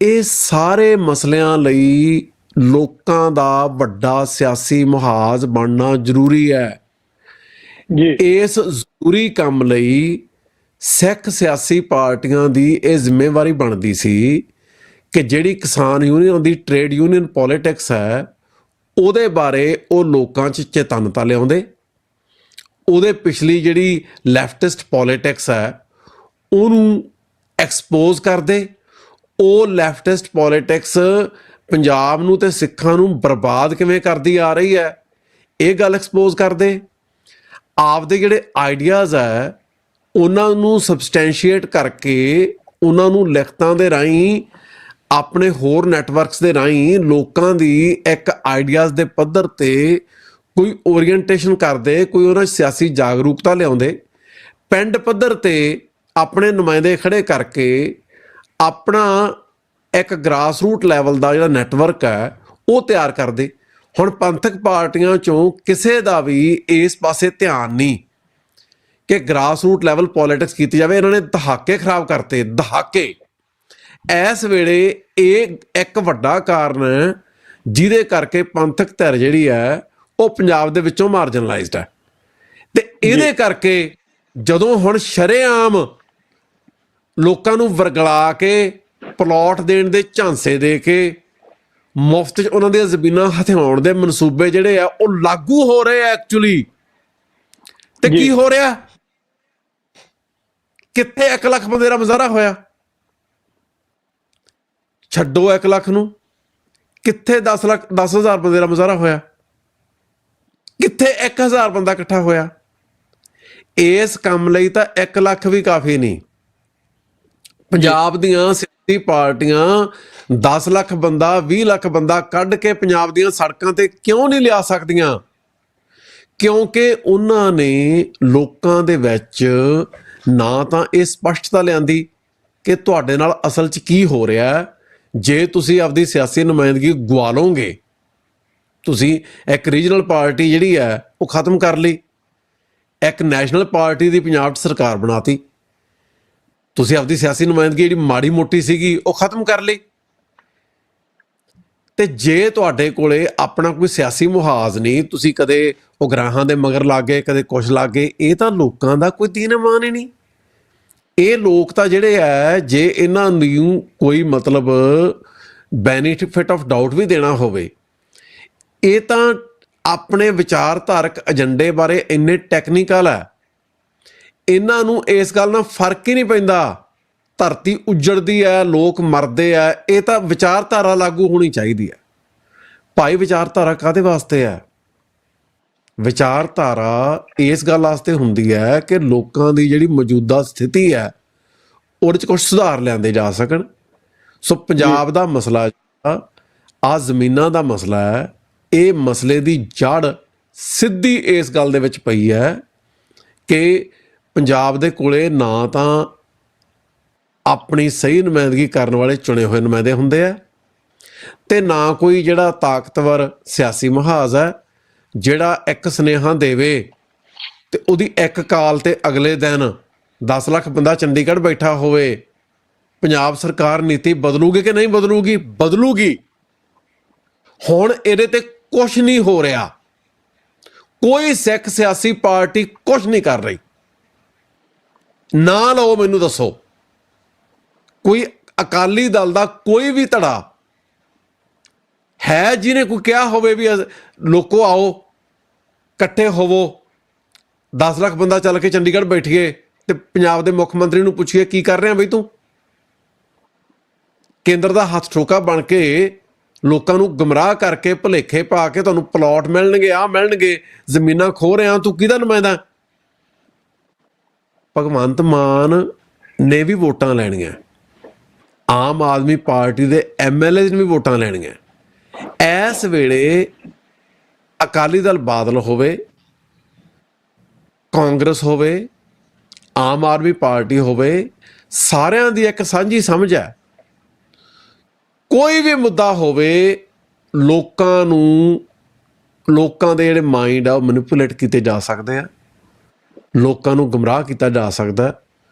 ਇਹ ਸਾਰੇ ਮਸਲਿਆਂ ਲਈ ਲੋਕਾਂ ਦਾ ਵੱਡਾ ਸਿਆਸੀ ਮੁਹਾਜ਼ ਬਣਨਾ ਜ਼ਰੂਰੀ ਹੈ। ਇਸ ਜ਼ਰੂਰੀ ਕੰਮ ਲਈ ਸਿੱਖ ਸਿਆਸੀ ਪਾਰਟੀਆਂ ਦੀ ਇਹ ਜ਼ਿੰਮੇਵਾਰੀ ਬਣਦੀ ਸੀ ਕਿ ਜਿਹੜੀ ਕਿਸਾਨ ਯੂਨੀਅਨ ਦੀ ਟ੍ਰੇਡ ਯੂਨੀਅਨ ਪੋਲੀਟਿਕਸ ਹੈ ਉਹਦੇ ਬਾਰੇ ਉਹ ਲੋਕਾਂ 'ਚ ਚੇਤਨਤਾ ਲਿਆਉਂਦੇ, ਉਹਦੇ ਪਿਛਲੀ ਜਿਹੜੀ ਲੈਫਟਿਸਟ ਪੋਲੀਟਿਕਸ ਹੈ ਉਹਨੂੰ ਐਕਸਪੋਜ਼ ਕਰਦੇ। ਉਹ ਲੈਫਟਿਸਟ ਪੋਲੀਟਿਕਸ ਪੰਜਾਬ ਨੂੰ ਤੇ ਸਿੱਖਾਂ ਨੂੰ ਬਰਬਾਦ ਕਿਵੇਂ ਕਰਦੀ ਆ ਰਹੀ ਹੈ ਇਹ ਗੱਲ ਐਕਸਪੋਜ਼ ਕਰਦੇ। ਆਪਦੇ ਜਿਹੜੇ ਆਈਡੀਆਜ਼ ਹੈ ਉਹਨਾਂ ਨੂੰ ਸਬਸਟੈਂਸ਼ੀਏਟ ਕਰਕੇ ਉਹਨਾਂ ਨੂੰ ਲਿਖਤਾਂ ਦੇ ਰਾਹੀਂ ਆਪਣੇ ਹੋਰ ਨੈਟਵਰਕਸ ਦੇ ਰਾਹੀਂ ਲੋਕਾਂ ਦੀ ਇੱਕ ਆਈਡੀਆਜ਼ ਦੇ ਪੱਧਰ ਤੇ ਕੋਈ ਓਰੀਐਂਟੇਸ਼ਨ ਕਰਦੇ, ਕੋਈ ਉਹਨਾਂ 'ਚ ਸਿਆਸੀ ਜਾਗਰੂਕਤਾ ਲਿਆਉਂਦੇ, ਪਿੰਡ ਪੱਧਰ ਤੇ ਆਪਣੇ ਨੁਮਾਇੰਦੇ ਖੜੇ ਕਰਕੇ ਆਪਣਾ ਇੱਕ ਗ੍ਰਾਸਰੂਟ ਲੈਵਲ ਦਾ ਜਿਹੜਾ ਨੈਟਵਰਕ ਹੈ ਉਹ ਤਿਆਰ ਕਰਦੇ। ਹੁਣ ਪੰਥਕ ਪਾਰਟੀਆਂ 'ਚੋਂ ਕਿਸੇ ਦਾ ਵੀ ਇਸ ਪਾਸੇ ਧਿਆਨ ਨਹੀਂ ਕਿ ਗ੍ਰਾਸਰੂਟ ਲੈਵਲ ਪੋਲੀਟਿਕਸ ਕੀਤੀ ਜਾਵੇ। ਇਹਨਾਂ ਨੇ ਦਹਾਕੇ ਖਰਾਬ ਕਰਤੇ, ਦਹਾਕੇ। ਇਸ ਵੇਲੇ ਇਹ ਇੱਕ ਵੱਡਾ ਕਾਰਨ ਜਿਹਦੇ ਕਰਕੇ ਪੰਥਕ ਧਿਰ ਜਿਹੜੀ ਹੈ ਉਹ ਪੰਜਾਬ ਦੇ ਵਿੱਚੋਂ ਮਾਰਜਨਲਾਈਜ਼ਡ ਹੈ। ਤੇ ਇਹਦੇ ਕਰਕੇ ਜਦੋਂ ਹੁਣ ਸ਼ਰੇਆਮ ਲੋਕਾਂ ਨੂੰ ਵਰਗਲਾ ਕੇ ਪਲਾਟ ਦੇਣ ਦੇ ਝਾਂਸੇ ਦੇ ਕੇ ਮੁਫਤ 'ਚ ਉਹਨਾਂ ਦੀਆਂ ਜ਼ਮੀਨਾਂ ਹਥਿਆਉਣ ਦੇ ਮਨਸੂਬੇ ਜਿਹੜੇ ਆ ਉਹ ਲਾਗੂ ਹੋ ਰਹੇ ਆ ਐਕਚੁਅਲੀ। ਤੇ ਕੀ ਹੋ ਰਿਹਾ, ਕਿੱਥੇ 1 ਲੱਖ ਬੰਦੇ ਦਾ ਮੁਜ਼ਾਹਰਾ ਹੋਇਆ? ਛੱਡੋ 1 ਲੱਖ ਨੂੰ, ਕਿੱਥੇ 10,000 ਬੰਦੇ ਦਾ ਮੁਜ਼ਾਹਰਾ ਹੋਇਆ? ਕਿੱਥੇ 1,000 ਬੰਦਾ ਇਕੱਠਾ ਹੋਇਆ? ਇਸ ਕੰਮ ਲਈ ਤਾਂ 1 ਲੱਖ ਵੀ ਕਾਫੀ ਨਹੀਂ। ਪੰਜਾਬ ਦੀਆਂ ਸਿਆਸੀ ਪਾਰਟੀਆਂ 10 ਲੱਖ ਬੰਦਾ 20 ਲੱਖ ਬੰਦਾ ਕੱਢ ਕੇ ਪੰਜਾਬ ਦੀਆਂ ਸੜਕਾਂ ਤੇ ਕਿਉਂ ਨਹੀਂ ਲਿਆ ਸਕਦੀਆਂ? ਕਿਉਂਕਿ ਉਹਨਾਂ ਨੇ ਲੋਕਾਂ ਦੇ ਵਿੱਚ ਨਾ ਤਾਂ ਇਹ ਸਪਸ਼ਟਤਾ ਲਿਆਂਦੀ ਕਿ ਤੁਹਾਡੇ ਨਾਲ ਅਸਲ 'ਚ ਕੀ ਹੋ ਰਿਹਾ। ਜੇ ਤੁਸੀਂ ਆਪਦੀ ਸਿਆਸੀ ਨੁਮਾਇੰਦਗੀ ਗਵਾ ਲਓਗੇ, ਤੁਸੀਂ ਇੱਕ ਰੀਜਨਲ ਪਾਰਟੀ ਜਿਹੜੀ ਹੈ ਉਹ ਖਤਮ ਕਰ ਲਈ, ਇੱਕ ਨੈਸ਼ਨਲ ਪਾਰਟੀ ਦੀ ਪੰਜਾਬ 'ਚ ਸਰਕਾਰ ਬਣਾਤੀ, ਤੁਸੀਂ ਆਪਦੀ ਸਿਆਸੀ ਨੁਮਾਇੰਦਗੀ ਜਿਹੜੀ ਮਾੜੀ ਮੋਟੀ ਸੀਗੀ ਉਹ ਖਤਮ ਕਰ ਲਈ। ਤੇ ਜੇ ਤੁਹਾਡੇ ਕੋਲੇ ਆਪਣਾ ਕੋਈ ਸਿਆਸੀ ਮੁਹਾਜ਼ ਨਹੀਂ, ਤੁਸੀਂ ਕਦੇ ਉਗਰਾਹਾਂ ਦੇ ਮਗਰ ਲੱਗੇ, ਕਦੇ ਕੁਛ ਲੱਗੇ, ਇਹ ਤਾਂ ਲੋਕਾਂ ਦਾ ਕੋਈ ਦੀਨ ਇਮਾਨ ਹੀ ਨਹੀਂ। ਇਹ ਲੋਕ ਤਾਂ ਜਿਹੜੇ ਹੈ, ਜੇ ਇਹਨਾਂ ਨੂੰ ਕੋਈ ਮਤਲਬ ਬੈਨੀਫਿਟ ਆਫ ਡਾਊਟ ਵੀ ਦੇਣਾ ਹੋਵੇ, ਇਹ ਤਾਂ ਆਪਣੇ ਵਿਚਾਰਧਾਰਕ ਏਜੰਡੇ ਬਾਰੇ ਇੰਨੇ ਟੈਕਨੀਕਲ ਹੈ, ਇਹਨਾਂ ਨੂੰ ਇਸ ਗੱਲ ਨਾਲ ਫਰਕ ਹੀ ਨਹੀਂ ਪੈਂਦਾ। ਧਰਤੀ ਉੱਜੜਦੀ ਹੈ, ਲੋਕ ਮਰਦੇ ਆ, ਇਹ ਤਾਂ ਵਿਚਾਰਧਾਰਾ ਲਾਗੂ ਹੋਣੀ ਚਾਹੀਦੀ ਹੈ। ਭਾਈ ਵਿਚਾਰਧਾਰਾ ਕਾਹਦੇ ਵਾਸਤੇ ਹੈ? ਵਿਚਾਰਧਾਰਾ ਇਸ ਗੱਲ ਵਾਸਤੇ ਹੁੰਦੀ ਹੈ ਕਿ ਲੋਕਾਂ ਦੀ ਜਿਹੜੀ ਮੌਜੂਦਾ ਸਥਿਤੀ ਹੈ ਉਹਦੇ 'ਚ ਕੁਛ ਸੁਧਾਰ ਲਿਆਂਦੇ ਜਾ ਸਕਣ। ਸੋ ਪੰਜਾਬ ਦਾ ਮਸਲਾ, ਆਹ ਜ਼ਮੀਨਾਂ ਦਾ ਮਸਲਾ ਹੈ, ਇਹ ਮਸਲੇ ਦੀ ਜੜ ਸਿੱਧੀ ਇਸ ਗੱਲ ਦੇ ਵਿੱਚ ਪਈ ਹੈ ਕਿ ਪੰਜਾਬ ਦੇ ਕੋਲੇ ਨਾ ਤਾਂ ਆਪਣੀ ਸਹੀ ਨੁਮਾਇੰਦਗੀ ਕਰਨ ਵਾਲੇ ਚੁਣੇ ਹੋਏ ਨੁਮਾਇੰਦੇ ਹੁੰਦੇ ਆ, ਤੇ ਨਾ ਕੋਈ ਜਿਹੜਾ ਤਾਕਤਵਰ ਸਿਆਸੀ ਮੁਹਾਜ਼ ਹੈ ਜਿਹੜਾ ਇੱਕ ਸੁਨੇਹਾ ਦੇਵੇ ਤੇ ਉਹਦੀ ਇੱਕ ਕਾਲ ਤੇ ਅਗਲੇ ਦਿਨ 10 ਲੱਖ ਬੰਦਾ ਚੰਡੀਗੜ੍ਹ ਬੈਠਾ ਹੋਵੇ। ਪੰਜਾਬ ਸਰਕਾਰ ਨੀਤੀ ਬਦਲੂਗੀ ਕਿ ਨਹੀਂ ਬਦਲੂਗੀ? ਬਦਲੂਗੀ। ਹੁਣ ਇਹਦੇ ਤੇ ਕੁਛ ਨਹੀਂ ਹੋ ਰਿਹਾ, ਕੋਈ ਸਿੱਖ ਸਿਆਸੀ ਪਾਰਟੀ ਕੁਛ ਨਹੀਂ ਕਰ ਰਹੀ। ਨਾ ਲਓ, ਮੈਨੂੰ ਦੱਸੋ ਕੋਈ ਅਕਾਲੀ ਦਲ ਦਾ ਕੋਈ ਵੀ ਧੜਾ ਹੈ ਜਿਹਨੇ ਕੋਈ ਕਿਹਾ ਹੋਵੇ ਵੀ ਲੋਕੋ ਆਓ ਇਕੱਠੇ ਹੋਵੋ, 10 ਲੱਖ ਬੰਦਾ ਚੱਲ ਕੇ ਚੰਡੀਗੜ੍ਹ ਬੈਠੀਏ ਤੇ ਪੰਜਾਬ ਦੇ ਮੁੱਖ ਮੰਤਰੀ ਨੂੰ ਪੁੱਛੀਏ ਕੀ ਕਰ ਰਿਹਾ ਬਈ ਤੂੰ? ਕੇਂਦਰ ਦਾ ਹੱਥ ਠੋਕਾ ਬਣ ਕੇ ਲੋਕਾਂ ਨੂੰ ਗੁੰਮਰਾਹ ਕਰਕੇ ਭੁਲੇਖੇ ਪਾ ਕੇ ਤੁਹਾਨੂੰ ਪਲਾਟ ਮਿਲਣਗੇ, ਆਹ ਮਿਲਣਗੇ, ਜ਼ਮੀਨਾਂ ਖੋਹ ਰਿਹਾ, ਤੂੰ ਕਿਹਦਾ ਨੁਮਾਇੰਦਾ? ਭਗਵੰਤ ਮਾਨ ਨੇ ਵੀ ਵੋਟਾਂ ਲੈਣੀਆਂ, ਆਮ ਆਦਮੀ ਪਾਰਟੀ ਦੇ MLA ਨੇ ਵੀ ਵੋਟਾਂ ਲੈਣੀਆਂ। ਇਸ ਵੇਲੇ ਅਕਾਲੀ ਦਲ ਬਾਦਲ ਹੋਵੇ, ਕਾਂਗਰਸ ਹੋਵੇ, ਆਮ ਆਦਮੀ ਪਾਰਟੀ ਹੋਵੇ, ਸਾਰਿਆਂ ਦੀ ਇੱਕ ਸਾਂਝੀ ਸਮਝ ਹੈ, ਕੋਈ ਵੀ ਮੁੱਦਾ ਹੋਵੇ ਲੋਕਾਂ ਨੂੰ, ਲੋਕਾਂ ਦੇ ਜਿਹੜੇ ਮਾਈਂਡ ਆ ਉਹ ਮੈਨੀਪੂਲੇਟ ਕੀਤੇ ਜਾ ਸਕਦੇ ਆ, ਲੋਕਾਂ ਨੂੰ ਗੁੰਮਰਾਹ ਕੀਤਾ ਜਾ ਸਕਦਾ,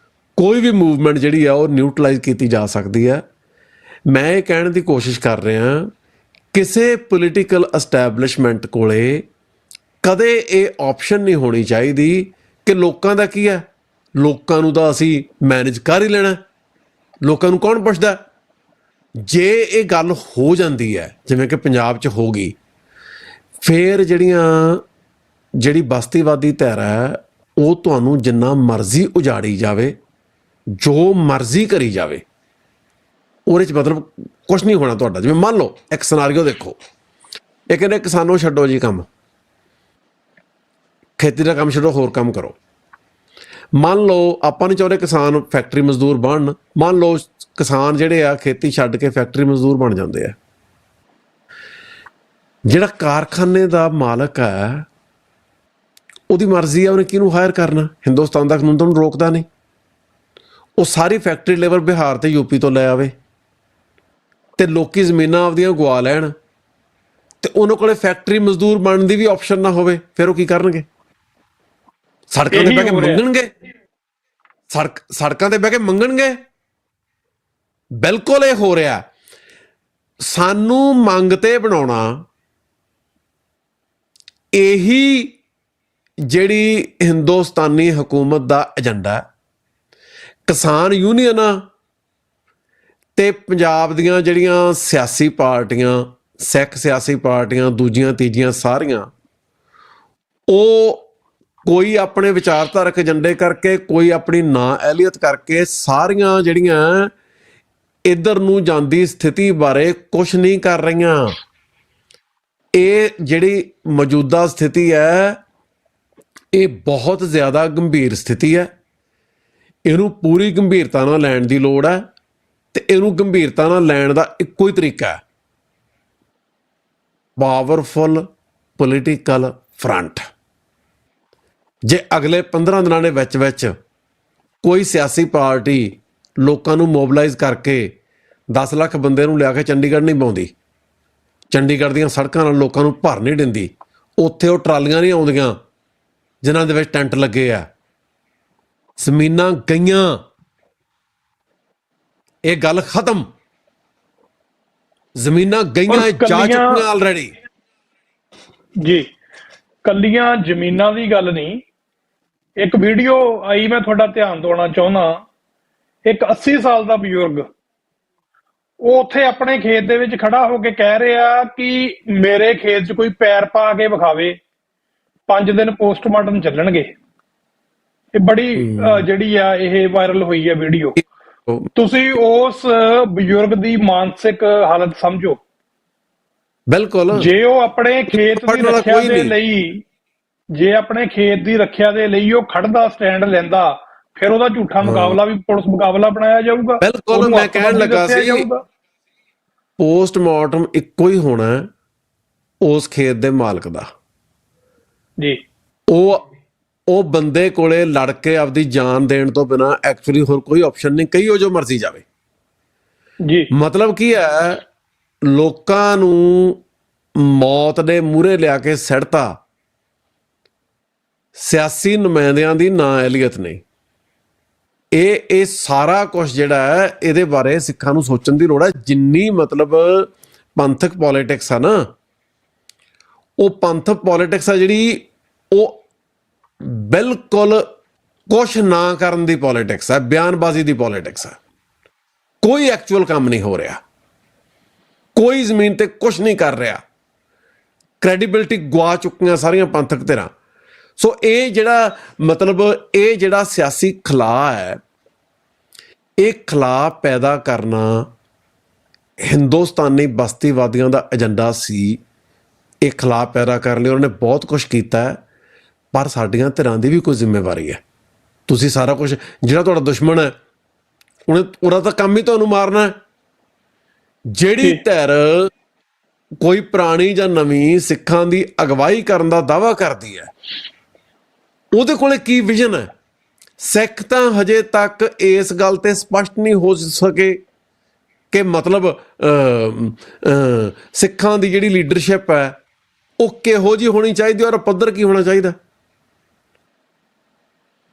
ਕੋਈ ਵੀ ਮੂਵਮੈਂਟ ਜਿਹੜੀ ਆ ਉਹ ਨਿਊਟਰਲਾਈਜ਼ ਕੀਤੀ ਜਾ ਸਕਦੀ ਹੈ। ਮੈਂ ਇਹ ਕਹਿਣ ਦੀ ਕੋਸ਼ਿਸ਼ ਕਰ ਰਿਹਾ, ਕਿਸੇ ਪੋਲੀਟੀਕਲ ਐਸਟੈਬਲਿਸ਼ਮੈਂਟ ਕੋਲੇ ਕਦੇ ਇਹ ਆਪਸ਼ਨ ਨਹੀਂ ਹੋਣੀ ਚਾਹੀਦੀ ਕਿ ਲੋਕਾਂ ਦਾ ਕੀ ਹੈ, ਲੋਕਾਂ ਨੂੰ ਤਾਂ ਅਸੀਂ ਮੈਨੇਜ ਕਰ ਹੀ ਲੈਣਾ, ਲੋਕਾਂ ਨੂੰ ਕੌਣ ਪੁੱਛਦਾ? ਜੇ ਇਹ ਗੱਲ ਹੋ ਜਾਂਦੀ ਹੈ ਜਿਵੇਂ ਕਿ ਪੰਜਾਬ 'ਚ ਹੋ ਗਈ, ਫਿਰ ਜਿਹੜੀ ਬਸਤੀਵਾਦੀ ਧਿਰ ਹੈ ਉਹ ਤੁਹਾਨੂੰ ਜਿੰਨਾ ਮਰਜ਼ੀ ਉਜਾੜੀ ਜਾਵੇ, ਜੋ ਮਰਜ਼ੀ ਕਰੀ ਜਾਵੇ, ਉਹਦੇ 'ਚ ਮਤਲਬ ਕੁਛ ਨਹੀਂ ਹੋਣਾ ਤੁਹਾਡਾ। ਜਿਵੇਂ ਮੰਨ ਲਓ ਇੱਕ ਸਿਨਾਰੀਓ ਦੇਖੋ, ਇਹ ਕਹਿੰਦੇ ਕਿਸਾਨੋਂ ਛੱਡੋ ਜੀ ਕੰਮ, ਖੇਤੀ ਦਾ ਕੰਮ ਛੱਡੋ, ਹੋਰ ਕੰਮ ਕਰੋ। ਮੰਨ ਲਓ ਆਪਾਂ ਨਹੀਂ ਚਾਹੁੰਦੇ ਕਿਸਾਨ ਫੈਕਟਰੀ ਮਜ਼ਦੂਰ ਬਣਨ, ਮੰਨ ਲਓ ਕਿਸਾਨ ਜਿਹੜੇ ਆ ਖੇਤੀ ਛੱਡ ਕੇ ਫੈਕਟਰੀ ਮਜ਼ਦੂਰ ਬਣ ਜਾਂਦੇ ਆ। ਜਿਹੜਾ ਕਾਰਖਾਨੇ ਦਾ ਮਾਲਕ ਹੈ ਉਹਦੀ ਮਰਜ਼ੀ ਆ ਉਹਨੇ ਕਿਹਨੂੰ ਹਾਇਰ ਕਰਨਾ, ਹਿੰਦੁਸਤਾਨ ਦਾ ਕਾਨੂੰਨ ਤਾਂ ਉਹਨੂੰ ਰੋਕਦਾ ਨਹੀਂ। ਉਹ ਸਾਰੀ ਫੈਕਟਰੀ ਲੇਬਰ ਬਿਹਾਰ ਤੇ ਯੂਪੀ ਤੋਂ ਲੈ ਆਵੇ ਤੇ ਲੋਕੀ ਜ਼ਮੀਨਾਂ ਆਪਦੀਆਂ ਗਵਾ ਲੈਣ ਤੇ ਉਹਨਾਂ ਕੋਲੇ ਫੈਕਟਰੀ ਮਜ਼ਦੂਰ ਬਣਨ ਦੀ ਵੀ ਆਪਸ਼ਨ ਨਾ ਹੋਵੇ, ਫਿਰ ਉਹ ਕੀ ਕਰਨਗੇ? ਸੜਕਾਂ ਤੇ ਬਹਿ ਕੇ ਮੰਗਣਗੇ, ਸੜਕਾਂ ਤੇ ਬਹਿ ਕੇ ਮੰਗਣਗੇ। ਬਿਲਕੁਲ ਇਹ ਹੋ ਰਿਹਾ। ਸਾਨੂੰ ਮੰਗ ਤੇ ਬਣਾਉਣਾ, ਇਹੀ ਜਿਹੜੀ ਹਿੰਦੁਸਤਾਨੀ ਹਕੂਮਤ ਦਾ ਏਜੰਡਾ। ਕਿਸਾਨ ਯੂਨੀਅਨਾਂ ਤੇ ਪੰਜਾਬ ਦੀਆਂ ਜਿਹੜੀਆਂ ਸਿਆਸੀ ਪਾਰਟੀਆਂ, ਸਿੱਖ ਸਿਆਸੀ ਪਾਰਟੀਆਂ, ਦੂਜੀਆਂ ਤੀਜੀਆਂ ਸਾਰੀਆਂ, ਉਹ ਕੋਈ ਆਪਣੇ ਵਿਚਾਰਧਾਰਕ ਏਜੰਡੇ ਕਰਕੇ, ਕੋਈ ਆਪਣੀ ਨਾ ਅਹਿਲੀਅਤ ਕਰਕੇ, ਸਾਰੀਆਂ ਜਿਹੜੀਆਂ ਇੱਧਰ ਨੂੰ ਜਾਂਦੀ ਸਥਿਤੀ ਬਾਰੇ ਕੁਛ ਨਹੀਂ ਕਰ ਰਹੀਆਂ। ਇਹ ਜਿਹੜੀ ਮੌਜੂਦਾ ਸਥਿਤੀ ਹੈ ਇਹ ਬਹੁਤ ਜ਼ਿਆਦਾ ਗੰਭੀਰ ਸਥਿਤੀ ਹੈ। ਇਹਨੂੰ ਪੂਰੀ ਗੰਭੀਰਤਾ ਨਾਲ ਲੈਣ ਦੀ ਲੋੜ ਹੈ ਤੇ ਇਹਨੂੰ ਗੰਭੀਰਤਾ ਨਾਲ ਲੈਣ ਦਾ ਇੱਕੋ ਹੀ ਤਰੀਕਾ ਹੈ, ਪਾਵਰਫੁਲ ਪੋਲੀਟੀਕਲ ਫਰੰਟ। ਜੇ ਅਗਲੇ 15 ਦਿਨਾਂ ਦੇ ਵਿੱਚ ਕੋਈ ਸਿਆਸੀ ਪਾਰਟੀ ਲੋਕਾਂ ਨੂੰ ਮੋਬਿਲਾਈਜ਼ ਕਰਕੇ 10 ਲੱਖ ਬੰਦੇ ਨੂੰ ਲਿਆ ਕੇ ਚੰਡੀਗੜ੍ਹ ਨਹੀਂ ਪਾਉਂਦੀ, ਚੰਡੀਗੜ੍ਹ ਦੀਆਂ ਸੜਕਾਂ ਨਾਲ ਲੋਕਾਂ ਨੂੰ ਭਰ ਨਹੀਂ ਦਿੰਦੀ, ਉੱਥੇ ਉਹ ਟਰਾਲੀਆਂ ਨਹੀਂ ਆਉਂਦੀਆਂ ਜਿਨ੍ਹਾਂ ਦੇ ਵਿੱਚ ਟੈਂਟ ਲੱਗੇ ਆ, ਜ਼ਮੀਨਾਂ ਗਈਆਂ, ਇਹ ਗੱਲ ਖਤਮ। ਜ਼ਮੀਨਾਂ ਗਈਆਂ ਔਰ ਜਾ ਚੁੱਕੀਆਂ ਆਲਰੇਡੀ ਜੀ। ਕੱਲੀਆਂ ਜ਼ਮੀਨਾਂ ਦੀ ਗੱਲ ਨਹੀਂ, ਇੱਕ ਵੀਡੀਓ ਆਈ, ਮੈਂ ਤੁਹਾਡਾ ਧਿਆਨ ਦਿਵਾਉਣਾ ਚਾਹੁੰਦਾ। ਇੱਕ 80 ਸਾਲ ਦਾ ਬਜ਼ੁਰਗ, ਉਹ ਉੱਥੇ ਆਪਣੇ ਖੇਤ ਦੇ ਵਿੱਚ ਖੜਾ ਹੋ ਕੇ ਕਹਿ ਰਿਹਾ ਕਿ ਮੇਰੇ ਖੇਤ 'ਚ ਕੋਈ ਪੈਰ ਪਾ ਕੇ ਵਿਖਾਵੇ, 5 ਦਿਨ ਪੋਸਟਮਾਰਟਮ ਚੱਲਣਗੇ। ਇਹ ਬੜੀ ਜਿਹੜੀ ਆ ਇਹ ਵਾਇਰਲ ਹੋਈ ਹੈ ਵੀਡੀਓ। ਤੁਸੀਂ ਉਸ ਬਜ਼ੁਰਗ ਦੀ ਮਾਨਸਿਕ ਹਾਲਤ ਸਮਝੋ। ਬਿਲਕੁਲ। ਜੇ ਉਹ ਆਪਣੇ ਖੇਤ ਦੀ ਰੱਖਿਆ ਦੇ ਲਈ, ਜੇ ਆਪਣੇ ਖੇਤ ਦੀ ਰੱਖਿਆ ਦੇ ਲਈ ਉਹ ਖੜਦਾ, ਸਟੈਂਡ ਲੈਂਦਾ, ਫਿਰ ਉਹਦਾ ਝੂਠਾ ਮੁਕਾਬਲਾ ਵੀ ਪੁਲਿਸ ਮੁਕਾਬਲਾ ਬਣਾਇਆ ਜਾਊਗਾ। ਬਿਲਕੁਲ, ਮੈਂ ਕਹਿਣ ਲੱਗਾ ਸੀ ਪੋਸਟਮਾਰਟਮ ਇੱਕੋ ਹੀ ਹੋਣਾ ਉਸ ਖੇਤ ਦੇ ਮਾਲਕ ਦਾ ਜੀ। ਉਹ ਬੰਦੇ ਕੋਲੇ ਲੜ ਕੇ ਆਪਦੀ ਜਾਨ ਦੇਣ ਤੋਂ ਬਿਨਾ ਐਕਚੁਅਲੀ ਹੋਰ ਕੋਈ ਆਪਸ਼ਨ ਨਹੀਂ। ਕਹੀ ਉਹ ਜੋ ਮਰਜ਼ੀ ਜਾਵੇ ਜੀ। ਮਤਲਬ ਕੀ ਹੈ, ਲੋਕਾਂ ਨੂੰ ਮੌਤ ਦੇ ਮੂਹਰੇ ਲਿਆ ਕੇ ਸਿੱਟਤਾ ਸਿਆਸੀ ਨੁਮਾਇੰਦਿਆਂ ਦੀ ਨਾਅਹਲੀਅਤ ਨੇ। ਇਹ ਸਾਰਾ ਕੁਝ ਜਿਹੜਾ ਹੈ, ਇਹਦੇ ਬਾਰੇ ਸਿੱਖਾਂ ਨੂੰ ਸੋਚਣ ਦੀ ਲੋੜ ਹੈ। ਜਿੰਨੀ ਮਤਲਬ ਪੰਥਕ ਪੋਲੀਟਿਕਸ ਆ ਨਾ, ਉਹ ਪੰਥਕ ਪੋਲੀਟਿਕਸ ਆ ਜਿਹੜੀ, ਉਹ ਬਿਲਕੁਲ ਕੁਛ ਨਾ ਕਰਨ ਦੀ ਪੋਲੀਟਿਕਸ ਹੈ, ਬਿਆਨਬਾਜ਼ੀ ਦੀ ਪੋਲੀਟਿਕਸ ਹੈ। ਕੋਈ ਐਕਚੁਅਲ ਕੰਮ ਨਹੀਂ ਹੋ ਰਿਹਾ, ਕੋਈ ਜ਼ਮੀਨ ਤੇ ਕੁਛ ਨਹੀਂ ਕਰ ਰਿਹਾ, ਕ੍ਰੈਡੀਬਿਲਿਟੀ ਗਵਾ ਚੁੱਕੀਆਂ ਸਾਰੀਆਂ ਪੰਥਕ ਧਿਰਾਂ। ਸੋ ਇਹ ਜਿਹੜਾ ਮਤਲਬ ਇਹ ਜਿਹੜਾ ਸਿਆਸੀ ਖਲਾਅ ਹੈ, ਇਹ ਖਲਾਅ ਪੈਦਾ ਕਰਨਾ ਹਿੰਦੁਸਤਾਨੀ ਬਸਤੀਵਾਦੀਆਂ ਦਾ ਏਜੰਡਾ ਸੀ। ਇਹ ਖਲਾਅ ਪੈਦਾ ਕਰਨ ਲਈ ਉਹਨਾਂ ਨੇ ਬਹੁਤ ਕੁਛ ਕੀਤਾ ਹੈ, ਪਰ ਸਾਡੀਆਂ ਧਿਰਾਂ ਦੀ ਵੀ ਕੋਈ ਜ਼ਿੰਮੇਵਾਰੀ ਹੈ। ਤੁਸੀਂ ਸਾਰਾ ਕੁਛ, ਜਿਹੜਾ ਤੁਹਾਡਾ ਦੁਸ਼ਮਣ ਹੈ ਉਹਦਾ ਤਾਂ ਕੰਮ ਹੀ ਤੁਹਾਨੂੰ ਮਾਰਨਾ ਹੈ। ਜਿਹੜੀ ਧਿਰ ਕੋਈ ਪੁਰਾਣੀ ਜਾਂ ਨਵੀਂ ਸਿੱਖਾਂ ਦੀ ਅਗਵਾਈ ਕਰਨ ਦਾ ਦਾਅਵਾ ਕਰਦੀ ਹੈ, ਉਹਦੇ ਕੋਲੇ ਕੀ ਵਿਜ਼ਨ ਹੈ? ਸਿੱਖ ਤਾਂ ਹਜੇ ਤੱਕ ਇਸ ਗੱਲ ਤੇ ਸਪਸ਼ਟ ਨਹੀਂ ਹੋ ਸਕੇ ਕਿ ਮਤਲਬ ਸਿੱਖਾਂ ਦੀ ਜਿਹੜੀ ਲੀਡਰਸ਼ਿਪ ਹੈ ਉਹ ਕਿਹੋ ਜਿਹੀ ਹੋਣੀ ਚਾਹੀਦੀ ਔਰ ਪੱਧਰ ਕੀ ਹੋਣਾ ਚਾਹੀਦਾ।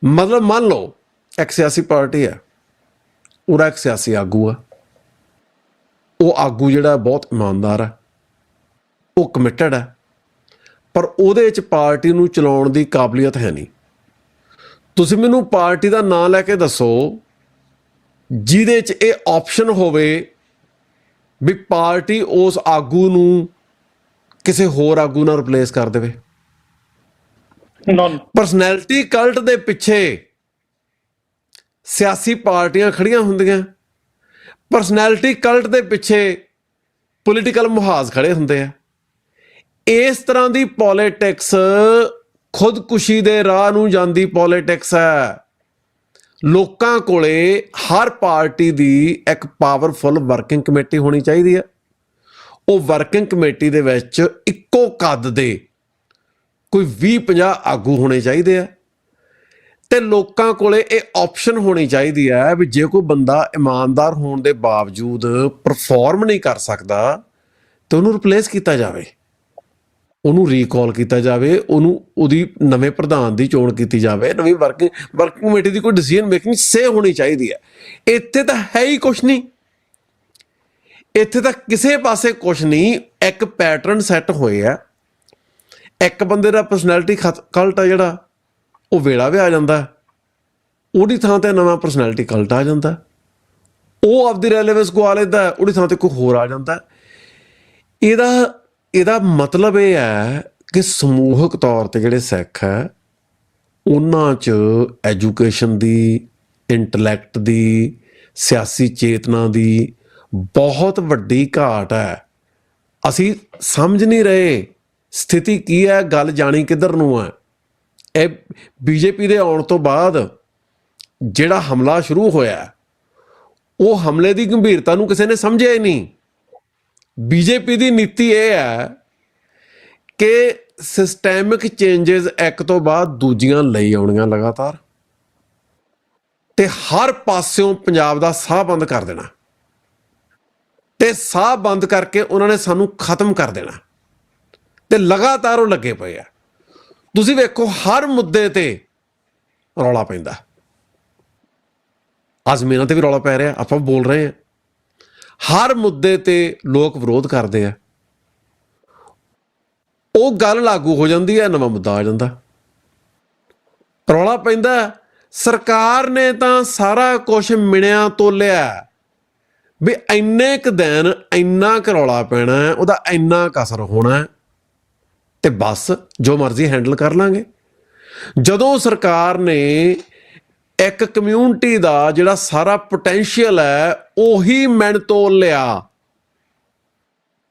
ਮਤਲਬ ਮੰਨ ਲਓ ਇੱਕ ਸਿਆਸੀ ਪਾਰਟੀ ਹੈ, ਉਹਦਾ ਇੱਕ ਸਿਆਸੀ ਆਗੂ ਆ, ਉਹ ਆਗੂ ਜਿਹੜਾ ਬਹੁਤ ਇਮਾਨਦਾਰ ਹੈ, ਉਹ ਕਮਿਟਡ ਹੈ, ਪਰ ਉਹਦੇ 'ਚ ਪਾਰਟੀ ਨੂੰ ਚਲਾਉਣ ਦੀ ਕਾਬਲੀਅਤ ਹੈ ਨਹੀਂ। ਤੁਸੀਂ ਮੈਨੂੰ ਪਾਰਟੀ ਦਾ ਨਾਂ ਲੈ ਕੇ ਦੱਸੋ ਜਿਹਦੇ 'ਚ ਇਹ ਆਪਸ਼ਨ ਹੋਵੇ ਵੀ ਪਾਰਟੀ ਉਸ ਆਗੂ ਨੂੰ ਕਿਸੇ ਹੋਰ ਆਗੂ ਨਾਲ ਰਿਪਲੇਸ ਕਰ ਦੇਵੇ। ਪਰਸਨੈਲਿਟੀ ਕਲਟ ਦੇ ਪਿੱਛੇ ਸਿਆਸੀ ਪਾਰਟੀਆਂ ਖੜੀਆਂ ਹੁੰਦੀਆਂ, ਪਰਸਨੈਲਿਟੀ ਕਲਟ ਦੇ ਪਿੱਛੇ ਪੋਲੀਟੀਕਲ ਮੁਹਾਜ਼ ਖੜੇ ਹੁੰਦੇ ਆ। ਇਸ ਤਰ੍ਹਾਂ ਦੀ ਪੋਲੀਟਿਕਸ ਖੁਦਕੁਸ਼ੀ ਦੇ ਰਾਹ ਨੂੰ ਜਾਂਦੀ ਪੋਲੀਟਿਕਸ ਹੈ। ਲੋਕਾਂ ਕੋਲੇ ਹਰ ਪਾਰਟੀ ਦੀ ਇੱਕ ਪਾਵਰਫੁਲ ਵਰਕਿੰਗ ਕਮੇਟੀ ਹੋਣੀ ਚਾਹੀਦੀ ਹੈ। ਉਹ ਵਰਕਿੰਗ ਕਮੇਟੀ ਦੇ ਵਿੱਚ ਇੱਕੋ ਕੱਦ ਦੇ ਕੋਈ 20-50 ਆਗੂ ਹੋਣੇ ਚਾਹੀਦੇ ਆ, ਤੇ ਲੋਕਾਂ ਕੋਲੇ ਇਹ ਆਪਸ਼ਨ ਹੋਣੀ ਚਾਹੀਦੀ ਹੈ ਵੀ ਜੇ ਕੋਈ ਬੰਦਾ ਇਮਾਨਦਾਰ ਹੋਣ ਦੇ ਬਾਵਜੂਦ ਪਰਫਾਰਮ ਨਹੀਂ ਕਰ ਸਕਦਾ ਤੇ ਉਹਨੂੰ ਰਿਪਲੇਸ ਕੀਤਾ ਜਾਵੇ, ਉਹਨੂੰ ਰੀਕਾਲ ਕੀਤਾ ਜਾਵੇ, ਉਹਦੀ ਨਵੇਂ ਪ੍ਰਧਾਨ ਦੀ ਚੋਣ ਕੀਤੀ ਜਾਵੇ, ਨਵੀਂ ਵਰਕਿੰਗ ਕਮੇਟੀ ਦੀ ਕੋਈ ਡਿਸੀਜਨ ਮੇਕਿੰਗ ਸੇ ਹੋਣੀ ਚਾਹੀਦੀ ਹੈ। ਇੱਥੇ ਤਾਂ ਹੈ ਹੀ ਕੁਛ ਨਹੀਂ, ਇੱਥੇ ਤਾਂ ਕਿਸੇ ਪਾਸੇ ਕੁਛ ਨਹੀਂ। ਇੱਕ ਪੈਟਰਨ ਸੈੱਟ ਹੋਏ ਆ, ਇੱਕ ਬੰਦੇ ਦਾ ਪਰਸਨੈਲਿਟੀ ਕਲਟ ਆ ਜਿਹੜਾ, ਉਹ ਵੇਲਾ ਵੀ ਆ ਜਾਂਦਾ, ਉਹਦੀ ਥਾਂ ਤੇ ਨਵਾਂ ਪਰਸਨੈਲਿਟੀ ਕਲਟ ਆ ਜਾਂਦਾ, ਉਹ ਆਪਦੀ ਰੈਲੇਵੈਂਸ ਗਵਾ ਲੈਂਦਾ, ਉਹਦੀ ਥਾਂ ਤੇ ਕੋਈ ਹੋਰ ਆ ਜਾਂਦਾ। ਇਹਦਾ ਮਤਲਬ ਇਹ ਹੈ ਕਿ ਸਮੂਹਕ ਤੌਰ ਤੇ ਜਿਹੜੇ ਸਿੱਖ ਹੈ ਉਹਨਾਂ 'ਚ ਐਜੂਕੇਸ਼ਨ ਦੀ, ਇੰਟਲੈਕਟ ਦੀ, ਸਿਆਸੀ ਚੇਤਨਾ ਦੀ ਬਹੁਤ ਵੱਡੀ ਘਾਟ ਹੈ। ਅਸੀਂ ਸਮਝ ਨਹੀਂ ਰਹੇ ਸਥਿਤੀ ਕੀ ਹੈ, ਗੱਲ ਜਾਣੀ ਕਿੱਧਰ ਨੂੰ ਹੈ। ਇਹ ਬੀਜੇਪੀ ਦੇ ਆਉਣ ਤੋਂ ਬਾਅਦ ਜਿਹੜਾ ਹਮਲਾ ਸ਼ੁਰੂ ਹੋਇਆ, ਉਹ ਹਮਲੇ ਦੀ ਗੰਭੀਰਤਾ ਨੂੰ ਕਿਸੇ ਨੇ ਸਮਝਿਆ ਹੀ ਨਹੀਂ। ਬੀਜੇਪੀ ਦੀ ਨੀਤੀ ਇਹ ਹੈ ਕਿ ਸਿਸਟੈਮਿਕ ਚੇਂਜਸ ਇੱਕ ਤੋਂ ਬਾਅਦ ਦੂਜੀਆਂ ਲਈ ਆਉਣੀਆਂ ਲਗਾਤਾਰ, ਤੇ ਹਰ ਪਾਸਿਓਂ ਪੰਜਾਬ ਦਾ ਸਾਹ ਬੰਦ ਕਰ ਦੇਣਾ, ਤੇ ਸਾਹ ਬੰਦ ਕਰਕੇ ਉਹਨਾਂ ਨੇ ਸਾਨੂੰ ਖਤਮ ਕਰ ਦੇਣਾ, ਤੇ ਲਗਾਤਾਰ ਉਹ ਲੱਗੇ ਪਏ ਆ। ਤੁਸੀਂ ਵੇਖੋ ਹਰ ਮੁੱਦੇ ਤੇ ਰੌਲਾ ਪੈਂਦਾ। ਜ਼ਮੀਨਾਂ ਤੇ ਵੀ ਰੌਲਾ ਪੈ ਰਿਹਾ, ਆਪਾਂ ਬੋਲ ਰਹੇ ਹਾਂ। ਹਰ ਮੁੱਦੇ ਤੇ ਲੋਕ ਵਿਰੋਧ ਕਰਦੇ ਆ, ਉਹ ਗੱਲ ਲਾਗੂ ਹੋ ਜਾਂਦੀ ਹੈ, ਨਵਾਂ ਮੁੱਦਾ ਆ ਜਾਂਦਾ। ਰੌਲਾ ਪੈਂਦਾ ਸਰਕਾਰ ਨੇ ਤਾਂ ਸਾਰਾ ਕੁਝ ਮਿਣਿਆ ਤੋਲਿਆ ਵੀ ਇੰਨੇ ਕੁ ਦਿਨ ਇੰਨਾ ਕੁ ਰੌਲਾ ਪੈਣਾ, ਉਹਦਾ ਇੰਨਾ ਕੁ ਅਸਰ ਹੋਣਾ, ਤੇ ਬਸ ਜੋ ਮਰਜ਼ੀ ਹੈਂਡਲ ਕਰ ਲਾਂਗੇ। ਜਦੋਂ ਸਰਕਾਰ ਨੇ ਇੱਕ ਕਮਿਊਨਿਟੀ ਦਾ ਜਿਹੜਾ ਸਾਰਾ ਪੋਟੈਂਸ਼ੀਅਲ ਹੈ ਉਹੀ ਮਿਣ ਤੋਲ ਲਿਆ,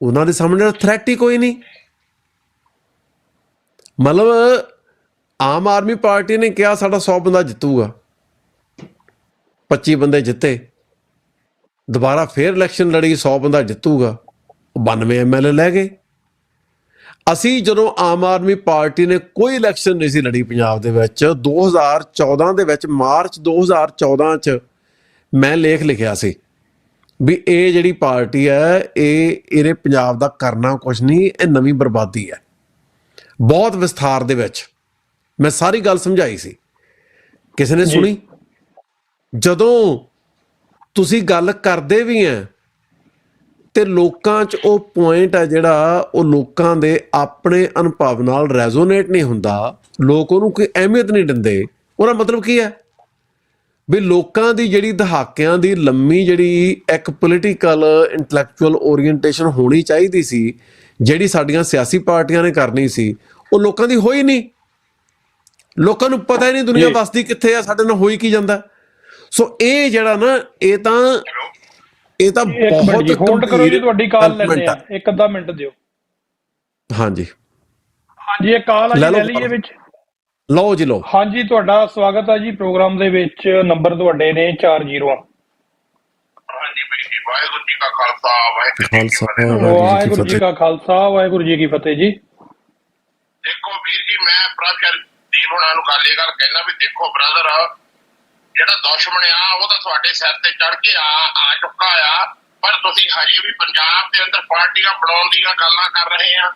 ਉਹਨਾਂ ਦੇ ਸਾਹਮਣੇ ਥ੍ਰੈਟ ਹੀ ਕੋਈ ਨਹੀਂ। ਮਤਲਬ ਆਮ ਆਦਮੀ ਪਾਰਟੀ ਨੇ ਕਿਹਾ ਸਾਡਾ 100 ਬੰਦਾ ਜਿੱਤੂਗਾ, 25 ਬੰਦੇ ਜਿੱਤੇ, ਦੁਬਾਰਾ ਫੇਰ ਇਲੈਕਸ਼ਨ ਲੜੀ, 100 ਬੰਦਾ ਜਿੱਤੂਗਾ, 92 MLA ਲੈ ਗਏ। ਅਸੀਂ ਜਦੋਂ ਆਮ ਆਦਮੀ ਪਾਰਟੀ ਨੇ ਕੋਈ ਇਲੈਕਸ਼ਨ ਨਹੀਂ ਸੀ ਲੜੀ ਪੰਜਾਬ ਦੇ ਵਿੱਚ, 2014 ਦੇ ਵਿੱਚ, ਮਾਰਚ 2014 'ਚ ਮੈਂ ਲੇਖ ਲਿਖਿਆ ਸੀ ਵੀ ਇਹ ਜਿਹੜੀ ਪਾਰਟੀ ਹੈ ਇਹਨੇ ਪੰਜਾਬ ਦਾ ਕਰਨਾ ਕੁਛ ਨਹੀਂ, ਇਹ ਨਵੀਂ ਬਰਬਾਦੀ ਹੈ। ਬਹੁਤ ਵਿਸਥਾਰ ਦੇ ਵਿੱਚ ਮੈਂ ਸਾਰੀ ਗੱਲ ਸਮਝਾਈ ਸੀ, ਕਿਸੇ ਨੇ ਸੁਣੀ? ਜਦੋਂ ਤੁਸੀਂ ਗੱਲ ਕਰਦੇ ਵੀ ਹੈ ਤੇ ਲੋਕਾਂ 'ਚ ਉਹ ਪੁਆਇੰਟ ਹੈ ਜਿਹੜਾ ਉਹ ਲੋਕਾਂ ਦੇ ਆਪਣੇ ਅਨੁਭਵ ਨਾਲ ਰੈਜ਼ੋਨੇਟ ਨਹੀਂ ਹੁੰਦਾ, ਲੋਕ ਉਹਨੂੰ ਕੋਈ ਅਹਿਮੀਅਤ ਨਹੀਂ ਦਿੰਦੇ, ਉਹਦਾ ਮਤਲਬ ਕੀ ਹੈ ਵੀ ਲੋਕਾਂ ਦੀ ਜਿਹੜੀ ਦਹਾਕਿਆਂ ਦੀ ਲੰਮੀ ਜਿਹੜੀ ਇੱਕ ਪੋਲੀਟੀਕਲ ਇੰਟੈਲੈਕਚੁਅਲ ਓਰੀਐਂਟੇਸ਼ਨ ਹੋਣੀ ਚਾਹੀਦੀ ਸੀ, ਜਿਹੜੀ ਸਾਡੀਆਂ ਸਿਆਸੀ ਪਾਰਟੀਆਂ ਨੇ ਕਰਨੀ ਸੀ, ਉਹ ਲੋਕਾਂ ਦੀ ਹੋਈ ਨਹੀਂ। ਲੋਕਾਂ ਨੂੰ ਪਤਾ ਹੀ ਨਹੀਂ ਦੁਨੀਆ ਵਸਦੀ ਕਿੱਥੇ ਆ, ਸਾਡੇ ਨਾਲ ਹੋਈ ਕੀ ਜਾਂਦਾ। ਸੋ ਇਹ ਜਿਹੜਾ ਨਾ ਇਹ ਤਾਂ ਬਹੁਤ ਹੋਲਡ ਕਰੋ ਜੀ, ਤੁਹਾਡੀ ਕਾਲ ਲੈਂਦੇ ਆ, ਇੱਕ ਅੱਧਾ ਮਿੰਟ ਦਿਓ। ਹਾਂਜੀ ਹਾਂਜੀ, ਇਹ ਕਾਲ ਆ ਜੀ, ਲੈ ਲਈਏ ਵਿੱਚ। ਲਓ ਜੀ ਲਓ। ਹਾਂਜੀ, ਤੁਹਾਡਾ ਸਵਾਗਤ ਹੈ ਜੀ ਪ੍ਰੋਗਰਾਮ ਦੇ ਵਿੱਚ। ਨੰਬਰ ਤੁਹਾਡੇ ਨੇ 40। ਹਾਂਜੀ ਵੀਰ ਜੀ, ਵਾਹਿਗੁਰੂ ਜੀ ਕਾ ਖਾਲਸਾ, ਵਾਹਿਗੁਰੂ ਜੀ ਕਾ ਖਾਲਸਾ, ਵਾਹਿਗੁਰੂ ਜੀ ਕੀ ਫਤਿਹ ਜੀ। ਦੇਖੋ ਵੀਰ ਜੀ, ਮੈਂ ਪ੍ਰਭਜੀਤ ਹੋਣਾ ਨੂੰ ਗੱਲ ਇਹ ਗੱਲ ਕਹਿਣਾ ਵੀ ਦੇਖੋ ਬ੍ਰਦਰ, ਜਿਹੜਾ ਦੁਸ਼ਮਣ ਆ ਉਹ ਤਾਂ ਤੁਹਾਡੇ ਸਿਰ ਤੇ ਚੜ ਕੇ ਆ ਚੁੱਕਾ ਆ, ਪਰ ਤੁਸੀਂ ਹਜੇ ਵੀ ਪੰਜਾਬ ਦੇ ਅੰਦਰ ਪਾਰਟੀਆਂ ਬਣਾਉਣ ਦੀਆਂ ਗੱਲਾਂ ਕਰ ਰਹੇ ਆ।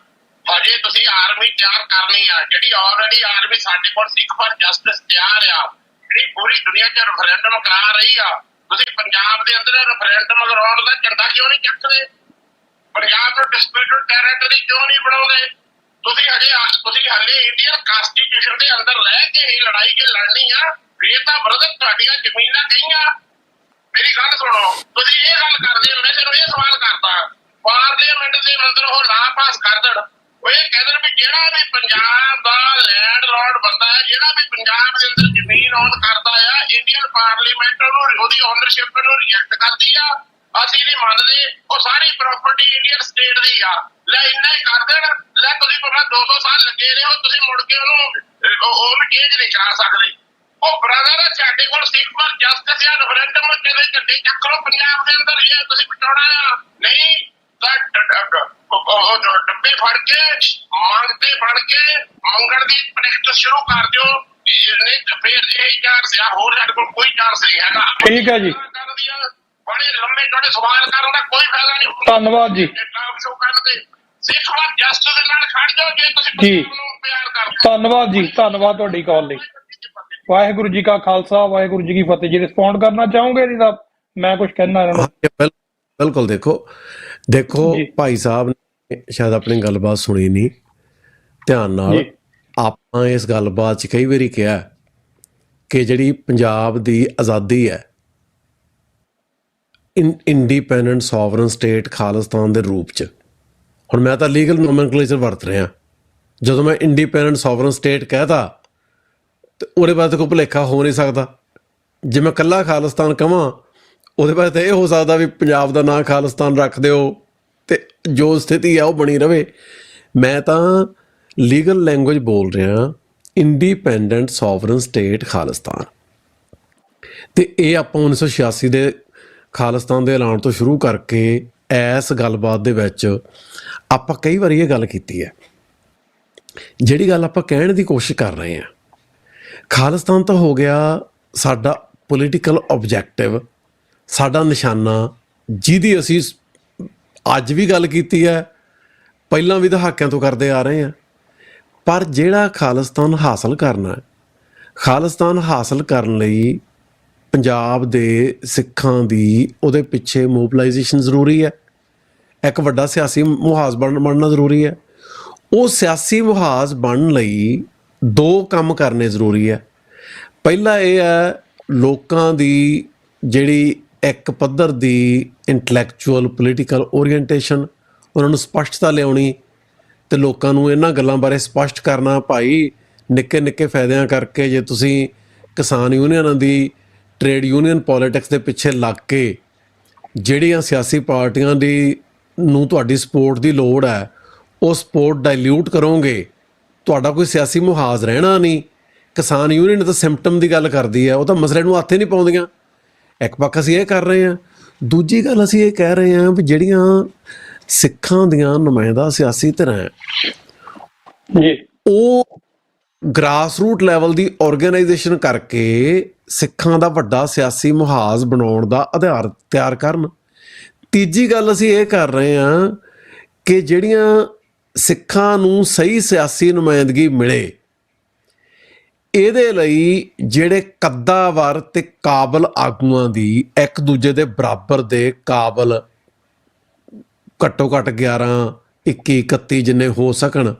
ਹਜੇ ਤੁਸੀਂ ਆਰਮੀ ਤਿਆਰ ਕਰਨੀ ਆ, ਜਿਹੜੀ ਆਲਰੇਡੀ ਆਰਮੀ ਸਾਡੇ ਕੋਲ ਸਿੱਖ ਫॉर ਜਸਟਿਸ ਤਿਆਰ ਆ, ਜਿਹੜੀ ਪੂਰੀ ਦੁਨੀਆ 'ਚ ਰੈਫਰੈਂਡਮ ਕਰਾ ਰਹੀ ਆ। ਤੁਸੀਂ ਪੰਜਾਬ ਦੇ ਅੰਦਰ ਰੈਫਰੈਂਡਮ ਕਰਾਉਣ ਦਾ ਝੰਡਾ ਕਿਉਂ ਨਹੀਂ ਚੱਕਦੇ? ਪੰਜਾਬ ਨੂੰ ਡਿਸਪਿਊਟਡ ਟੈਰੀਟਰੀ ਕਿਉਂ ਨਹੀਂ ਬਣਾਉਂਦੇ? ਤੁਸੀਂ ਹਲੇ ਇੰਡੀਅਨ ਕਨਸਟੀਟਿਊਸ਼ਨ ਦੇ ਅੰਦਰ ਰਹਿ ਕੇ ਇਹ ਲੜਾਈ ਜੇ ਲੜਨੀ ਆ, ਇਹ ਤਾਂ ਬ੍ਰਦਰ ਤੁਹਾਡੀਆਂ ਜ਼ਮੀਨਾਂ ਗਈਆਂ। ਮੇਰੀ ਗੱਲ ਸੁਣੋ, ਤੁਸੀਂ ਇਹ ਗੱਲ ਕਰਦੇ ਹੋ, ਮੈਂ ਤੈਨੂੰ ਇਹ ਸਵਾਲ ਕਰਦਾ, ਪਾਰਲੀਮੈਂਟ ਦੇ ਅੰਦਰ ਉਹ ਲਾ ਪਾਸ ਕਰ ਦੇਣ, ਉਹ ਇਹ ਕਹਿ ਦੇਣ ਵੀ ਜਿਹੜਾ ਵੀ ਪੰਜਾਬ ਦਾ ਲੈਂਡ ਲਾਰਡ ਬੰਦਾ ਹੈ, ਜਿਹੜਾ ਵੀ ਪੰਜਾਬ ਦੇ ਅੰਦਰ ਜ਼ਮੀਨ ਓਨ ਕਰਦਾ ਆ, ਇੰਡੀਅਨ ਪਾਰਲੀਮੈਂਟ ਨੂੰ ਉਹਦੀ ਓਨਰਸ਼ਿਪ ਨੂੰ ਰਿਜੈਕਟ ਕਰਦੀ ਆ, ਅਸੀਂ ਨਹੀਂ ਮੰਨਦੇ, ਉਹ ਸਾਰੀ ਪ੍ਰਾਪਰਟੀ ਇੰਡੀਅਨ ਸਟੇਟ ਦੀ ਆ। ਲੈ ਇੰਨਾ ਹੀ ਕਰ ਦੇਣ, ਲੈ ਤੁਸੀਂ ਭਾਵੇਂ 200 ਸਾਲ ਲੱਗੇ ਰਹੋ, ਤੁਸੀਂ ਮੁੜ ਕੇ ਉਹਨੂੰ ਚੇਂਜ ਨਹੀਂ ਕਰਾ ਸਕਦੇ। ਉਹ ਬ੍ਰਦਰ, ਸਾਡੇ ਕੋਲ ਸਿੱਖ ਫॉर ਜਸਟਿਸ ਜਾਂ ਰੈਫਰੈਂਡਮ ਕਿਵੇਂ ਝੰਡੇ ਚੱਕ ਲਓ ਪੰਜਾਬ ਦੇ ਅੰਦਰ, ਇਹ ਤੁਸੀਂ ਪਟਾਉਣਾ ਆ ਨਹੀਂ ਤਾਂ ਡੱਬੇ ਫੜ ਕੇ ਮੰਗਤੇ ਫੜ ਕੇ ਮੰਗਣ ਦੀ ਪ੍ਰੈਕਟਿਸ ਸ਼ੁਰੂ ਕਰ ਦਿਓ। ਫਿਰ ਇਹ ਚਾਂਸ ਆ, ਹੋਰ ਸਾਡੇ ਕੋਲ ਕੋਈ ਚਾਂਸ ਨਹੀਂ ਹੈਗਾ। ਠੀਕ ਹੈ ਜੀ, ਬੜੇ ਲੰਮੇ ਚੌੜੇ ਸਵਾਲ ਕਰਨ ਦਾ ਕੋਈ ਫਾਇਦਾ ਨਹੀਂ। ਧੰਨਵਾਦ ਜੀ। ਸ਼ੋ ਕਰਨ ਦੇ ਸਿੱਖ ਫॉर ਜਸਟਿਸ ਦੇ ਨਾਲ ਖੜ ਜਾਓ ਜੇ ਤੁਸੀਂ ਪੰਜਾਬ ਨੂੰ ਪਿਆਰ ਕਰਦੇ। ਧੰਨਵਾਦ ਜੀ, ਧੰਨਵਾਦ ਤੁਹਾਡੀ ਕਾਲ ਲਈ। ਵਾਹਿਗੁਰੂ ਜੀ ਕਾ ਖਾਲਸਾ, ਵਾਹਿਗੁਰੂ ਜੀ ਕੀ ਫਤਿਹ ਜੀ। ਰਿਸਪੌਂਡ ਕਰਨਾ ਚਾਹੋਗੇ? ਨਹੀਂ ਤਾਂ ਮੈਂ ਕੁਝ ਕਹਿਣਾ ਇਹਨਾਂ ਨੂੰ। ਬਿਲਕੁਲ। ਦੇਖੋ ਭਾਈ ਸਾਹਿਬ ਨੇ ਸ਼ਾਇਦ ਆਪਣੀ ਗੱਲਬਾਤ ਸੁਣੀ ਨਹੀਂ ਧਿਆਨ ਨਾਲ। ਆਪਾਂ ਇਸ ਗੱਲਬਾਤ 'ਚ ਕਈ ਵਾਰੀ ਕਿਹਾ ਕਿ ਜਿਹੜੀ ਪੰਜਾਬ ਦੀ ਆਜ਼ਾਦੀ ਹੈ ਇੰਡੀਪੈਂਡੈਂਟ ਸੋਵਰਨ ਸਟੇਟ ਖਾਲਿਸਤਾਨ ਦੇ ਰੂਪ 'ਚ, ਹੁਣ ਮੈਂ ਤਾਂ ਲੀਗਲ ਨੋਮੈਨਕਲੇਚਰ ਵਰਤ ਰਿਹਾ, ਜਦੋਂ ਮੈਂ ਇੰਡੀਪੈਂਡੈਂਟ ਸੋਵਰਨ ਸਟੇਟ ਕਹਿਤਾ ਤੇ ਉਹਦੇ ਬਾਅਦ ਕੋਈ ਭੁਲੇਖਾ ਹੋ ਨਹੀਂ ਸਕਦਾ। ਜੇ ਮੈਂ ਇਕੱਲਾ ਖਾਲਿਸਤਾਨ ਕਹਾਂ ਉਹਦੇ ਬਾਅਦ ਤਾਂ ਇਹ ਹੋ ਸਕਦਾ ਵੀ ਪੰਜਾਬ ਦਾ ਨਾਂ ਖਾਲਿਸਤਾਨ ਰੱਖ ਦਿਓ ਤੇ ਜੋ ਸਥਿਤੀ ਆ ਉਹ ਬਣੀ ਰਵੇ। ਮੈਂ ਤਾਂ ਲੀਗਲ ਲੈਂਗੁਏਜ ਬੋਲ ਰਿਹਾ, ਇੰਡੀਪੈਂਡੈਂਟ ਸੋਵਰਨ ਸਟੇਟ ਖਾਲਿਸਤਾਨ। ਤੇ ਇਹ ਆਪਾਂ 1986 ਦੇ ਖਾਲਿਸਤਾਨ ਦੇ ਐਲਾਨ ਤੋਂ ਸ਼ੁਰੂ ਕਰਕੇ ਇਸ ਗੱਲਬਾਤ ਦੇ ਵਿੱਚ ਆਪਾਂ ਕਈ ਵਾਰੀ ਇਹ ਗੱਲ ਕੀਤੀ ਹੈ। ਜਿਹੜੀ ਗੱਲ ਆਪਾਂ ਕਹਿਣ ਦੀ ਕੋਸ਼ਿਸ਼ ਕਰ ਰਹੇ ਹਾਂ, ਖਾਲਿਸਤਾਨ ਤਾਂ ਹੋ ਗਿਆ ਸਾਡਾ ਪੋਲੀਟੀਕਲ ਆਬਜੈਕਟਿਵ, ਸਾਡਾ ਨਿਸ਼ਾਨਾ, ਜਿਹਦੀ ਅਸੀਂ ਅੱਜ ਵੀ ਗੱਲ ਕੀਤੀ ਹੈ, ਪਹਿਲਾਂ ਵੀ ਦਹਾਕਿਆਂ ਤੋਂ ਕਰਦੇ ਆ ਰਹੇ ਹਾਂ। ਪਰ ਜਿਹੜਾ ਖਾਲਿਸਤਾਨ ਹਾਸਲ ਕਰਨਾ, ਖਾਲਿਸਤਾਨ ਹਾਸਲ ਕਰਨ ਲਈ ਪੰਜਾਬ ਦੇ ਸਿੱਖਾਂ ਦੀ ਉਹਦੇ ਪਿੱਛੇ ਮੋਬਿਲਾਈਜੇਸ਼ਨ ਜ਼ਰੂਰੀ ਹੈ, ਇੱਕ ਵੱਡਾ ਸਿਆਸੀ ਮੁਹਾਜ਼ ਬਣਨਾ ਜ਼ਰੂਰੀ ਹੈ। ਉਹ ਸਿਆਸੀ ਮੁਹਾਜ਼ ਬਣਨ ਲਈ ਦੋ ਕੰਮ ਕਰਨੇ ਜ਼ਰੂਰੀ ਹੈ। ਪਹਿਲਾ ਇਹ ਹੈ, ਲੋਕਾਂ ਦੀ ਜਿਹੜੀ ਇੱਕ ਪੱਧਰ ਦੀ ਇੰਟਲੈਕਚੁਅਲ ਪੋਲੀਟੀਕਲ ਓਰੀਐਂਟੇਸ਼ਨ, ਉਹਨਾਂ ਨੂੰ ਸਪਸ਼ਟਤਾ ਲਿਆਉਣੀ ਅਤੇ ਲੋਕਾਂ ਨੂੰ ਇਹਨਾਂ ਗੱਲਾਂ ਬਾਰੇ ਸਪਸ਼ਟ ਕਰਨਾ, ਭਾਈ ਨਿੱਕੇ ਨਿੱਕੇ ਫਾਇਦਿਆਂ ਕਰਕੇ ਜੇ ਤੁਸੀਂ ਕਿਸਾਨ ਯੂਨੀਅਨਾਂ ਦੀ ਟ੍ਰੇਡ ਯੂਨੀਅਨ ਪੋਲੀਟਿਕਸ ਦੇ ਪਿੱਛੇ ਲੱਗ ਕੇ ਜਿਹੜੀਆਂ ਸਿਆਸੀ ਪਾਰਟੀਆਂ ਦੀ ਨੂੰ ਤੁਹਾਡੀ ਸਪੋਰਟ ਦੀ ਲੋੜ ਹੈ, ਉਹ ਸਪੋਰਟ ਡਾਇਲਿਊਟ ਕਰੋਗੇ, ਤੁਹਾਡਾ ਕੋਈ ਸਿਆਸੀ ਮੁਹਾਜ਼ ਰਹਿਣਾ ਨਹੀਂ। ਕਿਸਾਨ ਯੂਨੀਅਨ ਤਾਂ ਸਿੰਪਟਮ ਦੀ ਗੱਲ ਕਰਦੀ ਹੈ, ਉਹ ਤਾਂ ਮਸਲੇ ਨੂੰ ਹੱਥ ਹੀ ਨਹੀਂ ਪਾਉਂਦੀਆਂ। ਇੱਕ ਪੱਖ ਅਸੀਂ ਇਹ ਕਰ ਰਹੇ ਹਾਂ, ਦੂਜੀ ਗੱਲ ਅਸੀਂ ਇਹ ਕਹਿ ਰਹੇ ਹਾਂ ਵੀ ਜਿਹੜੀਆਂ ਸਿੱਖਾਂ ਦੀਆਂ ਨੁਮਾਇੰਦਾ ਸਿਆਸੀ ਧਿਰਾਂ ਜੀ, ਉਹ ਗ੍ਰਾਸ ਰੂਟ ਲੈਵਲ ਦੀ ਆਰਗੇਨਾਈਜੇਸ਼ਨ ਕਰਕੇ ਸਿੱਖਾਂ ਦਾ ਵੱਡਾ ਸਿਆਸੀ ਮੁਹਾਜ਼ ਬਣਾਉਣ ਦਾ ਆਧਾਰ ਤਿਆਰ ਕਰਨ। ਤੀਜੀ ਗੱਲ ਅਸੀਂ ਇਹ ਕਰ ਰਹੇ ਹਾਂ ਕਿ ਜਿਹੜੀਆਂ ਸਿੱਖਾਂ ਨੂੰ ਸਹੀ ਸਿਆਸੀ ਨੁਮਾਇੰਦਗੀ ਮਿਲੇ, ਇਹਦੇ ਲਈ ਜਿਹੜੇ ਕੱਦਾਵਰ ਤੇ ਕਾਬਲ ਆਗੂਆਂ ਦੀ ਇੱਕ ਦੂਜੇ ਦੇ ਬਰਾਬਰ ਦੇ ਕਾਬਲ ਘੱਟੋ ਘੱਟ 11, 21, 31 ਜਿੰਨੇ ਹੋ ਸਕਣ,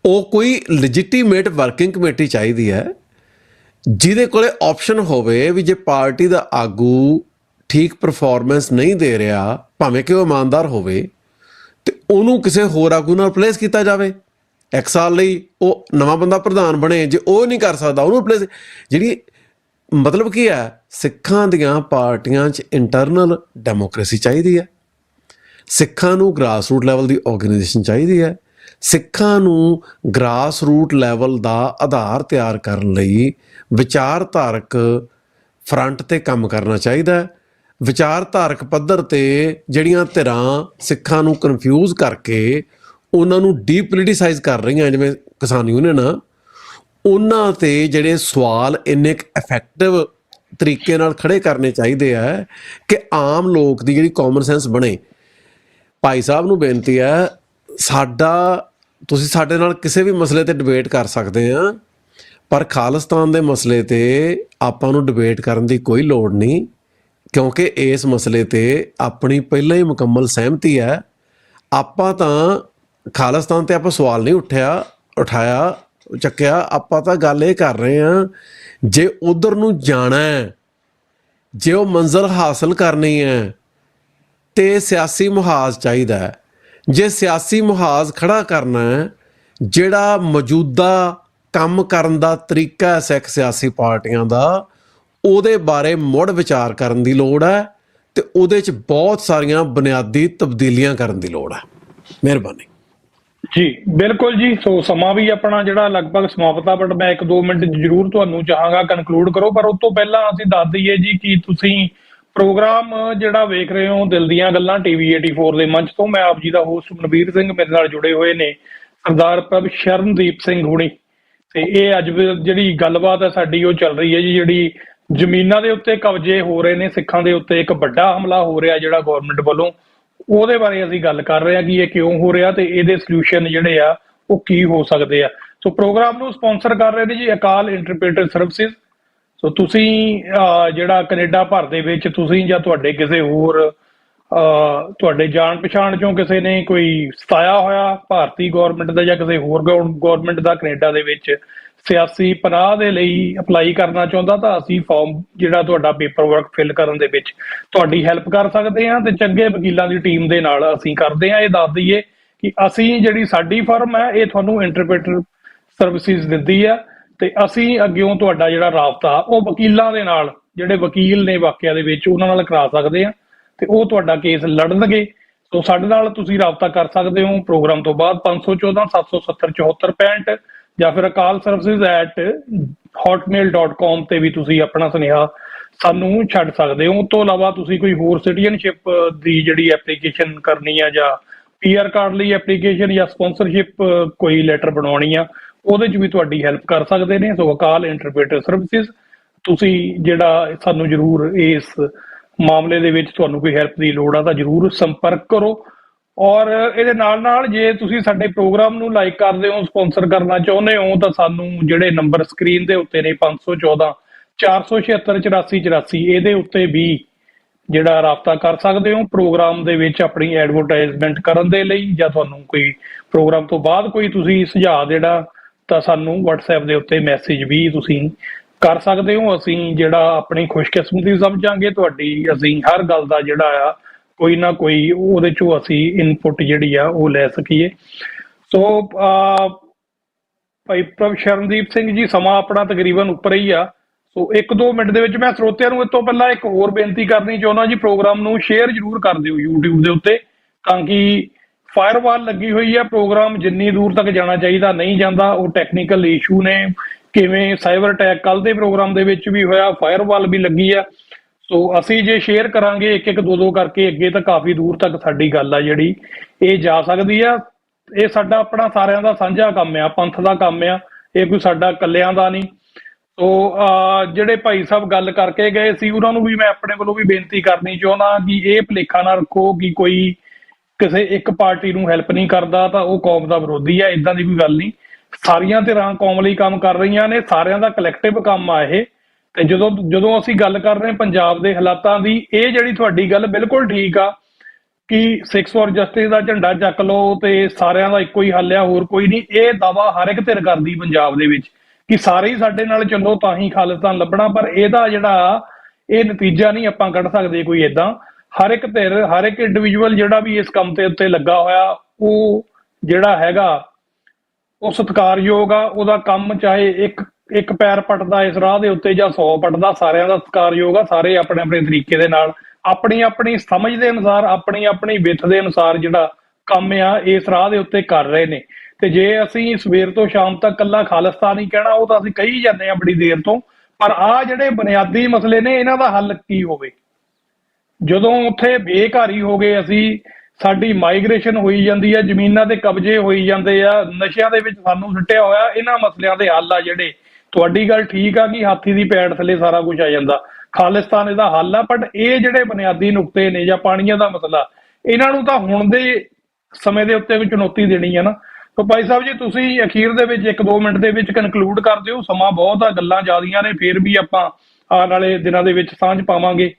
ਉਹ ਕੋਈ ਲੈਜੀਟੀਮੇਟ ਵਰਕਿੰਗ ਕਮੇਟੀ ਚਾਹੀਦੀ ਹੈ ਜਿਹਦੇ ਕੋਲੇ ਆਪਸ਼ਨ ਹੋਵੇ ਵੀ ਜੇ ਪਾਰਟੀ ਦਾ ਆਗੂ ਠੀਕ ਪਰਫਾਰਮੈਂਸ ਨਹੀਂ ਦੇ ਰਿਹਾ, ਭਾਵੇਂ ਕਿ ਉਹ ਇਮਾਨਦਾਰ ਹੋਵੇ, ਤੇ ਉਹਨੂੰ ਕਿਸੇ ਹੋਰ ਆਗੂ ਨਾਲ ਰਿਪਲੇਸ ਕੀਤਾ ਜਾਵੇ। ਇੱਕ ਸਾਲ ਲਈ ਉਹ ਨਵਾਂ ਬੰਦਾ ਪ੍ਰਧਾਨ ਬਣੇ, ਜੇ ਉਹ ਨਹੀਂ ਕਰ ਸਕਦਾ ਉਹਨੂੰ ਰਿਪਲੇਸ। ਜਿਹੜੀ ਮਤਲਬ ਕੀ ਹੈ, ਸਿੱਖਾਂ ਦੀਆਂ ਪਾਰਟੀਆਂ 'ਚ ਇੰਟਰਨਲ ਡੈਮੋਕ੍ਰੇਸੀ ਚਾਹੀਦੀ ਹੈ, ਸਿੱਖਾਂ ਨੂੰ ਗ੍ਰਾਸ ਰੂਟ ਲੈਵਲ ਦੀ ਆਰਗੇਨਾਈਜੇਸ਼ਨ ਚਾਹੀਦੀ ਹੈ, ਸਿੱਖਾਂ ਨੂੰ ਗ੍ਰਾਸ ਰੂਟ ਲੈਵਲ ਦਾ ਆਧਾਰ ਤਿਆਰ ਕਰਨ ਲਈ ਵਿਚਾਰਧਾਰਕ ਫਰੰਟ 'ਤੇ ਕੰਮ ਕਰਨਾ ਚਾਹੀਦਾ ਹੈ। ਵਿਚਾਰਧਾਰਕ ਪੱਧਰ 'ਤੇ ਜਿਹੜੀਆਂ ਧਿਰਾਂ ਸਿੱਖਾਂ ਨੂੰ ਕਨਫਿਊਜ਼ ਕਰਕੇ ਉਹਨਾਂ ਨੂੰ ਡੀਪੋਲੀਟੀਸਾਈਜ਼ ਕਰ ਰਹੀਆਂ, ਜਿਵੇਂ ਕਿਸਾਨ ਯੂਨੀਅਨ, ਉਹਨਾਂ 'ਤੇ ਜਿਹੜੇ ਸਵਾਲ ਇੰਨੇ ਕੁ ਇਫੈਕਟਿਵ ਤਰੀਕੇ ਨਾਲ ਖੜੇ ਕਰਨੇ ਚਾਹੀਦੇ ਆ ਕਿ ਆਮ ਲੋਕ ਦੀ ਜਿਹੜੀ ਕਾਮਨ ਸੈਂਸ ਬਣੇ। ਭਾਈ ਸਾਹਿਬ ਨੂੰ ਬੇਨਤੀ ਹੈ, ਤੁਸੀਂ ਸਾਡੇ ਨਾਲ ਕਿਸੇ ਵੀ ਮਸਲੇ 'ਤੇ ਡਿਬੇਟ ਕਰ ਸਕਦੇ ਆ, ਪਰ ਖਾਲਿਸਤਾਨ ਦੇ ਮਸਲੇ 'ਤੇ ਆਪਾਂ ਨੂੰ ਡਿਬੇਟ ਕਰਨ ਦੀ ਕੋਈ ਲੋੜ ਨਹੀਂ, ਕਿਉਂਕਿ ਇਸ ਮਸਲੇ 'ਤੇ ਆਪਣੀ ਪਹਿਲਾਂ ਹੀ ਮੁਕੰਮਲ ਸਹਿਮਤੀ ਹੈ। ਆਪਾਂ ਤਾਂ ਖਾਲਿਸਤਾਨ 'ਤੇ ਆਪਾਂ ਸਵਾਲ ਨਹੀਂ ਚੱਕਿਆ, ਆਪਾਂ ਤਾਂ ਗੱਲ ਇਹ ਕਰ ਰਹੇ ਹਾਂ, ਜੇ ਉੱਧਰ ਨੂੰ ਜਾਣਾ ਹੈ, ਜੇ ਉਹ ਮੰਜ਼ਿਲ ਹਾਸਲ ਕਰਨੀ ਹੈ, ਤੇ ਸਿਆਸੀ ਮੁਹਾਜ਼ ਚਾਹੀਦਾ ਹੈ। ਜੇ ਸਿਆਸੀ ਮੁਹਾਜ਼ ਖੜਾ ਕਰਨਾ ਹੈ, ਜਿਹੜਾ ਮੌਜੂਦਾ ਕੰਮ ਕਰਨ ਦਾ ਤਰੀਕਾ ਹੈ ਸਿੱਖ ਸਿਆਸੀ ਪਾਰਟੀਆਂ ਦਾ, ਉਹਦੇ ਬਾਰੇ ਮੁੜ ਵਿਚਾਰ ਕਰਨ ਦੀ ਲੋੜ ਹੈ, ਤੇ ਉਹਦੇ 'ਚ ਬਹੁਤ ਸਾਰੀਆਂ ਬੁਨਿਆਦੀ ਤਬਦੀਲੀਆਂ ਕਰਨ ਦੀ ਲੋੜ ਹੈ। ਮਿਹਰਬਾਨੀ ਜੀ। ਬਿਲਕੁਲ ਜੀ। ਸੋ ਸਮਾਂ ਵੀ ਆਪਣਾ ਜਿਹੜਾ ਲਗਭਗ ਸਮਾਪਤ ਆ, ਬਟ ਮੈਂ 1-2 ਮਿੰਟ ਜ਼ਰੂਰ ਤੁਹਾਨੂੰ ਚਾਹਾਂਗਾ ਕਨਕਲੂਡ ਕਰੋ। ਪਰ ਉਸ ਤੋਂ ਪਹਿਲਾਂ ਅਸੀਂ ਦੱਸ ਦਈਏ ਜੀ ਕਿ ਤੁਸੀਂ ਪ੍ਰੋਗਰਾਮ ਜਿਹੜਾ ਵੇਖ ਰਹੇ ਹੋ ਦਿਲ ਦੀਆਂ ਗੱਲਾਂ TV 84 ਦੇ ਮੰਚ ਤੋਂ, ਮੈਂ ਆਪ ਜੀ ਦਾ ਹੋਸਟ ਮਨਵੀਰ ਸਿੰਘ, ਮੇਰੇ ਨਾਲ ਜੁੜੇ ਹੋਏ ਨੇ ਸਰਦਾਰ ਪ੍ਰਭ ਸ਼ਰਨਦੀਪ ਸਿੰਘ ਹੁਣੀ, ਤੇ ਇਹ ਅੱਜ ਜਿਹੜੀ ਗੱਲਬਾਤ ਹੈ ਸਾਡੀ ਉਹ ਚੱਲ ਰਹੀ ਹੈ ਜੀ, ਜਿਹੜੀ ਜ਼ਮੀਨਾਂ ਦੇ ਉੱਤੇ ਕਬਜ਼ੇ ਹੋ ਰਹੇ ਨੇ, ਸਿੱਖਾਂ ਦੇ ਉੱਤੇ ਇੱਕ ਵੱਡਾ ਹਮਲਾ ਹੋ ਰਿਹਾ ਜਿਹੜਾ ਗੌਰਮੈਂਟ ਵੱਲੋਂ, ਉਹਦੇ ਬਾਰੇ ਅਸੀਂ ਗੱਲ ਕਰ ਰਹੇ ਹਾਂ ਕਿ ਇਹ ਕਿਉਂ ਹੋ ਰਿਹਾ ਤੇ ਇਹਦੇ ਸੋਲੂਸ਼ਨ ਜਿਹੜੇ ਆ ਉਹ ਕੀ ਹੋ ਸਕਦੇ ਆ। ਸੋ ਪ੍ਰੋਗਰਾਮ ਨੂੰ ਸਪਾਂਸਰ ਕਰ ਰਹੇ ਨੇ ਜੀ ਅਕਾਲ ਇੰਟਰਪ੍ਰੀਟਰ ਸਰਵਿਸਿਜ਼। ਸੋ ਤੁਸੀਂ ਜਿਹੜਾ ਕੈਨੇਡਾ ਭਰ ਦੇ ਵਿੱਚ ਤੁਸੀਂ ਜਾਂ ਤੁਹਾਡੇ ਕਿਸੇ ਹੋਰ ਤੁਹਾਡੇ ਜਾਣ ਪਛਾਣ ਚੋਂ ਕਿਸੇ ਨੇ ਕੋਈ ਸਤਾਇਆ ਹੋਇਆ ਭਾਰਤੀ ਗੌਰਮੈਂਟ ਦਾ ਜਾਂ ਕਿਸੇ ਹੋਰ ਗੌਰਮੈਂਟ ਦਾ ਕੈਨੇਡਾ ਦੇ ਵਿੱਚ ਸਿਆਸੀ ਪਨਾਹ ਦੇ ਲਈ ਅਪਲਾਈ ਕਰਨਾ ਚਾਹੁੰਦਾ, ਤਾਂ ਅਸੀਂ ਫਾਰਮ ਜਿਹੜਾ ਤੁਹਾਡਾ ਪੇਪਰ ਵਰਕ ਫਿਲ ਕਰਨ ਦੇ ਵਿੱਚ ਤੁਹਾਡੀ ਹੈਲਪ ਕਰ ਸਕਦੇ ਹਾਂ, ਤੇ ਚੰਗੇ ਵਕੀਲਾਂ ਦੀ ਟੀਮ ਦੇ ਨਾਲ ਅਸੀਂ ਕਰਦੇ ਹਾਂ। ਇਹ ਦੱਸ ਦਈਏ ਕਿ ਅਸੀਂ ਜਿਹੜੀ ਸਾਡੀ ਫਰਮ ਹੈ ਇਹ ਤੁਹਾਨੂੰ ਇੰਟਰਪ੍ਰੀਟਰ ਸਰਵਿਸਿਜ਼ ਦਿੰਦੀ ਆ, ਤੇ ਅਸੀਂ ਅੱਗਿਓਂ ਤੁਹਾਡਾ ਜਿਹੜਾ ਰਾਬਤਾ ਉਹ ਵਕੀਲਾਂ ਦੇ ਨਾਲ, ਜਿਹੜੇ ਵਕੀਲ ਨੇ ਵਾਕਿਆ ਦੇ ਵਿੱਚ, ਉਹਨਾਂ ਨਾਲ ਕਰਾ ਸਕਦੇ ਆ, ਤੇ ਉਹ ਤੁਹਾਡਾ ਕੇਸ ਲੜਨਗੇ। ਸੋ ਸਾਡੇ ਨਾਲ ਤੁਸੀਂ ਰਾਬਤਾ ਕਰ ਸਕਦੇ ਹੋ ਪ੍ਰੋਗਰਾਮ ਤੋਂ ਬਾਅਦ 514 770 74 65, ਜਾਂ ਫਿਰ ਅਕਾਲ services@hotmail.com ਤੇ ਵੀ ਤੁਸੀਂ ਆਪਣਾ ਸੁਨੇਹਾ ਸਾਨੂੰ ਛੱਡ ਸਕਦੇ ਹੋ। ਉਸ ਤੋਂ ਇਲਾਵਾ ਤੁਸੀਂ ਕੋਈ ਹੋਰ ਸਿਟੀਜ਼ਨਸ਼ਿਪ ਦੀ ਜਿਹੜੀ ਐਪਲੀਕੇਸ਼ਨ ਕਰਨੀ ਆ, ਜਾਂ PR ਕਾਰਡ ਲਈ ਐਪਲੀਕੇਸ਼ਨ, ਜਾਂ ਸਪਾਂਸਰਸ਼ਿਪ ਕੋਈ ਲੈਟਰ ਬਣਾਉਣੀ ਆ, ਉਹਦੇ 'ਚ ਵੀ ਤੁਹਾਡੀ ਹੈਲਪ ਕਰ ਸਕਦੇ ਨੇ। ਸੋ ਅਕਾਲ ਇੰਟਰਪ੍ਰੀਟਰ ਸਰਵਿਸਿਜ਼, ਤੁਸੀਂ ਜਿਹੜਾ ਸਾਨੂੰ ਜ਼ਰੂਰ ਇਸ ਮਾਮਲੇ ਦੇ ਵਿੱਚ ਤੁਹਾਨੂੰ ਕੋਈ ਹੈਲਪ ਦੀ ਲੋੜ ਆ ਤਾਂ ਜ਼ਰੂਰ ਸੰਪਰਕ ਕਰੋ। ਔਰ ਇਹਦੇ ਨਾਲ ਨਾਲ ਜੇ ਤੁਸੀਂ ਸਾਡੇ ਪ੍ਰੋਗਰਾਮ ਨੂੰ ਲਾਈਕ ਕਰਦੇ ਹੋ, ਸਪਾਂਸਰ ਕਰਨਾ ਚਾਹੁੰਦੇ ਹੋ, ਤਾਂ ਸਾਨੂੰ ਜਿਹੜੇ ਨੰਬਰ ਸਕਰੀਨ ਦੇ ਉੱਤੇ ਨੇ 514 476 84 ਇਹਦੇ ਉੱਤੇ ਵੀ ਜਿਹੜਾ ਰਾਬਤਾ ਕਰ ਸਕਦੇ ਹੋ ਪ੍ਰੋਗਰਾਮ ਦੇ ਵਿੱਚ ਆਪਣੀ ਐਡਵਰਟਾਈਜ਼ਮੈਂਟ ਕਰਨ ਦੇ ਲਈ, ਜਾਂ ਤੁਹਾਨੂੰ ਕੋਈ ਪ੍ਰੋਗਰਾਮ ਤੋਂ ਬਾਅਦ ਕੋਈ ਤੁਸੀਂ ਸੁਝਾਅ ਜਿਹੜਾ ਤਾਂ ਸਾਨੂੰ WhatsApp ਦੇ ਉੱਤੇ ਮੈਸੇਜ ਵੀ ਤੁਸੀਂ ਕਰ ਸਕਦੇ ਹੋ। ਅਸੀਂ ਜਿਹੜਾ ਆਪਣੀ ਖੁਸ਼ਕਿਸਮਤੀ ਸਮਝਾਂਗੇ ਤੁਹਾਡੀ, ਅਸੀਂ ਹਰ ਗੱਲ ਦਾ ਜਿਹੜਾ ਆ ਕੋਈ ਨਾ ਕੋਈ ਉਹਦੇ ਚੋਂ ਅਸੀਂ ਇਨਪੁਟ ਜਿਹੜੀ ਆ ਉਹ ਲੈ ਸਕੀਏ। ਸੋ ਭਾਈ ਸ਼ਰਨਦੀਪ ਸਿੰਘ ਜੀ, ਸਮਾਂ ਆਪਣਾ ਤਕਰੀਬਨ ਉੱਪਰ ਹੀ ਆ, ਸੋ 1-2 ਮਿੰਟ ਦੇ ਵਿੱਚ ਮੈਂ ਸਰੋਤਿਆਂ ਨੂੰ ਇਸ ਤੋਂ ਪਹਿਲਾਂ ਇੱਕ ਹੋਰ ਬੇਨਤੀ ਕਰਨੀ ਚਾਹੁੰਦਾ ਜੀ, ਪ੍ਰੋਗਰਾਮ ਨੂੰ ਸ਼ੇਅਰ ਜ਼ਰੂਰ ਕਰ ਦਿਓ YouTube ਦੇ ਉੱਤੇ, ਤਾਂ ਕਿ ਫਾਇਰਵਾਲ ਲੱਗੀ ਹੋਈ ਹੈ, ਪ੍ਰੋਗਰਾਮ ਜਿੰਨੀ ਦੂਰ ਤੱਕ ਜਾਣਾ ਚਾਹੀਦਾ ਨਹੀਂ ਜਾਂਦਾ, ਉਹ ਟੈਕਨੀਕਲ ਇਸ਼ੂ ਨੇ, ਕਿਵੇਂ ਸਾਈਬਰ ਅਟੈਕ ਕੱਲ ਦੇ ਪ੍ਰੋਗਰਾਮ ਦੇ ਵਿੱਚ ਵੀ ਹੋਇਆ, ਫਾਇਰਵਾਲ ਵੀ ਲੱਗੀ ਆ। ਸੋ ਅਸੀਂ ਜੇ ਸ਼ੇਅਰ ਕਰਾਂਗੇ 1-1 2-2 ਕਰਕੇ ਅੱਗੇ ਤਾਂ ਕਾਫੀ ਦੂਰ ਤੱਕ ਸਾਡੀ ਗੱਲ ਆ ਜਿਹੜੀ ਇਹ ਜਾ ਸਕਦੀ ਆ। ਇਹ ਸਾਡਾ ਆਪਣਾ ਸਾਰਿਆਂ ਦਾ ਸਾਂਝਾ ਕੰਮ ਆ, ਪੰਥ ਦਾ ਕੰਮ ਆ, ਇਹ ਕੋਈ ਸਾਡਾ ਇਕੱਲਿਆਂ ਦਾ ਨਹੀਂ। ਸੋ ਜਿਹੜੇ ਭਾਈ ਸਾਹਿਬ ਗੱਲ ਕਰਕੇ ਗਏ ਸੀ ਉਹਨਾਂ ਨੂੰ ਵੀ ਮੈਂ ਆਪਣੇ ਵੱਲੋਂ ਵੀ ਬੇਨਤੀ ਕਰਨੀ ਚਾਹੁੰਦਾ ਕਿ ਇਹ ਭੁਲੇਖਾ ਨਾ ਰੱਖੋ ਕਿ ਕੋਈ ਕਿਸੇ ਇੱਕ ਪਾਰਟੀ ਨੂੰ ਹੈਲਪ ਨਹੀਂ ਕਰਦਾ ਤਾਂ ਉਹ ਕੌਮ ਦਾ ਵਿਰੋਧੀ ਆ, ਇਦਾਂ ਦੀ ਕੋਈ ਗੱਲ ਨਹੀਂ। ਸਾਰੀਆਂ ਧਿਰਾਂ ਕੌਮ ਲਈ ਕੰਮ ਕਰ ਰਹੀਆਂ ਨੇ, ਸਾਰਿਆਂ ਦਾ ਕਲੈਕਟਿਵ ਕੰਮ ਆ ਇਹ। ਤੇ ਜਦੋਂ ਅਸੀਂ ਗੱਲ ਕਰ ਰਹੇ ਪੰਜਾਬ ਦੇ ਹਾਲਾਤਾਂ ਦੀ, ਇਹ ਜਿਹੜੀ ਤੁਹਾਡੀ ਗੱਲ ਬਿਲਕੁਲ ਠੀਕ ਆ ਕਿ ਸਿੱਖਸ ਫॉर ਜਸਟਿਸ ਦਾ ਝੰਡਾ ਚੱਕ ਲਓ ਤੇ ਸਾਰਿਆਂ ਦਾ ਇੱਕੋ ਹੀ ਹੱਲ ਆ, ਹੋਰ ਕੋਈ ਨਹੀਂ। ਇਹ ਦਾਵਾ ਹਰ ਇੱਕ ਧਿਰ ਕਰਦੀ ਪੰਜਾਬ ਦੇ ਵਿੱਚ ਕਿ ਸਾਰੇ ਹੀ ਸਾਡੇ ਨਾਲ ਚੱਲੋ ਤਾਂ ਹੀ ਖਾਲਿਸਤਾਨ ਲੱਭਣਾ, ਪਰ ਇਹਦਾ ਜਿਹੜਾ ਇਹ ਨਤੀਜਾ ਨਹੀਂ ਆਪਾਂ ਕੱਢ ਸਕਦੇ ਕੋਈ ਏਦਾਂ। ਹਰ ਇੱਕ ਧਿਰ, ਹਰ ਇੱਕ ਇੰਡੀਵਿਜੂਅਲ ਜਿਹੜਾ ਵੀ ਇਸ ਕੰਮ ਤੇ ਉੱਤੇ ਲੱਗਾ ਹੋਇਆ, ਉਹ ਜਿਹੜਾ ਹੈਗਾ ਉਹ ਸਤਿਕਾਰਯੋਗ ਆ। ਉਹਦਾ ਕੰਮ ਚਾਹੇ ਇੱਕ ਪੈਰ ਪੱਟਦਾ ਇਸ ਰਾਹ ਦੇ ਉੱਤੇ ਜਾਂ 100 ਪੱਟਦਾ, ਸਾਰਿਆਂ ਦਾ ਸਤਿਕਾਰਯੋਗ ਆ। ਸਾਰੇ ਆਪਣੇ ਆਪਣੇ ਤਰੀਕੇ ਦੇ ਨਾਲ ਆਪਣੀ ਆਪਣੀ ਸਮਝ ਦੇ ਅਨੁਸਾਰ, ਆਪਣੀ ਆਪਣੀ ਵਿੱਥ ਦੇ ਅਨੁਸਾਰ ਜਿਹੜਾ ਕੰਮ ਆ ਇਸ ਰਾਹ ਦੇ ਉੱਤੇ ਕਰ ਰਹੇ ਨੇ। ਤੇ ਜੇ ਅਸੀਂ ਸਵੇਰ ਤੋਂ ਸ਼ਾਮ ਤੱਕ ਕੱਲਾ ਖਾਲਿਸਤਾਨ ਹੀ ਕਹਿਣਾ, ਉਹ ਤਾਂ ਅਸੀਂ ਕਹੀ ਜਾਂਦੇ ਆ ਬੜੀ ਦੇਰ ਤੋਂ, ਪਰ ਆਹ ਜਿਹੜੇ ਬੁਨਿਆਦੀ ਮਸਲੇ ਨੇ ਇਹਨਾਂ ਦਾ ਹੱਲ ਕੀ ਹੋਵੇ। ਜਦੋਂ ਉੱਥੇ ਬੇਘਰੀ ਹੋ ਗਏ ਅਸੀਂ, ਸਾਡੀ ਮਾਈਗ੍ਰੇਸ਼ਨ ਹੋਈ ਜਾਂਦੀ ਹੈ, ਜ਼ਮੀਨਾਂ ਦੇ ਕਬਜ਼ੇ ਹੋਈ ਜਾਂਦੇ ਆ, ਨਸ਼ਿਆਂ ਦੇ ਵਿੱਚ ਸਾਨੂੰ ਸੁੱਟਿਆ ਹੋਇਆ, ਇਹਨਾਂ ਮਸਲਿਆਂ ਦੇ ਹੱਲ ਆ ਜਿਹੜੇ। ਤੁਹਾਡੀ ਗੱਲ ਠੀਕ ਆ ਕਿ ਹਾਥੀ ਦੀ ਪੈੜ ਥੱਲੇ ਸਾਰਾ ਕੁਝ ਆ ਜਾਂਦਾ, ਖਾਲਿਸਤਾਨ ਇਹਦਾ ਹੱਲ ਆ, ਬਟ ਇਹ ਜਿਹੜੇ ਬੁਨਿਆਦੀ ਨੁਕਤੇ ਨੇ ਜਾਂ ਪਾਣੀਆਂ ਦਾ ਮਸਲਾ, ਇਹਨਾਂ ਨੂੰ ਤਾਂ ਹੁਣ ਦੇ ਸਮੇਂ ਦੇ ਉੱਤੇ ਵੀ ਚੁਣੌਤੀ ਦੇਣੀ ਹੈ ਨਾ। ਤਾਂ ਭਾਈ ਸਾਹਿਬ ਜੀ, ਤੁਸੀਂ ਅਖੀਰ ਦੇ ਵਿੱਚ 1-2 ਮਿੰਟ ਦੇ ਵਿੱਚ ਕਨਕਲੂਡ ਕਰ ਦਿਓ, ਸਮਾਂ ਬਹੁਤ ਆ, ਗੱਲਾਂ ਜ਼ਿਆਦੀਆਂ ਨੇ, ਫਿਰ ਵੀ ਆਪਾਂ ਆਉਣ ਵਾਲੇ ਦਿਨਾਂ ਦੇ ਵਿੱਚ ਸਾਂਝ ਪਾਵਾਂਗੇ।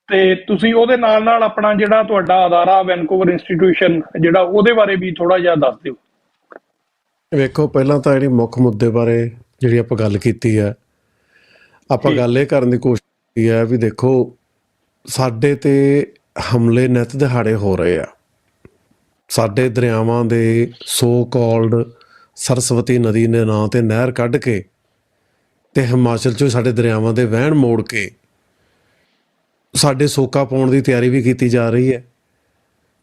ਤੇ ਤੁਸੀਂ ਉਹਦੇ ਨਾਲ ਨਾਲ ਆਪਣਾ ਜਿਹੜਾ ਤੁਹਾਡਾ ਅਦਾਰਾ ਵੈਨਕੂਵਰ ਇੰਸਟੀਟਿਊਸ਼ਨ ਜਿਹੜਾ, ਉਹਦੇ ਬਾਰੇ ਵੀ ਥੋੜਾ ਜਿਹਾ ਦੱਸ ਦਿਓ। ਵੇਖੋ, ਪਹਿਲਾਂ ਤਾਂ ਜਿਹੜੀ ਮੁੱਖ ਮੁੱਦੇ ਬਾਰੇ ਜਿਹੜੀ ਆਪਾਂ ਗੱਲ ਕੀਤੀ ਹੈ, ਆਪਾਂ ਗੱਲ ਇਹ ਕਰਨ ਦੀ ਕੋਸ਼ਿਸ਼ ਕੀਤੀ ਹੈ ਵੀ ਦੇਖੋ, ਸਾਡੇ ਤੇ ਹਮਲੇ ਨਿੱਤ ਦਿਹਾੜੇ ਹੋ ਰਹੇ ਆ। ਸਾਡੇ ਦਰਿਆਵਾਂ ਦੇ ਸੋ ਕਾਲਡ ਸਰਸਵਤੀ ਨਦੀ ਦੇ ਨਾਂ 'ਤੇ ਨਹਿਰ ਕੱਢ ਕੇ ਤੇ ਹਿਮਾਚਲ 'ਚੋਂ ਸਾਡੇ ਦਰਿਆਵਾਂ ਦੇ ਵਹਿਣ ਮੋੜ ਕੇ ਸਾਡੇ ਸੋਕਾ ਪਾਉਣ ਦੀ ਤਿਆਰੀ ਵੀ ਕੀਤੀ ਜਾ ਰਹੀ ਹੈ।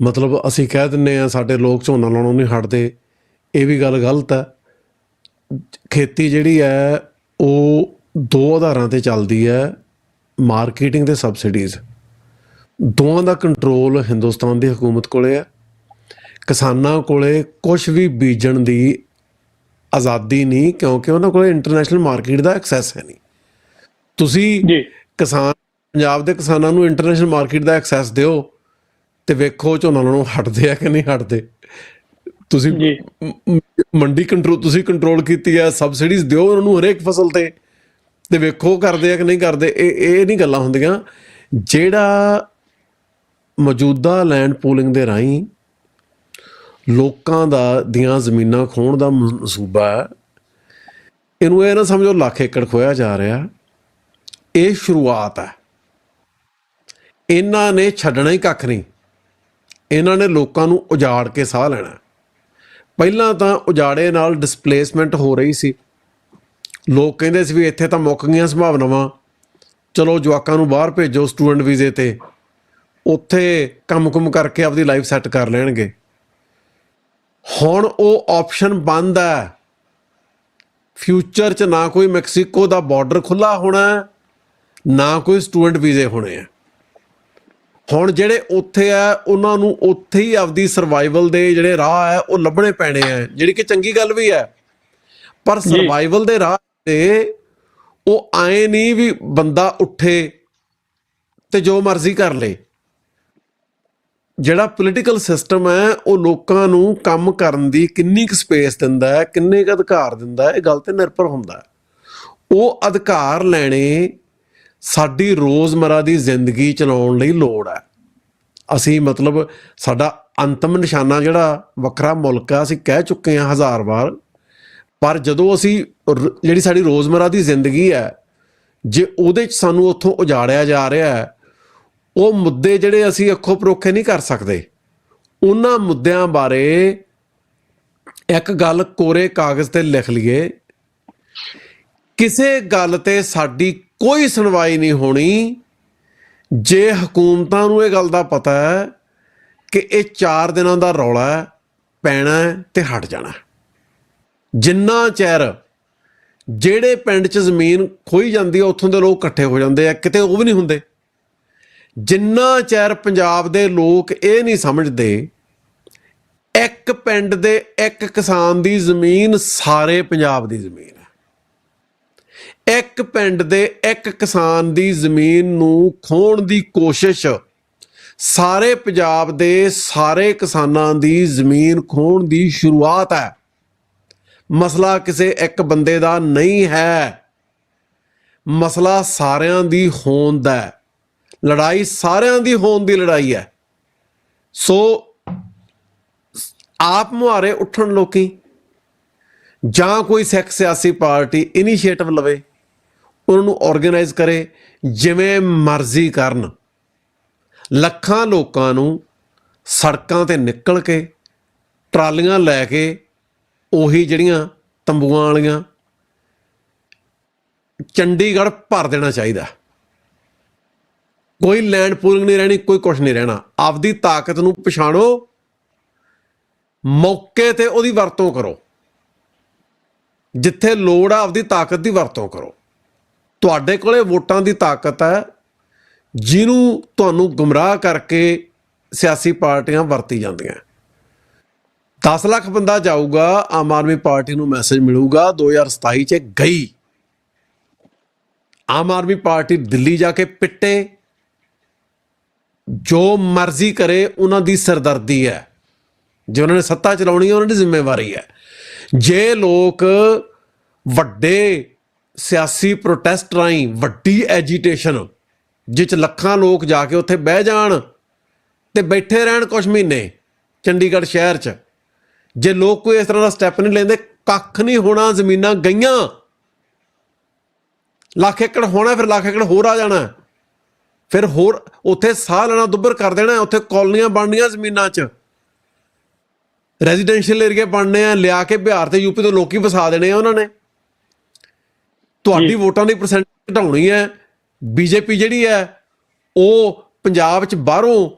ਮਤਲਬ ਅਸੀਂ ਕਹਿ ਦਿੰਦੇ ਹਾਂ ਸਾਡੇ ਲੋਕ ਝੋਨਾ ਲਾਉਣੋਂ ਨਹੀਂ ਹਟਦੇ, ਇਹ ਵੀ ਗੱਲ ਗਲਤ ਹੈ। ਖੇਤੀ ਜਿਹੜੀ ਹੈ ਉਹ 2 ਆਧਾਰਾਂ 'ਤੇ ਚੱਲਦੀ ਹੈ, ਮਾਰਕੀਟਿੰਗ ਤੇ ਸਬਸਿਡੀਜ਼। ਦੋਵਾਂ ਦਾ ਕੰਟਰੋਲ ਹਿੰਦੁਸਤਾਨ ਦੀ ਹਕੂਮਤ ਕੋਲੇ ਹੈ। ਕਿਸਾਨਾਂ ਕੋਲੇ ਕੁਛ ਵੀ ਬੀਜਣ ਦੀ ਆਜ਼ਾਦੀ ਨਹੀਂ, ਕਿਉਂਕਿ ਉਹਨਾਂ ਕੋਲ ਇੰਟਰਨੈਸ਼ਨਲ ਮਾਰਕੀਟ ਦਾ ਐਕਸੈਸ ਹੈ ਨਹੀਂ। ਤੁਸੀਂ ਕਿਸਾਨ, ਪੰਜਾਬ ਦੇ ਕਿਸਾਨਾਂ ਨੂੰ ਇੰਟਰਨੈਸ਼ਨਲ ਮਾਰਕੀਟ ਦਾ ਐਕਸੈਸ ਦਿਓ ਤੇ ਵੇਖੋ ਝੋਨਾ ਲਾਉਣੋਂ ਹਟਦੇ ਆ ਕਿ ਨਹੀਂ ਹਟਦੇ। ਤੁਸੀਂ ਮੰਡੀ ਤੁਸੀਂ ਕੰਟਰੋਲ ਕੀਤੀ ਹੈ, ਸਬਸਿਡੀਜ਼ ਦਿਓ ਉਹਨਾਂ ਨੂੰ ਹਰੇਕ ਫਸਲ ਤੇ ਵੇਖੋ ਕਰਦੇ ਆ ਕਿ ਨਹੀਂ ਕਰਦੇ। ਇਹ ਨਹੀਂ ਗੱਲਾਂ ਹੁੰਦੀਆਂ। ਜਿਹੜਾ ਮੌਜੂਦਾ ਲੈਂਡ ਪੂਲਿੰਗ ਦੇ ਰਾਹੀਂ ਲੋਕਾਂ ਦੀਆਂ ਜ਼ਮੀਨਾਂ ਖੋਹਣ ਦਾ ਮਨਸੂਬਾ ਹੈ, ਇਹਨੂੰ ਇਹ ਨਾ ਸਮਝੋ ਲੱਖ ਏਕੜ ਖੋਇਆ ਜਾ ਰਿਹਾ। ਇਹ ਸ਼ੁਰੂਆਤ ਹੈ, ਇਹਨਾਂ ਨੇ ਛੱਡਣਾ ਹੀ ਕੱਖ ਨਹੀਂ। ਇਹਨਾਂ ਨੇ ਲੋਕਾਂ ਨੂੰ ਉਜਾੜ ਕੇ ਸਾਹ ਲੈਣਾ। ਪਹਿਲਾਂ ਤਾਂ ਉਜਾੜੇ ਨਾਲ ਡਿਸਪਲੇਸਮੈਂਟ ਹੋ ਰਹੀ ਸੀ। ਲੋਕ ਕਹਿੰਦੇ ਸੀ ਵੀ ਇੱਥੇ ਤਾਂ ਮੁੱਕ ਗਈਆਂ ਸੰਭਾਵਨਾਵਾਂ, ਚਲੋ ਜਵਾਕਾਂ ਨੂੰ ਬਾਹਰ ਭੇਜੋ ਸਟੂਡੈਂਟ ਵੀਜ਼ੇ 'ਤੇ, ਉੱਥੇ ਕੰਮ ਕਰਕੇ ਆਪਦੀ ਲਾਈਫ ਸੈੱਟ ਕਰ ਲੈਣਗੇ। ਹੁਣ ਉਹ ਆਪਸ਼ਨ ਬੰਦ ਹੈ। ਫਿਊਚਰ 'ਚ ਨਾ ਕੋਈ ਮੈਕਸੀਕੋ ਦਾ ਬਾਰਡਰ ਖੁੱਲ੍ਹਾ ਹੋਣਾ, ਨਾ ਕੋਈ ਸਟੂਡੈਂਟ ਵੀਜ਼ੇ ਹੋਣੇ ਆ। ਹੁਣ ਜਿਹੜੇ ਉੱਥੇ ਆ ਉਹਨਾਂ ਨੂੰ ਉੱਥੇ ਹੀ ਆਪਦੀ ਸਰਵਾਈਵਲ ਦੇ ਜਿਹੜੇ ਰਾਹ ਹੈ ਉਹ ਲੱਭਣੇ ਪੈਣੇ ਆ, ਜਿਹੜੀ ਕਿ ਚੰਗੀ ਗੱਲ ਵੀ ਹੈ। ਪਰ ਸਰਵਾਈਵਲ ਦੇ ਰਾਹ ਤੇ ਉਹ ਆਏ ਨਹੀਂ ਵੀ ਬੰਦਾ ਉੱਠੇ ਤੇ ਜੋ ਮਰਜ਼ੀ ਕਰ ਲੇ। ਜਿਹੜਾ ਪੋਲੀਟੀਕਲ ਸਿਸਟਮ ਹੈ ਉਹ ਲੋਕਾਂ ਨੂੰ ਕੰਮ ਕਰਨ ਦੀ ਕਿੰਨੀ ਕੁ ਸਪੇਸ ਦਿੰਦਾ ਹੈ, ਕਿੰਨੇ ਕੁ ਅਧਿਕਾਰ ਦਿੰਦਾ ਹੈ, ਇਹ ਗੱਲ ਤੇ ਨਿਰਭਰ ਹੁੰਦਾ ਹੈ। ਉਹ ਅਧਿਕਾਰ ਲੈਣੇ ਸਾਡੀ ਰੋਜ਼ਮਰਾ ਦੀ ਜ਼ਿੰਦਗੀ ਚਲਾਉਣ ਲਈ ਲੋੜ ਹੈ। ਅਸੀਂ ਮਤਲਬ ਸਾਡਾ ਅੰਤਮ ਨਿਸ਼ਾਨਾ ਜਿਹੜਾ ਵੱਖਰਾ ਮੁਲਕ ਆ, ਅਸੀਂ ਕਹਿ ਚੁੱਕੇ ਹਾਂ 1000 ਵਾਰ, ਪਰ ਜਦੋਂ ਅਸੀਂ ਜਿਹੜੀ ਸਾਡੀ ਰੋਜ਼ਮਰਾ ਦੀ ਜ਼ਿੰਦਗੀ ਹੈ, ਜੇ ਉਹਦੇ 'ਚ ਸਾਨੂੰ ਉੱਥੋਂ ਉਜਾੜਿਆ ਜਾ ਰਿਹਾ ਹੈ, ਉਹ ਮੁੱਦੇ ਜਿਹੜੇ ਅਸੀਂ ਅੱਖੋਂ ਪਰੋਖੇ ਨਹੀਂ ਕਰ ਸਕਦੇ, ਉਹਨਾਂ ਮੁੱਦਿਆਂ ਬਾਰੇ ਇੱਕ ਗੱਲ ਕੋਰੇ ਕਾਗਜ਼ ਤੇ ਲਿਖ ਲਈਏ, ਕਿਸੇ ਗੱਲ ਤੇ ਸਾਡੀ ਕੋਈ ਸੁਣਵਾਈ ਨਹੀਂ ਹੋਣੀ ਜੇ ਹਕੂਮਤਾਂ ਨੂੰ ਇਹ ਗੱਲ ਦਾ ਪਤਾ ਹੈ ਕਿ ਇਹ 4 ਦਿਨਾਂ ਦਾ ਰੌਲਾ ਹੈ, ਪੈਣਾ ਤੇ ਹਟ ਜਾਣਾ। ਜਿੰਨਾ ਚਿਰ ਜਿਹੜੇ ਪਿੰਡ 'ਚ ਜ਼ਮੀਨ ਖੋਈ ਜਾਂਦੀ ਹੈ ਉੱਥੋਂ ਦੇ ਲੋਕ ਇਕੱਠੇ ਹੋ ਜਾਂਦੇ ਆ, ਕਿਤੇ ਉਹ ਵੀ ਨਹੀਂ ਹੁੰਦੇ। ਜਿੰਨਾ ਚਿਰ ਪੰਜਾਬ ਦੇ ਲੋਕ ਇਹ ਨਹੀਂ ਸਮਝਦੇ ਇੱਕ ਪਿੰਡ ਦੇ ਇੱਕ ਕਿਸਾਨ ਦੀ ਜ਼ਮੀਨ ਸਾਰੇ ਪੰਜਾਬ ਦੀ ਜ਼ਮੀਨ ਹੈ, ਇੱਕ ਪਿੰਡ ਦੇ ਇੱਕ ਕਿਸਾਨ ਦੀ ਜ਼ਮੀਨ ਨੂੰ ਖੋਹਣ ਦੀ ਕੋਸ਼ਿਸ਼ ਸਾਰੇ ਪੰਜਾਬ ਦੇ ਸਾਰੇ ਕਿਸਾਨਾਂ ਦੀ ਜ਼ਮੀਨ ਖੋਹਣ ਦੀ ਸ਼ੁਰੂਆਤ ਹੈ। ਮਸਲਾ ਕਿਸੇ ਇੱਕ ਬੰਦੇ ਦਾ ਨਹੀਂ ਹੈ, ਮਸਲਾ ਸਾਰਿਆਂ ਦੀ ਹੋਂਦ ਹੈ, ਲੜਾਈ ਸਾਰਿਆਂ ਦੀ ਹੋਂਦ ਦੀ ਲੜਾਈ ਹੈ। ਸੋ ਆਪ ਮੁਹਾਰੇ ਉੱਠਣ ਲੋਕੀ, ਜਾਂ ਕੋਈ ਸਿੱਖ ਸਿਆਸੀ ਪਾਰਟੀ ਇਨੀਸ਼ੀਏਟਿਵ ਲਵੇ, ਉਹਨਾਂ ਨੂੰ ਆਰਗੇਨਾਈਜ਼ ਕਰੇ, ਜਿਵੇਂ ਮਰਜ਼ੀ ਕਰਨ, ਲੱਖਾਂ ਲੋਕਾਂ ਨੂੰ ਸੜਕਾਂ ਤੇ ਨਿਕਲ ਕੇ ਟਰਾਲੀਆਂ ਲੈ ਕੇ ਉਹੀ ਜਿਹੜੀਆਂ ਤੰਬੂਆਂ ਵਾਲੀਆਂ ਚੰਡੀਗੜ੍ਹ ਭਰ ਦੇਣਾ ਚਾਹੀਦਾ। ਕੋਈ ਲੈਂਡ ਪੂਲਿੰਗ ਨਹੀਂ ਰਹਿਣੀ, ਕੋਈ ਕੁਛ ਨਹੀਂ ਰਹਿਣਾ। ਆਪਦੀ ਤਾਕਤ ਨੂੰ ਪਛਾਣੋ, ਮੌਕੇ ਤੇ ਉਹਦੀ ਵਰਤੋਂ ਕਰੋ, ਜਿੱਥੇ ਲੋੜ ਆ ਆਪਦੀ ਤਾਕਤ ਦੀ ਵਰਤੋਂ ਕਰੋ। ਤੁਹਾਡੇ ਕੋਲੇ ਵੋਟਾਂ ਦੀ ਤਾਕਤ ਹੈ, ਜਿਹਨੂੰ ਤੁਹਾਨੂੰ ਗੁੰਮਰਾਹ ਕਰਕੇ ਸਿਆਸੀ ਪਾਰਟੀਆਂ ਵਰਤੀ ਜਾਂਦੀਆਂ। 10 ਲੱਖ ਬੰਦਾ ਜਾਊਗਾ, ਆਮ ਆਦਮੀ ਪਾਰਟੀ ਨੂੰ ਮੈਸੇਜ ਮਿਲੂਗਾ 2027 'ਚ ਗਈ। ਆਮ ਆਦਮੀ ਪਾਰਟੀ ਦਿੱਲੀ ਜਾ ਕੇ ਪਿੱਟੇ, ਜੋ ਮਰਜ਼ੀ ਕਰੇ, ਉਹਨਾਂ ਦੀ ਸਰਦਰਦੀ ਹੈ। ਜੇ ਉਹਨਾਂ ਨੇ ਸੱਤਾ ਚਲਾਉਣੀ ਹੈ, ਉਹਨਾਂ ਦੀ ਜ਼ਿੰਮੇਵਾਰੀ ਹੈ। ਜੇ ਲੋਕ ਵੱਡੇ ਸਿਆਸੀ ਪ੍ਰੋਟੈਸਟ ਰਾਹੀਂ, ਵੱਡੀ ਐਜੀਟੇਸ਼ਨ ਜਿਸ 'ਚ ਲੱਖਾਂ ਲੋਕ ਜਾ ਕੇ ਉੱਥੇ ਬਹਿ ਜਾਣ ਤੇ ਬੈਠੇ ਰਹਿਣ ਕੁਛ ਮਹੀਨੇ ਚੰਡੀਗੜ੍ਹ ਸ਼ਹਿਰ 'ਚ, ਜੇ ਲੋਕ ਕੋਈ ਇਸ ਤਰ੍ਹਾਂ ਦਾ ਸਟੈਪ ਨਹੀਂ ਲੈਂਦੇ, ਕੱਖ ਨਹੀਂ ਹੋਣਾ। ਜ਼ਮੀਨਾਂ ਗਈਆਂ, ਲੱਖ ਏਕੜ ਹੋਣਾ, ਫਿਰ ਲੱਖ ਏਕੜ ਹੋਰ ਆ ਜਾਣਾ, ਫਿਰ ਹੋਰ ਉੱਥੇ ਸਾਹ ਲੈਣਾ ਦੁੱਬਰ ਕਰ ਦੇਣਾ। ਉੱਥੇ ਕਾਲੋਨੀਆਂ ਬਣਨੀਆਂ, ਜ਼ਮੀਨਾਂ 'ਚ ਰੈਜ਼ੀਡੈਂਸ਼ੀਅਲ ਏਰੀਆ ਬਣਨੇ ਆ, ਲਿਆ ਕੇ ਬਿਹਾਰ ਤੇ ਯੂਪੀ ਤੋਂ ਲੋਕੀ ਵਸਾ ਦੇਣੇ ਆ ਉਹਨਾਂ ਨੇ। ਤੁਹਾਡੀ ਵੋਟਾਂ ਦੀ ਪਰਸੈਂਟੇਜ ਘਟਾਉਣੀ ਹੈ। ਬੀਜੇਪੀ ਜਿਹੜੀ ਹੈ ਉਹ ਪੰਜਾਬ 'ਚ ਬਾਹਰੋਂ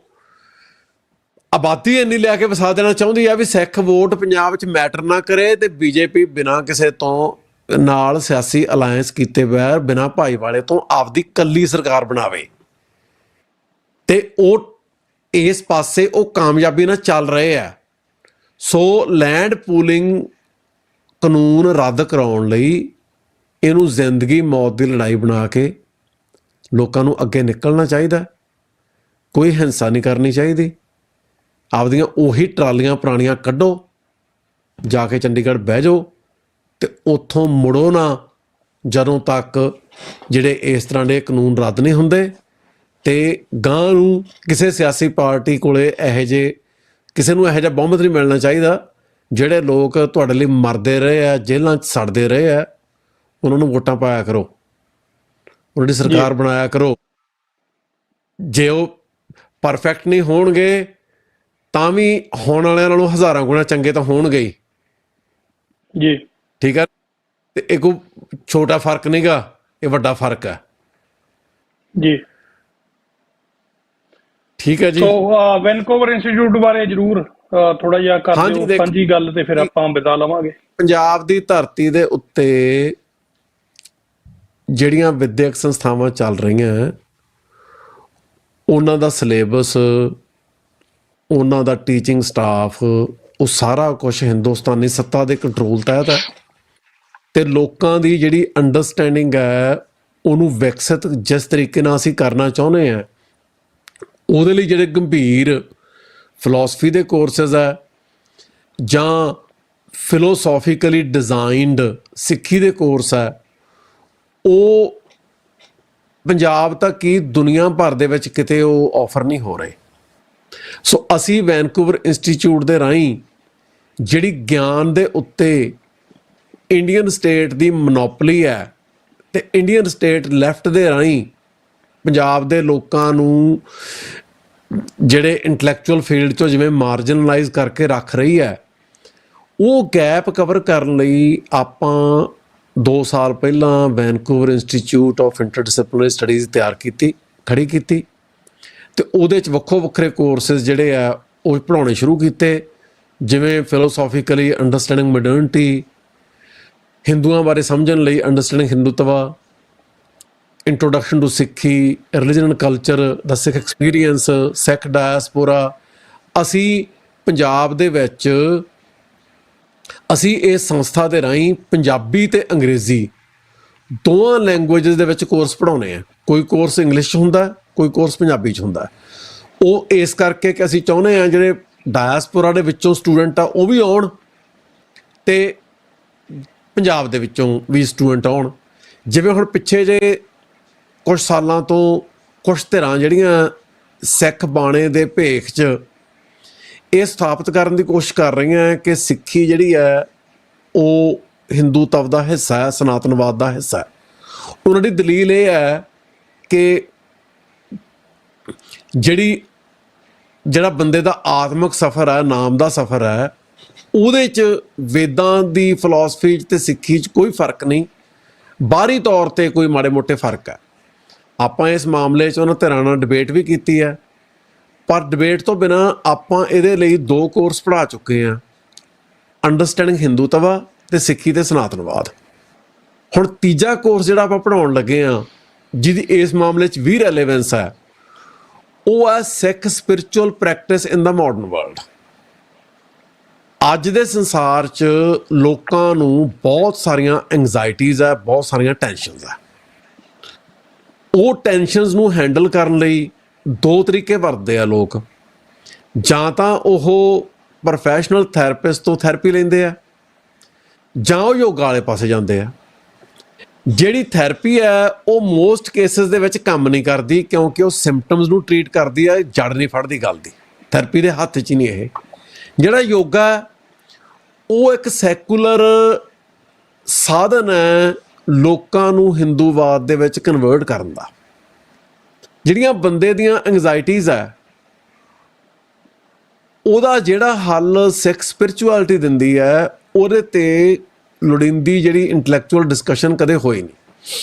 ਆਬਾਦੀ ਇੰਨੀ ਲਿਆ ਕੇ ਵਸਾ ਦੇਣਾ ਚਾਹੁੰਦੀ ਹੈ ਵੀ ਸਿੱਖ ਵੋਟ ਪੰਜਾਬ 'ਚ ਮੈਟਰ ਨਾ ਕਰੇ, ਤੇ ਬੀਜੇਪੀ ਬਿਨਾਂ ਕਿਸੇ ਤੋਂ ਨਾਲ ਸਿਆਸੀ ਅਲਾਇੰਸ ਕੀਤੇ ਬਗੈਰ, ਬਿਨਾਂ ਭਾਈਵਾਲੇ ਤੋਂ ਆਪਦੀ ਕੱਲੀ ਸਰਕਾਰ ਬਣਾਵੇ। ਤੇ ਉਹ ਇਸ ਪਾਸੇ ਉਹ ਕਾਮਯਾਬੀ ਨਾਲ ਚੱਲ ਰਹੇ ਆ। ਸੋ ਲੈਂਡ ਪੂਲਿੰਗ ਕਾਨੂੰਨ ਰੱਦ ਕਰਾਉਣ ਲਈ ਇਹਨੂੰ ਜ਼ਿੰਦਗੀ ਮੌਤ ਦੀ ਲੜਾਈ ਬਣਾ ਕੇ ਲੋਕਾਂ ਨੂੰ ਅੱਗੇ ਨਿਕਲਣਾ ਚਾਹੀਦਾ। ਕੋਈ ਹਿੰਸਾ ਨਹੀਂ ਕਰਨੀ ਚਾਹੀਦੀ। ਆਪਦੀਆਂ ਉਹੀ ਟਰਾਲੀਆਂ ਪੁਰਾਣੀਆਂ ਕੱਢੋ, ਜਾ ਕੇ ਚੰਡੀਗੜ੍ਹ ਬਹਿ ਜਾਓ, ਤੇ ਉੱਥੋਂ ਮੁੜੋ ਨਾ ਜਦੋਂ ਤੱਕ ਜਿਹੜੇ ਇਸ ਤਰ੍ਹਾਂ ਦੇ ਕਾਨੂੰਨ ਰੱਦ ਨਹੀਂ ਹੁੰਦੇ। ਤੇ ਗਾਂ ਨੂੰ ਕਿਸੇ ਸਿਆਸੀ ਪਾਰਟੀ ਕੋਲੇ ਕਿਸੇ ਨੂੰ ਇਹੋ ਜਿਹਾ ਬਹੁਮਤ ਨਹੀਂ ਮਿਲਣਾ ਚਾਹੀਦਾ। ਜਿਹੜੇ ਲੋਕ ਤੁਹਾਡੇ ਲਈ ਮਰਦੇ ਰਹੇ ਆ, ਜੇਲ੍ਹਾਂ 'ਚ ਸੜਦੇ ਰਹੇ ਆ, ਉਹਨਾਂ ਨੂੰ ਵੋਟਾਂ ਪਾਇਆ ਕਰੋ, ਉਹਨਾਂ ਦੀ ਸਰਕਾਰ ਬਣਾਇਆ ਕਰੋ। ਜੇ ਉਹ ਪਰਫੈਕਟ ਨਹੀਂ ਹੋਣਗੇ ਤਾਂ ਵੀ ਹੋਣ ਵਾਲਿਆਂ ਨਾਲੋਂ ਹਜ਼ਾਰਾਂ ਗੁਣਾ ਚੰਗੇ ਤਾਂ ਹੋਣਗੇ ਹੀ। ਜੀ ਠੀਕ ਹੈ। ਤੇ ਇਹ ਕੋਈ ਛੋਟਾ ਫਰਕ ਨਹੀਂਗਾ, ਇਹ ਵੱਡਾ ਫਰਕ ਹੈ। ਜੀ ਠੀਕ ਹੈ ਜੀ। ਸੋ ਵੈਨਕੂਵਰ ਇੰਸਟੀਚਿਊਟ ਬਾਰੇ ਜ਼ਰੂਰ ਥੋੜਾ ਜਿਹਾ ਕਰ ਦਿਓ ਸਾਂਝੀ ਗੱਲ, ਤੇ ਫਿਰ ਆਪਾਂ ਵਿਦਾ ਲਵਾਂਗੇ। ਪੰਜਾਬ ਦੀ ਧਰਤੀ ਦੇ ਉੱਤੇ ਜਿਹੜੀਆਂ ਵਿਦਿਅਕ ਸੰਸਥਾਵਾਂ ਚੱਲ ਰਹੀਆਂ, ਉਹਨਾਂ ਦਾ ਸਿਲੇਬਸ, ਉਹਨਾਂ ਦਾ ਟੀਚਿੰਗ ਸਟਾਫ, ਉਹ ਸਾਰਾ ਕੁਛ ਹਿੰਦੁਸਤਾਨੀ ਸੱਤਾ ਦੇ ਕੰਟਰੋਲ ਤਹਿਤ ਹੈ। ਤੇ ਲੋਕਾਂ ਦੀ ਜਿਹੜੀ ਅੰਡਰਸਟੈਂਡਿੰਗ ਹੈ ਉਹਨੂੰ ਵਿਕਸਿਤ ਜਿਸ ਤਰੀਕੇ ਨਾਲ ਅਸੀਂ ਕਰਨਾ ਚਾਹੁੰਦੇ ਹਾਂ, ਉਹਦੇ ਲਈ ਜਿਹੜੇ ਗੰਭੀਰ ਫਿਲਾਸਫੀ ਦੇ ਕੋਰਸਿਸ ਹੈ ਜਾਂ ਫਿਲੋਸੋਫੀਕਲੀ ਡਿਜ਼ਾਈਨਡ ਸਿੱਖੀ ਦੇ ਕੋਰਸ ਹੈ, ਉਹ ਪੰਜਾਬ ਤੱਕ ਕੀ ਦੁਨੀਆ ਭਰ ਦੇ ਵਿੱਚ ਕਿਤੇ ਉਹ ਆਫਰ ਨਹੀਂ ਹੋ ਰਹੇ। ਸੋ ਅਸੀਂ ਵੈਨਕੂਵਰ ਇੰਸਟੀਚਿਊਟ ਦੇ ਰਾਹੀਂ ਜਿਹੜੀ ਗਿਆਨ ਦੇ ਉੱਤੇ ਇੰਡੀਅਨ ਸਟੇਟ ਦੀ ਮੋਨੋਪੋਲੀ ਹੈ ਤੇ ਇੰਡੀਅਨ ਸਟੇਟ ਲੈਫਟ ਦੇ ਰਾਹੀਂ ਪੰਜਾਬ ਦੇ ਲੋਕਾਂ ਨੂੰ ਜਿਹੜੇ ਇੰਟੈਲੈਕਚੁਅਲ ਫੀਲਡ 'ਚੋਂ ਜਿਵੇਂ ਮਾਰਜਨਲਾਈਜ਼ ਕਰਕੇ ਰੱਖ ਰਹੀ ਹੈ, ਉਹ ਗੈਪ ਕਵਰ ਕਰਨ ਲਈ ਆਪਾਂ 2 ਸਾਲ ਪਹਿਲਾਂ ਵੈਨਕੂਵਰ ਇੰਸਟੀਚਿਊਟ ਆਫ ਇੰਟਰਡਿਸਪਲਿਨਰੀ ਸਟੱਡੀਜ਼ ਖੜੀ ਕੀਤੀ ਤੇ ਉਹਦੇ 'ਚ ਵੱਖੋ ਵੱਖਰੇ ਕੋਰਸਿਸ ਜਿਹੜੇ ਆ ਉਹ ਪੜ੍ਹਾਉਣੇ ਸ਼ੁਰੂ ਕੀਤੇ, ਜਿਵੇਂ ਫਿਲੋਸੋਫੀਕਲੀ ਅੰਡਰਸਟੈਂਡਿੰਗ ਮੋਡਰਨਿਟੀ, ਹਿੰਦੂਆਂ ਬਾਰੇ ਸਮਝਣ ਲਈ ਅੰਡਰਸਟੈਂਡਿੰਗ ਹਿੰਦੂਤਵਾ, ਇੰਟਰੋਡਕਸ਼ਨ ਟੂ ਸਿੱਖੀ, religion and culture, the Sikh experience, Sikh diaspora. ਅਸੀਂ ਪੰਜਾਬ ਦੇ ਵਿੱਚ ਅਸੀਂ ਇਸ ਸੰਸਥਾ ਦੇ ਰਾਹੀਂ ਪੰਜਾਬੀ ਤੇ ਅੰਗਰੇਜ਼ੀ ਦੋਵਾਂ ਲੈਂਗੁਏਜਸ ਦੇ ਵਿੱਚ ਕੋਰਸ ਪੜ੍ਹਾਉਂਦੇ ਆ। ਕੋਈ ਕੋਰਸ ਇੰਗਲਿਸ਼ 'ਚ ਹੁੰਦਾ, ਕੋਈ ਕੋਰਸ ਪੰਜਾਬੀ 'ਚ ਹੁੰਦਾ। ਉਹ ਇਸ ਕਰਕੇ ਕਿ ਅਸੀਂ ਚਾਹੁੰਦੇ ਹਾਂ ਜਿਹੜੇ ਡਾਇਸਪੋਰਾ ਦੇ ਵਿੱਚੋਂ ਸਟੂਡੈਂਟ ਆ ਉਹ ਵੀ ਆਉਣ ਤੇ ਪੰਜਾਬ ਦੇ ਵਿੱਚੋਂ ਵੀ ਸਟੂਡੈਂਟ ਆਉਣ। ਜਿਵੇਂ ਹੁਣ ਪਿੱਛੇ ਜੇ ਕੁਝ ਸਾਲਾਂ ਤੋਂ ਕੁਝ ਧਿਰਾਂ ਜਿਹੜੀਆਂ ਸਿੱਖ ਬਾਣੇ ਦੇ ਭੇਖ 'ਚ ਇਹ ਸਥਾਪਿਤ ਕਰਨ ਦੀ ਕੋਸ਼ਿਸ਼ ਕਰ ਰਹੀਆਂ ਹੈ ਕਿ ਸਿੱਖੀ ਜਿਹੜੀ ਹੈ ਉਹ ਹਿੰਦੂਤਵ ਦਾ ਹਿੱਸਾ ਹੈ, ਸਨਾਤਨਵਾਦ ਦਾ ਹਿੱਸਾ ਹੈ। ਉਹਨਾਂ ਦੀ ਦਲੀਲ ਇਹ ਹੈ ਕਿ ਜਿਹੜਾ ਬੰਦੇ ਦਾ ਆਤਮਿਕ ਸਫ਼ਰ ਹੈ, ਨਾਮ ਦਾ ਸਫ਼ਰ ਹੈ, ਉਹਦੇ 'ਚ ਵੇਦਾਂ ਦੀ ਫਿਲਾਸਫੀ 'ਚ ਤੇ ਸਿੱਖੀ 'ਚ ਕੋਈ ਫਰਕ ਨਹੀਂ, ਬਾਹਰੀ ਤੌਰ 'ਤੇ ਕੋਈ ਮਾੜੇ ਮੋਟੇ ਫਰਕ ਹੈ। ਆਪਾਂ ਇਸ ਮਾਮਲੇ 'ਚ ਉਹਨਾਂ ਧਿਰਾਂ ਨਾਲ ਡਿਬੇਟ ਵੀ ਕੀਤੀ ਹੈ, ਪਰ ਡਿਬੇਟ ਤੋਂ ਬਿਨਾਂ ਆਪਾਂ ਇਹਦੇ ਲਈ 2 ਕੋਰਸ ਪੜ੍ਹਾ ਚੁੱਕੇ ਹਾਂ, ਅੰਡਰਸਟੈਂਡਿੰਗ ਹਿੰਦੂਤਵਾ ਤੇ ਸਿੱਖੀ ਤੇ ਸਨਾਤਨਵਾਦ। ਹੁਣ ਤੀਜਾ ਕੋਰਸ ਜਿਹੜਾ ਆਪਾਂ ਪੜ੍ਹਾਉਣ ਲੱਗੇ ਹਾਂ, ਜਿਹਦੀ ਇਸ ਮਾਮਲੇ 'ਚ ਵੀ ਰੈਲੇਵੈਂਸ ਹੈ, ਉਹ ਹੈ ਸਿੱਖ ਸਪਿਰਿਚੁਅਲ ਪ੍ਰੈਕਟਿਸ ਇਨ ਦਾ ਮਾਡਰਨ ਵਰਲਡ। ਅੱਜ ਦੇ ਸੰਸਾਰ 'ਚ ਲੋਕਾਂ ਨੂੰ ਬਹੁਤ ਸਾਰੀਆਂ ਐਂਗਜ਼ਾਇਟੀਜ਼ ਹੈ, ਬਹੁਤ ਸਾਰੀਆਂ ਟੈਨਸ਼ਨਸ ਹੈ। ਉਹ ਟੈਨਸ਼ਨਸ ਨੂੰ ਹੈਂਡਲ ਕਰਨ ਲਈ 2 ਤਰੀਕੇ ਵਰਤਦੇ ਆ ਲੋਕ। ਜਾਂ ਤਾਂ ਉਹ ਪ੍ਰੋਫੈਸ਼ਨਲ ਥੈਰੇਪਿਸਟ ਤੋਂ ਥੈਰੇਪੀ ਲੈਂਦੇ ਆ, ਜਾਂ ਉਹ ਯੋਗਾ ਵਾਲੇ ਪਾਸੇ ਜਾਂਦੇ ਆ। ਜਿਹੜੀ ਥੈਰੇਪੀ ਹੈ ਉਹ ਮੋਸਟ ਕੇਸਿਸ ਦੇ ਵਿੱਚ ਕੰਮ ਨਹੀਂ ਕਰਦੀ, ਕਿਉਂਕਿ ਉਹ ਸਿੰਪਟਮਸ ਨੂੰ ਟਰੀਟ ਕਰਦੀ ਹੈ, ਜੜ ਨਹੀਂ ਫੜਦੀ ਗੱਲ ਦੀ। ਥੈਰੇਪੀ ਦੇ ਹੱਥ 'ਚ ਹੀ ਨਹੀਂ ਇਹ। ਜਿਹੜਾ ਯੋਗਾ ਉਹ ਇੱਕ ਸੈਕੂਲਰ ਸਾਧਨ ਹੈ ਲੋਕਾਂ ਨੂੰ ਹਿੰਦੂਵਾਦ ਦੇ ਵਿੱਚ ਕਨਵਰਟ ਕਰਨ ਦਾ। ਜਿਹੜੀਆਂ ਬੰਦੇ ਦੀਆਂ ਐਂਗਜ਼ਾਇਟੀਜ਼ ਹੈ ਉਹਦਾ ਜਿਹੜਾ ਹੱਲ ਸਿੱਖ ਸਪਿਰਿਚੁਅਲਿਟੀ ਦਿੰਦੀ ਹੈ, ਉਹਦੇ 'ਤੇ ਲੋੜੀਂਦੀ ਜਿਹੜੀ ਇੰਟੈਲੈਕਚੁਅਲ ਡਿਸਕਸ਼ਨ ਕਦੇ ਹੋਈ ਨਹੀਂ।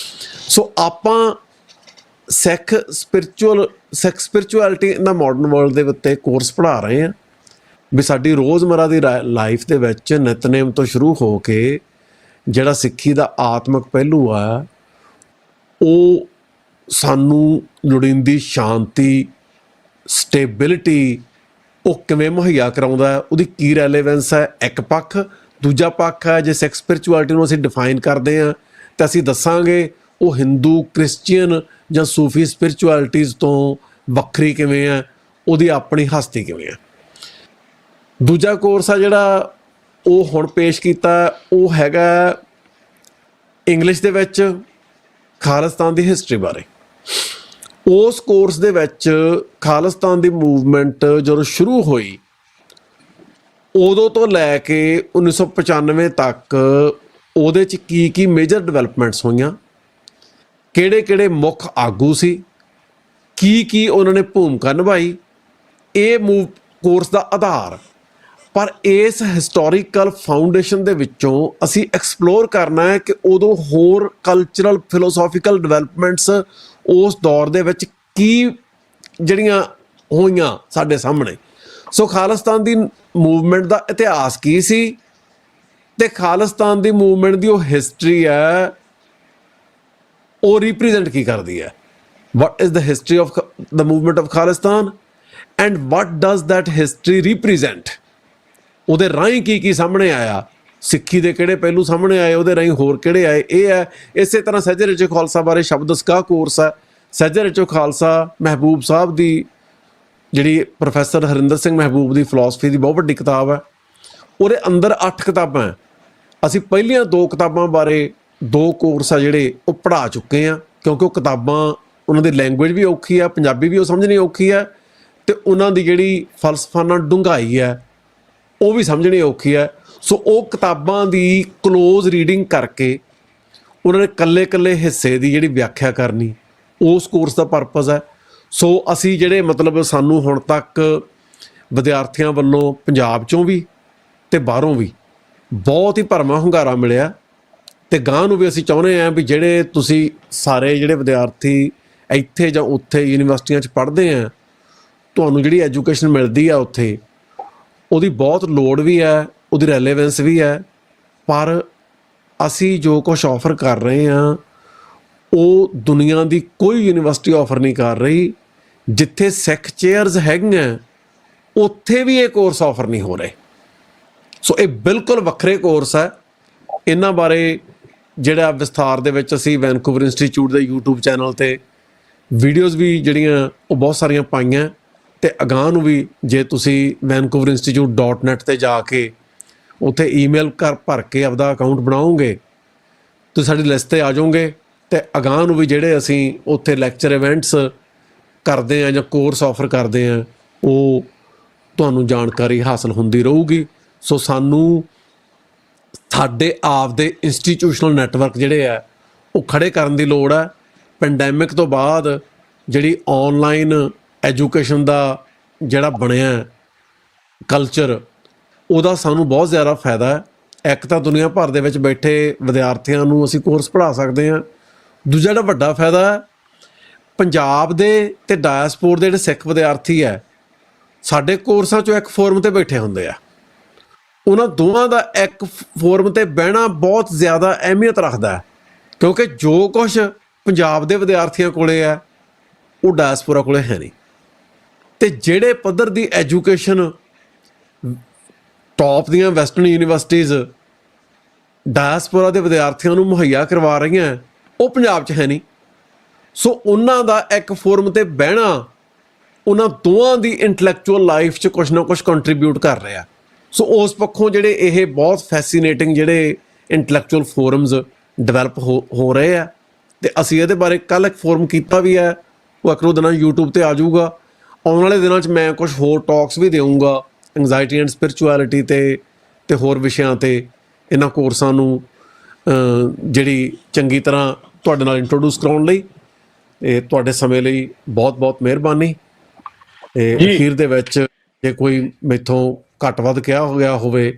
ਸੋ ਆਪਾਂ ਸਿੱਖ ਸਪਿਰਿਚੁਅਲਿਟੀ ਇਨ ਦਾ ਮਾਡਰਨ ਵਰਲਡ ਦੇ ਉੱਤੇ ਕੋਰਸ ਪੜ੍ਹਾ ਰਹੇ ਹਾਂ ਵੀ ਸਾਡੀ ਰੋਜ਼ਮਰਾ ਦੀ ਲਾਈਫ ਦੇ ਵਿੱਚ ਨਿਤਨੇਮ ਤੋਂ ਸ਼ੁਰੂ ਹੋ ਕੇ ਜਿਹੜਾ ਸਿੱਖੀ ਦਾ ਆਤਮਿਕ ਪਹਿਲੂ ਆ ਉਹ ਸਾਨੂੰ ਲੋੜੀਂਦੀ ਸ਼ਾਂਤੀ, ਸਟੇਬਿਲਿਟੀ ਉਹ ਕਿਵੇਂ ਮੁਹੱਈਆ ਕਰਾਉਂਦਾ ਹੈ, ਉਹਦੀ ਕੀ ਰੈਲੇਵੈਂਸ ਹੈ, ਇੱਕ ਪੱਖ। ਦੂਜਾ ਪੱਖ ਹੈ ਜੇ ਸਿੱਖ ਸਪਿਰਿਚੁਅਲਿਟੀ ਨੂੰ ਅਸੀਂ ਡਿਫਾਈਨ ਕਰਦੇ ਹਾਂ ਤਾਂ ਅਸੀਂ ਦੱਸਾਂਗੇ ਉਹ ਹਿੰਦੂ, ਕ੍ਰਿਸਚੀਅਨ ਜਾਂ ਸੂਫੀ ਸਪਿਰਿਚੁਅਲਿਟੀਜ਼ ਤੋਂ ਵੱਖਰੀ ਕਿਵੇਂ ਹੈ, ਉਹਦੀ ਆਪਣੀ ਹਸਤੀ ਕਿਵੇਂ ਹੈ। ਦੂਜਾ ਕੋਰਸ ਆ ਜਿਹੜਾ ਉਹ ਹੁਣ ਪੇਸ਼ ਕੀਤਾ ਉਹ ਹੈਗਾ ਇੰਗਲਿਸ਼ ਦੇ ਵਿੱਚ ਖਾਲਿਸਤਾਨ ਦੀ ਹਿਸਟਰੀ ਬਾਰੇ। ਉਸ ਕੋਰਸ ਦੇ ਵਿੱਚ ਖਾਲਿਸਤਾਨ ਦੀ ਮੂਵਮੈਂਟ ਜਦੋਂ ਸ਼ੁਰੂ ਹੋਈ ਉਦੋਂ ਤੋਂ ਲੈ ਕੇ 1995 ਤੱਕ ਉਹਦੇ 'ਚ ਕੀ ਮੇਜਰ ਡਿਵੈਲਪਮੈਂਟਸ ਹੋਈਆਂ, ਕਿਹੜੇ ਮੁੱਖ ਆਗੂ ਸੀ, ਕੀ ਉਹਨਾਂ ਨੇ ਭੂਮਿਕਾ ਨਿਭਾਈ, ਇਹ ਕੋਰਸ ਦਾ ਆਧਾਰ। ਪਰ ਇਸ ਹਿਸਟੋਰੀਕਲ ਫਾਊਂਡੇਸ਼ਨ ਦੇ ਵਿੱਚੋਂ ਅਸੀਂ ਐਕਸਪਲੋਰ ਕਰਨਾ ਹੈ ਕਿ ਉਦੋਂ ਹੋਰ ਕਲਚਰਲ ਫਿਲੋਸੋਫੀਕਲ ਡਿਵੈਲਪਮੈਂਟਸ ਉਸ ਦੌਰ ਦੇ ਵਿੱਚ ਕੀ ਜਿਹੜੀਆਂ ਹੋਈਆਂ ਸਾਡੇ ਸਾਹਮਣੇ। ਸੋ ਖਾਲਿਸਤਾਨ ਦੀ ਮੂਵਮੈਂਟ ਦਾ ਇਤਿਹਾਸ ਕੀ ਸੀ ਤੇ ਖਾਲਿਸਤਾਨ ਦੀ ਮੂਵਮੈਂਟ ਦੀ ਉਹ ਹਿਸਟਰੀ ਹੈ ਉਹ ਰਿਪਰੈਜ਼ੈਂਟ ਕੀ ਕਰਦੀ ਹੈ। what is the history of the movement of Khalistan and what does that history represent। ਉਹਦੇ ਰਾਹੀਂ ਕੀ ਸਾਹਮਣੇ ਆਇਆ, ਸਿੱਖੀ ਦੇ ਕਿਹੜੇ ਪਹਿਲੂ ਸਾਹਮਣੇ ਆਏ, ਉਹਦੇ ਰਾਹੀਂ ਹੋਰ ਕਿਹੜੇ ਆਏ। ਇਹ ਹੈ ਇਸੇ ਤਰ੍ਹਾਂ ਸਹਿਜੇ ਰਚੇ ਖਾਲਸਾ ਬਾਰੇ ਸ਼ਬਦ ਸਕਾਹ ਕੋਰਸ ਹੈ। ਸਹਿਜੇ ਰਚੇ ਖਾਲਸਾ ਮਹਿਬੂਬ ਸਾਹਿਬ ਦੀ ਜਿਹੜੀ ਪ੍ਰੋਫੈਸਰ ਹਰਿੰਦਰ ਸਿੰਘ ਮਹਿਬੂਬ ਦੀ ਫਿਲਾਸਫੀ ਦੀ ਬਹੁਤ ਵੱਡੀ ਕਿਤਾਬ ਹੈ। ਉਹਦੇ ਅੰਦਰ 8 ਕਿਤਾਬਾਂ। ਅਸੀਂ ਪਹਿਲੀਆਂ 2 ਕਿਤਾਬਾਂ ਬਾਰੇ 2 ਕੋਰਸ ਆ ਜਿਹੜੇ ਉਹ ਪੜ੍ਹਾ ਚੁੱਕੇ ਹਾਂ, ਕਿਉਂਕਿ ਉਹ ਕਿਤਾਬਾਂ ਉਹਨਾਂ ਦੀ ਲੈਂਗੁਏਜ ਵੀ ਔਖੀ ਆ, ਪੰਜਾਬੀ ਵੀ ਉਹ ਸਮਝਣੀ ਔਖੀ ਹੈ, ਅਤੇ ਉਹਨਾਂ ਦੀ ਜਿਹੜੀ ਫਲਸਫਾਨਾ ਡੂੰਘਾਈ ਹੈ ਉਹ ਵੀ ਸਮਝਣੀ ਔਖੀ ਹੈ। ਸੋ ਉਹ ਕਿਤਾਬਾਂ ਦੀ ਕਲੋਜ਼ ਰੀਡਿੰਗ ਕਰਕੇ ਉਹਨਾਂ ਨੇ ਇਕੱਲੇ ਹਿੱਸੇ ਦੀ ਜਿਹੜੀ ਵਿਆਖਿਆ ਕਰਨੀ, ਉਸ ਕੋਰਸ ਦਾ ਪਰਪਸ ਹੈ। ਸੋ ਅਸੀਂ ਜਿਹੜੇ ਮਤਲਬ ਸਾਨੂੰ ਹੁਣ ਤੱਕ ਵਿਦਿਆਰਥੀਆਂ ਵੱਲੋਂ ਪੰਜਾਬ 'ਚੋਂ ਵੀ ਅਤੇ ਬਾਹਰੋਂ ਵੀ ਬਹੁਤ ਹੀ ਭਰਵਾਂ ਹੁੰਗਾਰਾ ਮਿਲਿਆ, ਅਤੇ ਗਾਂਹ ਨੂੰ ਵੀ ਅਸੀਂ ਚਾਹੁੰਦੇ ਹਾਂ ਵੀ ਜਿਹੜੇ ਤੁਸੀਂ ਸਾਰੇ ਜਿਹੜੇ ਵਿਦਿਆਰਥੀ ਇੱਥੇ ਜਾਂ ਉੱਥੇ ਯੂਨੀਵਰਸਿਟੀਆਂ 'ਚ ਪੜ੍ਹਦੇ ਆ, ਤੁਹਾਨੂੰ ਜਿਹੜੀ ਐਜੂਕੇਸ਼ਨ ਮਿਲਦੀ ਆ ਉੱਥੇ, ਉਹਦੀ ਬਹੁਤ ਲੋੜ ਵੀ ਹੈ, ਉਹਦੀ ਰੈਲੇਵੈਂਸ ਵੀ ਹੈ, ਪਰ ਅਸੀਂ ਜੋ ਕੁਛ ਆਫਰ ਕਰ ਰਹੇ ਹਾਂ ਉਹ ਦੁਨੀਆ ਦੀ ਕੋਈ ਯੂਨੀਵਰਸਿਟੀ ਆਫਰ ਨਹੀਂ ਕਰ ਰਹੀ। ਜਿੱਥੇ ਸਿੱਖ ਚੇਅਰਸ ਹੈਗੀਆਂ ਉੱਥੇ ਵੀ ਇਹ ਕੋਰਸ ਆਫਰ ਨਹੀਂ ਹੋ ਰਹੇ। ਸੋ ਇਹ ਬਿਲਕੁਲ ਵੱਖਰੇ ਕੋਰਸ ਹੈ। ਇਹਨਾਂ ਬਾਰੇ ਜਿਹੜਾ ਵਿਸਥਾਰ ਦੇ ਵਿੱਚ ਅਸੀਂ ਵੈਨਕੂਵਰ ਇੰਸਟੀਚਿਊਟ ਦੇ YouTube ਚੈਨਲ 'ਤੇ ਵੀਡੀਓਜ਼ ਵੀ ਜਿਹੜੀਆਂ ਉਹ ਬਹੁਤ ਸਾਰੀਆਂ ਪਾਈਆਂ, ਅਤੇ ਅਗਾਂਹ ਨੂੰ ਵੀ ਜੇ ਤੁਸੀਂ vancouverinstitute.net 'ਤੇ ਜਾ ਕੇ ਉੱਥੇ ਈਮੇਲ ਭਰ ਕੇ ਆਪਦਾ ਅਕਾਊਂਟ ਬਣਾਓਗੇ, ਤੁਸੀਂ ਸਾਡੀ ਲਿਸਟ 'ਤੇ ਆ ਜਾਓਗੇ, ਅਤੇ ਅਗਾਂਹ ਨੂੰ ਵੀ ਜਿਹੜੇ ਅਸੀਂ ਉੱਥੇ ਲੈਕਚਰ ਇਵੈਂਟਸ ਕਰਦੇ ਹਾਂ ਜਾਂ ਕੋਰਸ ਆਫਰ ਕਰਦੇ ਹਾਂ ਉਹ ਤੁਹਾਨੂੰ ਜਾਣਕਾਰੀ ਹਾਸਲ ਹੁੰਦੀ ਰਹੂਗੀ। ਸੋ ਸਾਨੂੰ ਸਾਡੇ ਆਪ ਦੇ ਇੰਸਟੀਟਿਊਸ਼ਨਲ ਨੈਟਵਰਕ ਜਿਹੜੇ ਆ ਉਹ ਖੜ੍ਹੇ ਕਰਨ ਦੀ ਲੋੜ ਹੈ। ਪੈਂਡੈਮਿਕ ਤੋਂ ਬਾਅਦ ਜਿਹੜੀ ਔਨਲਾਈਨ ਐਜੂਕੇਸ਼ਨ ਦਾ ਜਿਹੜਾ ਬਣਿਆ ਕਲਚਰ, ਉਹਦਾ ਸਾਨੂੰ ਬਹੁਤ ਜ਼ਿਆਦਾ ਫਾਇਦਾ ਹੈ। ਇੱਕ ਤਾਂ ਦੁਨੀਆ ਭਰ ਦੇ ਵਿੱਚ ਬੈਠੇ ਵਿਦਿਆਰਥੀਆਂ ਨੂੰ ਅਸੀਂ ਕੋਰਸ ਪੜ੍ਹਾ ਸਕਦੇ ਹਾਂ। ਦੂਜਾ ਜਿਹੜਾ ਵੱਡਾ ਫਾਇਦਾ ਹੈ, ਪੰਜਾਬ ਦੇ ਅਤੇ ਡਾਇਸਪੋਰ ਦੇ ਜਿਹੜੇ ਸਿੱਖ ਵਿਦਿਆਰਥੀ ਹੈ ਸਾਡੇ ਕੋਰਸਾਂ 'ਚੋਂ ਇੱਕ ਫੋਰਮ 'ਤੇ ਬੈਠੇ ਹੁੰਦੇ ਆ। ਉਹਨਾਂ ਦੋਵਾਂ ਦਾ ਇੱਕ ਫੋਰਮ 'ਤੇ ਬਹਿਣਾ ਬਹੁਤ ਜ਼ਿਆਦਾ ਅਹਿਮੀਅਤ ਰੱਖਦਾ ਹੈ, ਕਿਉਂਕਿ ਜੋ ਕੁਛ ਪੰਜਾਬ ਦੇ ਵਿਦਿਆਰਥੀਆਂ ਕੋਲੇ ਹੈ ਉਹ ਡਾਇਸਪੋਰਾ ਕੋਲੇ ਹੈ ਨਹੀਂ। ਅਤੇ ਜਿਹੜੇ ਪੱਧਰ ਦੀ ਐਜੂਕੇਸ਼ਨ ਟੌਪ ਦੀਆਂ ਵੈਸਟਰਨ ਯੂਨੀਵਰਸਿਟੀਜ਼ ਡਾਇਸਪੋਰਾ ਦੇ ਵਿਦਿਆਰਥੀਆਂ ਨੂੰ ਮੁਹੱਈਆ ਕਰਵਾ ਰਹੀਆਂ ਉਹ ਪੰਜਾਬ 'ਚ ਹੈ ਨਹੀਂ। ਸੋ ਉਹਨਾਂ ਦਾ ਇੱਕ ਫੋਰਮ 'ਤੇ ਬਹਿਣਾ ਉਹਨਾਂ ਦੋਵਾਂ ਦੀ ਇੰਟਲੈਕਚੁਅਲ ਲਾਈਫ 'ਚ ਕੁਛ ਨਾ ਕੁਛ ਕੰਟਰੀਬਿਊਟ ਕਰ ਰਿਹਾ। ਸੋ ਉਸ ਪੱਖੋਂ ਜਿਹੜੇ ਇਹ ਬਹੁਤ ਫੈਸੀਨੇਟਿੰਗ ਜਿਹੜੇ ਇੰਟਲੈਕਚੁਅਲ ਫੋਰਮਸ ਡਿਵੈਲਪ ਹੋ ਰਹੇ ਆ, ਅਤੇ ਅਸੀਂ ਇਹਦੇ ਬਾਰੇ ਕੱਲ੍ਹ ਇੱਕ ਫੋਰਮ ਕੀਤਾ ਵੀ ਹੈ, ਉਹ ਇੱਕ ਦੋ ਦਿਨਾਂ YouTube 'ਤੇ ਆ ਜਾਊਗਾ। ਆਉਣ ਵਾਲੇ ਦਿਨਾਂ 'ਚ ਮੈਂ ਕੁਛ ਹੋਰ ਟਾਕਸ ਵੀ ਦੇਵਾਂਗਾ ਐਂਗਜ਼ਾਇਟੀ ਐਂਡ ਸਪਿਰਿਚੁਅਲਿਟੀ 'ਤੇ ਹੋਰ ਵਿਸ਼ਿਆਂ 'ਤੇ ਇਹਨਾਂ ਕੋਰਸਾਂ ਨੂੰ ਜਿਹੜੀ ਚੰਗੀ ਤਰ੍ਹਾਂ ਤੁਹਾਡੇ ਨਾਲ ਇੰਟਰੋਡਿਊਸ ਕਰਾਉਣ ਲਈ। ਅਤੇ ਤੁਹਾਡੇ ਸਮੇਂ ਲਈ ਬਹੁਤ ਬਹੁਤ ਮਿਹਰਬਾਨੀ। ਅਤੇ ਅਖੀਰ ਦੇ ਵਿੱਚ ਜੇ ਕੋਈ ਮੈਥੋਂ ਘੱਟ ਵੱਧ ਕਿਹਾ ਹੋ ਗਿਆ ਹੋਵੇ,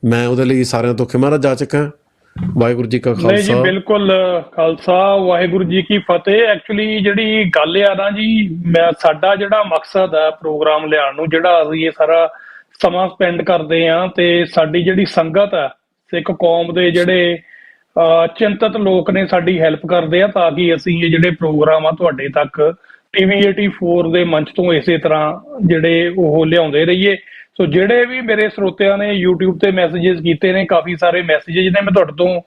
ਮੈਂ ਉਹਦੇ ਲਈ ਸਾਰਿਆਂ ਤੋਂ ਖਿਮਾ ਜਾ ਚੁੱਕਾ। ਵਾਹਿਗੁਰੂ ਜੀ ਕਾ ਖਾਲਸਾ। ਨਹੀਂ ਜੀ, ਬਿਲਕੁਲ ਖਾਲਸਾ, ਵਾਹਿਗੁਰੂ ਜੀ ਕੀ ਫਤਿਹ। ਐਕਚੁਅਲੀ ਜਿਹੜੀ ਗੱਲ ਆ ਨਾ ਜੀ, ਸਾਡਾ ਜਿਹੜਾ ਮਕਸਦ ਹੈ ਪ੍ਰੋਗਰਾਮ ਲਿਆਉਣ ਨੂੰ, ਜਿਹੜਾ ਅਸੀਂ ਇਹ ਸਾਰਾ ਸਮਾਂ ਸਪੈਂਡ ਕਰਦੇ ਹਾਂ, ਤੇ ਸਾਡੀ ਜਿਹੜੀ ਸੰਗਤ ਹੈ ਸਿੱਖ ਕੌਮ ਦੇ ਜਿਹੜੇ ਚਿੰਤਤ ਲੋਕ ਨੇ ਸਾਡੀ ਹੈਲਪ ਕਰਦੇ ਆ, ਤਾਂ ਕਿ ਅਸੀਂ ਇਹ ਜਿਹੜੇ ਪ੍ਰੋਗਰਾਮ ਆ ਤੁਹਾਡੇ ਤੱਕ TV 84 ਦੇ ਮੰਚ ਤੋਂ ਇਸੇ ਤਰ੍ਹਾਂ ਜਿਹੜੇ ਉਹ ਲਿਆਉਂਦੇ ਰਹੀਏ। ਸੋ ਜਿਹੜੇ ਵੀ ਮੇਰੇ ਸਰੋਤਿਆਂ ਨੇ YouTube ਤੇ ਮੈਸੇजेस ਕੀਤੇ ਨੇ, ਕਾਫੀ ਸਾਰੇ ਮੈਸੇजेस ਨੇ, ਮੈਂ ਤੁਹਾਡੇ ਤੋਂ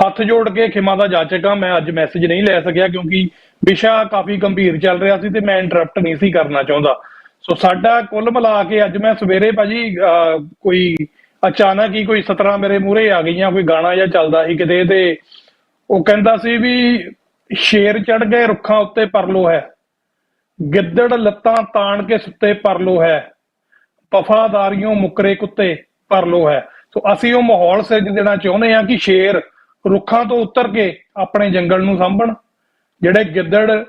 ਹੱਥ ਜੋੜ ਕੇ ਖਿਮਾ ਦਾ ਜਾਚਕ ਹਾਂ। ਮੈਂ ਅੱਜ ਮੈਸੇਜ ਨਹੀਂ ਲੈ ਸਕਿਆ ਕਿਉਂਕਿ ਵਿਸ਼ਾ ਕਾਫੀ ਗੰਭੀਰ ਚੱਲ ਰਿਹਾ ਸੀ ਤੇ ਮੈਂ ਇੰਟਰਪਟ ਨਹੀਂ ਸੀ ਕਰਨਾ ਚਾਹੁੰਦਾ। ਸੋ ਸਾਡਾ ਕੁੱਲ ਮਿਲਾ ਕੇ ਅੱਜ ਮੈਂ ਸਵੇਰੇ ਭਾਜੀ ਕੋਈ ਅਚਾਨਕ ਹੀ ਕੋਈ 17 ਮੇਰੇ ਮੂਹਰੇ ਆ ਗਈਆਂ, ਕੋਈ ਗਾਣਾ ਜਿਹਾ ਚੱਲਦਾ ਸੀ ਕਿਤੇ, ਤੇ ਉਹ ਕਹਿੰਦਾ ਸੀ ਵੀ ਸ਼ੇਰ ਚੜ ਗਏ ਰੁੱਖਾਂ ਉੱਤੇ ਪਰਲੋ ਹੈ, ਗਿੱਦੜ ਲੱਤਾਂ ਤਾਣ ਕੇ ਸੁੱਤੇ ਪਰਲੋ ਹੈ, ਵਫਾਦਾਰੀਓਂ ਮੁੱਕਰੇ ਕੁੱਤੇ ਪਰਲੋ ਹੈ। ਸੋ ਅਸੀਂ ਉਹ ਮਾਹੌਲ ਸਿਰਜ ਦੇਣਾ ਚਾਹੁੰਦੇ ਹਾਂ ਕਿ ਸ਼ੇਰ ਰੁੱਖਾਂ ਤੋਂ ਉਤਰ ਕੇ ਆਪਣੇ ਜੰਗਲ ਨੂੰ ਸਾਂਭਣ, ਜਿਹੜੇ ਗਿੱਦੜ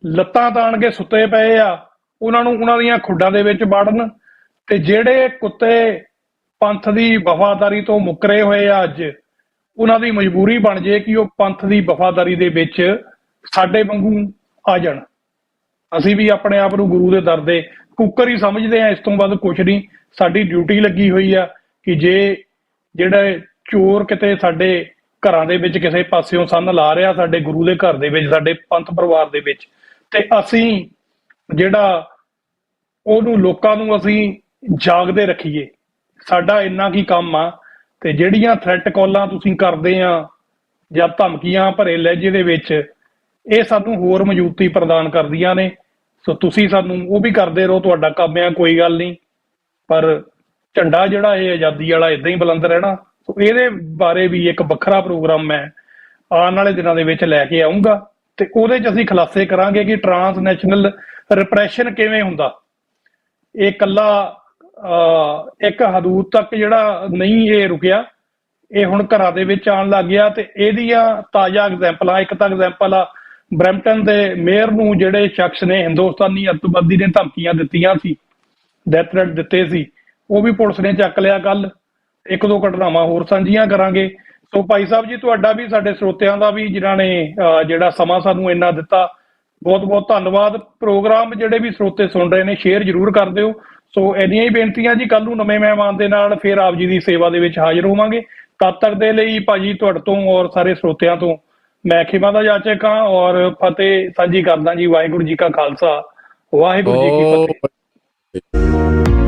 ਲੱਤਾਂ ਤਾਣ ਕੇ ਸੁੱਤੇ ਪਏ ਆ ਉਹਨਾਂ ਨੂੰ ਉਹਨਾਂ ਦੀਆਂ ਖੁੱਡਾਂ ਦੇ ਵਿੱਚ ਵੜਨ, ਤੇ ਜਿਹੜੇ ਕੁੱਤੇ ਪੰਥ ਦੀ ਵਫਾਦਾਰੀ ਤੋਂ ਮੁੱਕਰੇ ਹੋਏ ਆ ਅੱਜ, ਉਹਨਾਂ ਦੀ ਮਜਬੂਰੀ ਬਣ ਜੇ ਕਿ ਉਹ ਪੰਥ ਦੀ ਵਫਾਦਾਰੀ ਦੇ ਵਿੱਚ ਸਾਡੇ ਵਾਂਗੂ ਆ ਜਾਣ। ਅਸੀਂ ਵੀ ਆਪਣੇ ਆਪ ਨੂੰ ਗੁਰੂ ਦੇ ਦਰ ਦੇ ਕੁੱਕਰ ਹੀ ਸਮਝਦੇ ਹਾਂ, ਇਸ ਤੋਂ ਵੱਧ ਕੁਛ ਨਹੀਂ। ਸਾਡੀ ਡਿਊਟੀ ਲੱਗੀ ਹੋਈ ਆ ਕਿ ਜੇ ਜਿਹੜੇ ਚੋਰ ਕਿਤੇ ਸਾਡੇ ਘਰਾਂ ਦੇ ਵਿੱਚ ਕਿਸੇ ਪਾਸਿਓਂ ਸੰਨ ਲਾ ਰਿਹਾ, ਸਾਡੇ ਗੁਰੂ ਦੇ ਘਰ ਦੇ ਵਿੱਚ, ਸਾਡੇ ਪੰਥ ਪਰਿਵਾਰ ਦੇ ਵਿੱਚ, ਤੇ ਅਸੀਂ ਜਿਹੜਾ ਉਹਨੂੰ ਲੋਕਾਂ ਨੂੰ ਅਸੀਂ ਜਾਗਦੇ ਰੱਖੀਏ। ਸਾਡਾ ਇੰਨਾ ਕੀ ਕੰਮ ਆ। ਤੇ ਜਿਹੜੀਆਂ ਥ੍ਰੈਟ ਕਾਲਾਂ ਤੁਸੀਂ ਕਰਦੇ ਆ ਜਾਂ ਧਮਕੀਆਂ ਭਰੇ ਲਹਿਜੇ ਦੇ ਵਿੱਚ, ਇਹ ਸਾਨੂੰ ਹੋਰ ਮਜ਼ਬੂਤੀ ਪ੍ਰਦਾਨ ਕਰਦੀਆਂ ਨੇ। ਸੋ ਤੁਸੀਂ ਸਾਨੂੰ ਉਹ ਵੀ ਕਰਦੇ ਰਹੋ, ਤੁਹਾਡਾ ਕੰਮ ਆ, ਕੋਈ ਗੱਲ ਨਹੀਂ, ਪਰ ਝੰਡਾ ਜਿਹੜਾ ਇਹ ਆਜ਼ਾਦੀ ਵਾਲਾ ਇਦਾਂ ਹੀ ਬੁਲੰਦ ਰਹਿਣਾ। ਸੋ ਇਹਦੇ ਬਾਰੇ ਵੀ ਇੱਕ ਵੱਖਰਾ ਪ੍ਰੋਗਰਾਮ ਮੈਂ ਆਉਣ ਵਾਲੇ ਦਿਨਾਂ ਦੇ ਵਿੱਚ ਲੈ ਕੇ ਆਉਂਗਾ ਤੇ ਉਹਦੇ 'ਚ ਅਸੀਂ ਖੁਲਾਸੇ ਕਰਾਂਗੇ ਕਿ ਟਰਾਂਸਨੈਸ਼ਨਲ ਰਿਪਰੈਸ਼ਨ ਕਿਵੇਂ ਹੁੰਦਾ। ਇਹ ਇਕੱਲਾ ਇੱਕ ਹਦੂਦ ਤੱਕ ਜਿਹੜਾ ਨਹੀਂ ਇਹ ਰੁਕਿਆ, ਇਹ ਹੁਣ ਘਰਾਂ ਦੇ ਵਿੱਚ ਆਉਣ ਲੱਗ ਗਿਆ। ਤੇ ਇਹਦੀਆਂ ਤਾਜ਼ਾ ਐਗਜ਼ੈਂਪਲਾਂ, ਇੱਕ ਤਾਂ ਐਗਜ਼ੈਂਪਲ ਆ ਬਰੈਂਪਟਨ ਦੇ ਮੇਅਰ ਨੂੰ ਜਿਹੜੇ ਸ਼ਖਸ ਨੇ ਹਿੰਦੁਸਤਾਨੀ ਅੱਤਵਾਦੀ ਨੇ ਧਮਕੀਆਂ ਦਿੱਤੀਆਂ ਸੀ, ਡੈਥ ਥ੍ਰੈਟ ਦਿੱਤੇ ਸੀ, ਉਹ ਵੀ ਪੁਲਿਸ ਨੇ ਚੱਕ ਲਿਆ। ਕੱਲ ਇੱਕ ਦੋ ਘਟਨਾਵਾਂ ਹੋਰ ਸਾਂਝੀਆਂ ਕਰਾਂਗੇ। ਸੋ ਭਾਈ ਸਾਹਿਬ ਜੀ, ਤੁਹਾਡਾ ਵੀ ਸਾਡੇ ਸਰੋਤਿਆਂ ਦਾ ਵੀ ਜਿਨ੍ਹਾਂ ਨੇ ਜਿਹੜਾ ਸਮਾਂ ਸਾਨੂੰ ਇੰਨਾ ਦਿੱਤਾ, ਬਹੁਤ ਬਹੁਤ ਧੰਨਵਾਦ। ਪ੍ਰੋਗਰਾਮ ਜਿਹੜੇ ਵੀ ਸਰੋਤੇ ਸੁਣ ਰਹੇ ਨੇ ਸ਼ੇਅਰ ਜ਼ਰੂਰ ਕਰ ਦਿਓ। ਸੋ ਇੰਨੀਆਂ ਹੀ ਬੇਨਤੀਆਂ ਜੀ, ਕੱਲ ਨੂੰ ਨਵੇਂ ਮਹਿਮਾਨ ਦੇ ਨਾਲ ਫਿਰ ਆਪ ਜੀ ਦੀ ਸੇਵਾ ਦੇ ਵਿੱਚ ਹਾਜ਼ਰ ਹੋਵਾਂਗੇ। ਤਦ ਤੱਕ ਦੇ ਲਈ ਭਾਜੀ ਤੁਹਾਡੇ ਤੋਂ ਔਰ ਸਾਰੇ ਸਰੋਤਿਆਂ ਤੋਂ ਮੈਂ ਖਿਮਾ ਦਾ ਜਾਚਕ ਹਾਂ ਔਰ ਫਤਿਹ ਸਾਂਝੀ ਕਰਦਾ ਜੀ। ਵਾਹਿਗੁਰੂ ਜੀ ਕਾ ਖਾਲਸਾ, ਵਾਹਿਗੁਰੂ ਜੀ ਕੀ ਫਤਿਹ।